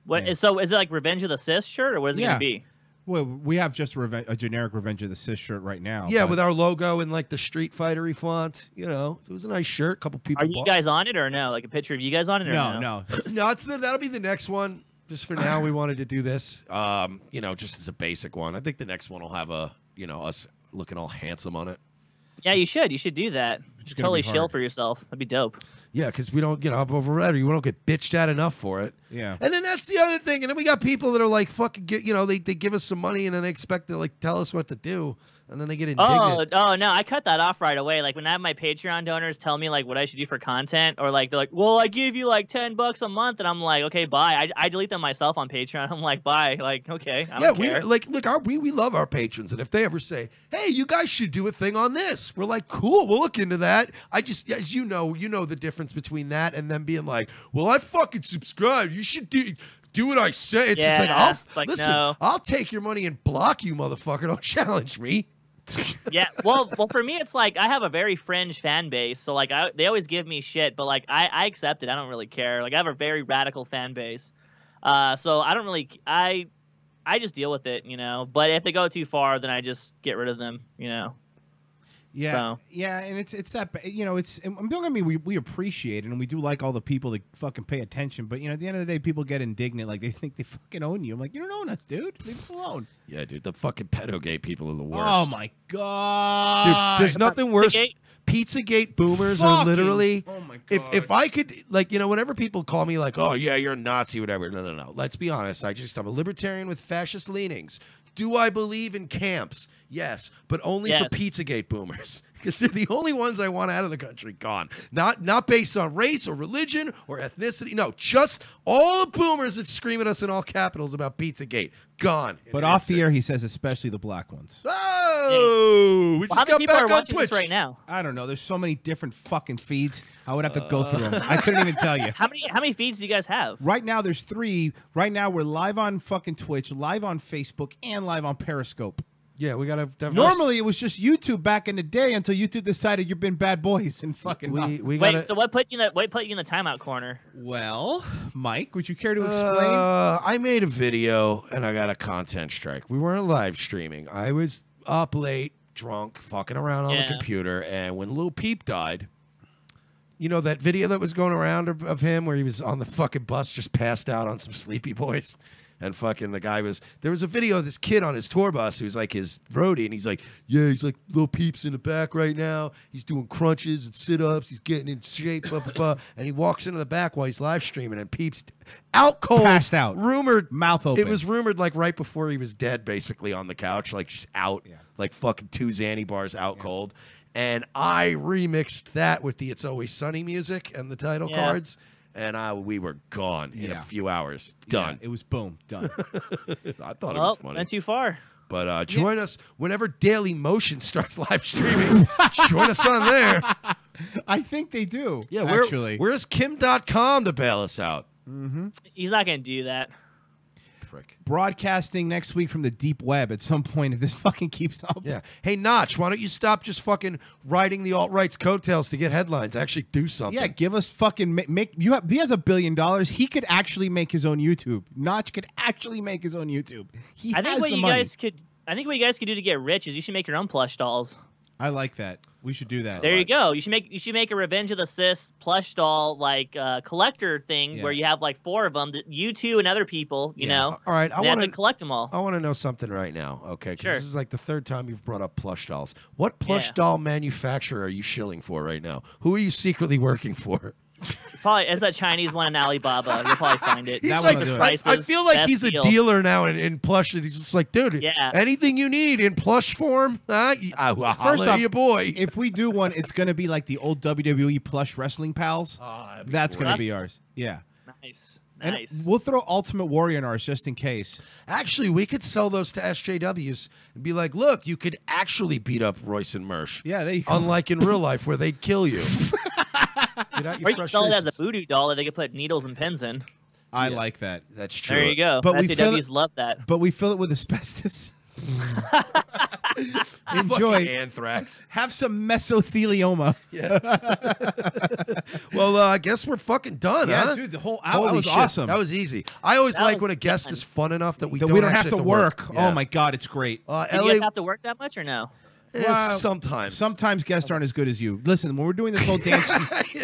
What? So is it like Revenge of the Cis shirt, or what is it going to be? Well, we have just a generic Revenge of the Cis shirt right now. Yeah, with our logo in like the Street Fighter-y font. You know, it was a nice shirt. A couple people Are you guys on it or no? Like a picture of you guys on it or no? No. No, that'll be the next one. Just for now, we wanted to do this. You know, just as a basic one. I think the next one will have us looking all handsome on it. Yeah, you should. You should do that. You should totally shill for yourself. That'd be dope. Yeah, because we don't, we don't get bitched at enough for it. Yeah. And then that's the other thing. And then we got people that are like, fucking, they give us some money and then they expect to like tell us what to do. And then they get indignant. Oh no, I cut that off right away. Like when I have my Patreon donors tell me like what I should do for content, or like they're like, well, I give you like $10 a month, and I'm like, okay, bye. I delete them myself on Patreon. I'm like, bye. Like, okay, I don't care. We love our patrons, and if they ever say, hey, you guys should do a thing on this, we're like, cool, we'll look into that. I just, as you know the difference between that and them being like, well, I fucking subscribe. You should do what I say. It's Yeah, just like, it's like, listen, no. I'll take your money and block you, motherfucker. Don't challenge me. Yeah, well, for me, it's like I have a very fringe fan base, so like they always give me shit, but like I accept it. I don't really care. Like I have a very radical fan base, so I don't really I just deal with it, you know. But if they go too far, then I just get rid of them, you know. Yeah, So. yeah, and it's that, you know, it's, don't get me, we appreciate it, and we do like all the people that fucking pay attention, but, you know, at the end of the day, people get indignant, like, they think they fucking own you. I'm like, you don't own us, dude. Leave us alone. Yeah, dude, the fucking pedo gay people are the worst. Oh, my God. Dude, there's nothing worse. Pizzagate boomers are Fucking- literally. oh my If I could, like, you know, whenever people call me like, oh yeah, you're a Nazi, whatever. No. Let's be honest. I'm a libertarian with fascist leanings. Do I believe in camps? Yes, but only for Pizzagate boomers. Because they're the only ones I want out of the country gone. Not based on race or religion or ethnicity. No, just all the boomers that scream at us in all capitals about Pizzagate. Gone. But off the air, he says especially the black ones. Oh! We Well, just how many got people back are on watching Twitch. this right now? I don't know. There's so many different fucking feeds. I would have to go through them. I couldn't even tell you. How many feeds do you guys have? Right now, there's 3. Right now, we're live on fucking Twitch, live on Facebook, and live on Periscope. Yeah, we gotta. Normally, it was just YouTube back in the day until YouTube decided you've been bad boys and fucking. Wait, so what put you in the timeout corner? Well, Mike, would you care to explain? I made a video and I got a content strike. We weren't live streaming. I was up late, drunk, fucking around on the computer, and when Lil Peep died, you know that video that was going around of him where he was on the fucking bus just passed out on some Sleepy Boys? And fucking the guy there was a video of this kid on his tour bus who's like his roadie, and he's like, yeah, he's like Lil Peep's in the back right now. He's doing crunches and sit-ups. He's getting in shape, blah, blah, blah. And he walks into the back while he's live streaming, and Peep's out cold. Passed out. Rumored. Mouth open. It was rumored like right before he was dead, basically on the couch, like just out, like fucking 2 Xanny bars out cold. And I remixed that with the It's Always Sunny music and the title cards. And we were gone in a few hours. Done. Yeah, it was boom. Done. I thought it was funny. Went too far. But join us whenever Daily Motion starts live streaming. Join us on there. I think they do. Yeah, actually. Where's Kim.com to bail us out? Mm-hmm. He's not going to do that. Broadcasting next week from the deep web at some point if this fucking keeps up. Yeah. Hey, Notch, why don't you stop just fucking riding the alt-right's coattails to get headlines? Actually do something. Yeah, give us fucking he has $1 billion. He could actually make his own YouTube. Notch could actually make his own YouTube. I think what you guys could do to get rich is you should make your own plush dolls. I like that. We should do that. There you go. You should make a Revenge of the Sis plush doll like collector thing where you have like 4 of them. You 2 and other people. You know. All right. I want to collect them all. I want to know something right now. Okay. 'Cause Sure. This is like the 3rd time you've brought up plush dolls. What plush doll manufacturer are you shilling for right now? Who are you secretly working for? It's a Chinese one in Alibaba. You'll probably find it. He's like, I feel like he's a dealer now in plush. And he's just like, dude, anything you need in plush form, First off, your boy. If we do one, it's going to be like the old WWE plush wrestling pals. That's going to be ours. Yeah. Nice. And we'll throw Ultimate Warrior in ours just in case. Actually, we could sell those to SJWs and be like, look, you could actually beat up Royce and Mersh. Yeah, there you go. Unlike in real life where they'd kill you. Get out your Or you can sell it as a frustrations. voodoo doll that they could put needles and pins in. I like that. That's true. There you go. But we fill SJWs love that. But we fill it with asbestos. Enjoy. Fucking anthrax. Have some mesothelioma. Yeah. Well, I guess we're fucking done, Yeah, huh? dude, the whole hour Holy was shit, awesome. That was easy. I always That like was when a guest is fun enough that we That don't, we don't actually have to work. Yeah. Oh my god, it's great. Do you guys have to work that much or no? Sometimes. Sometimes guests aren't as good as you. Listen, when we're doing this whole dance,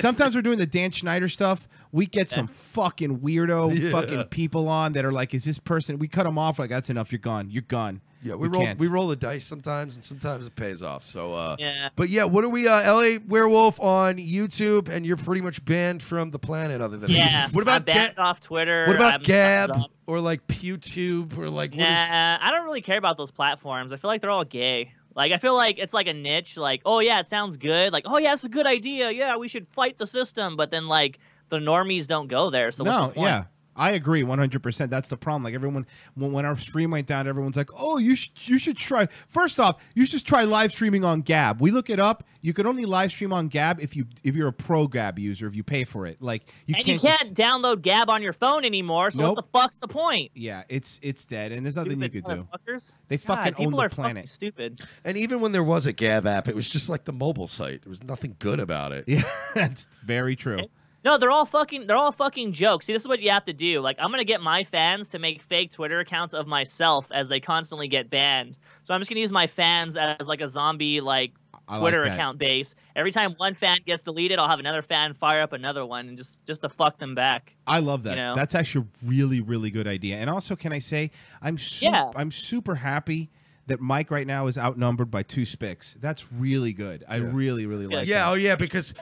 sometimes we're doing the Dan Schneider stuff. We get some fucking weirdo fucking people on that are like, is this person? We cut them off like, that's enough. You're gone. You're gone. Yeah, We we can't. roll the dice sometimes, and sometimes it pays off. So, Yeah. But yeah, what are we? LAWerewolf on YouTube, and you're pretty much banned from the planet. Other than Yeah. what about I'm banned off Twitter. What about I'm Gab thumbs up. or like PewTube or like what is? Nah, I don't really care about those platforms. I feel like they're all gay. Like, I feel like it's like a niche. Like, oh, yeah, it sounds good. Like, oh, yeah, it's a good idea. Yeah, we should fight the system. But then, like, the normies don't go there. So what's the point? yeah. I agree 100%. That's the problem. Like everyone, when our stream went down, everyone's like, "Oh, you should try." First off, you should try live streaming on Gab. We look it up. You could only live stream on Gab if you're a pro Gab user, if you pay for it. Like you can't download Gab on your phone anymore. So Nope. what the fuck's the point? Yeah, it's dead, and there's nothing you could do. Motherfuckers. They fucking own people the are planet. fucking stupid. And even when there was a Gab app, it was just like the mobile site. There was nothing good about it. Yeah, that's very true. No, they're all fucking jokes. See, this is what you have to do. Like, I'm gonna get my fans to make fake Twitter accounts of myself as they constantly get banned. So I'm just gonna use my fans as like a zombie Twitter account base. Every time one fan gets deleted, I'll have another fan fire up another one, and just to fuck them back. I love that. You know? That's actually a really, really good idea. And also, can I say, I'm super happy that Mike right now is outnumbered by 2 spics. That's really good. I really, really like that. Yeah, oh yeah, because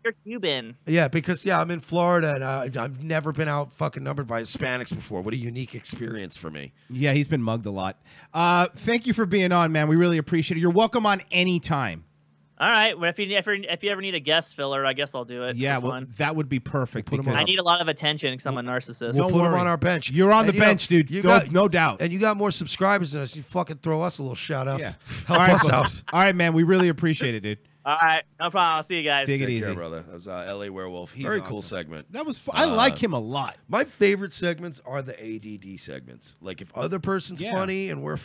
you're Cuban. Yeah, because I'm in Florida and I've never been out fucking numbered by Hispanics before. What a unique experience for me. Yeah, he's been mugged a lot. Thank you for being on, man. We really appreciate it. You're welcome on any time. All right. Well, if you ever need a guest filler, I guess I'll do it. Yeah, well, that would be perfect. I need a lot of attention because I'm a narcissist. We'll put him on our bench. You're on And the bench, dude. No doubt. And you got more subscribers than us. You fucking throw us a little shout out. Yeah. Help All right, us bud. out. All right, man. We really appreciate it, dude. All right. No problem. I'll see you guys. Take it Take care, easy. brother. That was LAWerewolf. He's Very awesome. cool segment. That was fun. I like him a lot. My favorite segments are the ADD segments. Like if other person's Yeah. funny and we're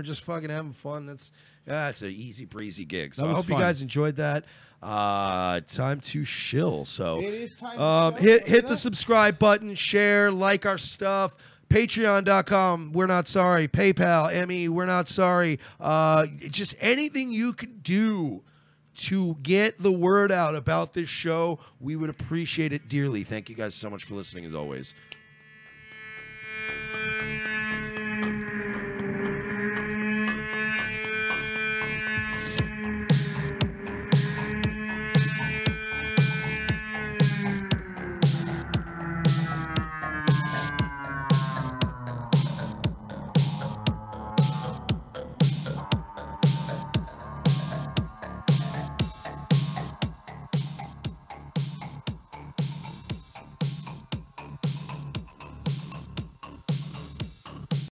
just fucking having fun, that's an easy breezy gig. So That I was hope you fun. guys enjoyed that. Time to shill. So It is time to hit the subscribe button, share, like our stuff. Patreon.com, we're not sorry. PayPal, Emmy, we're not sorry. Just anything you can do to get the word out about this show, we would appreciate it dearly. Thank you guys so much for listening as always.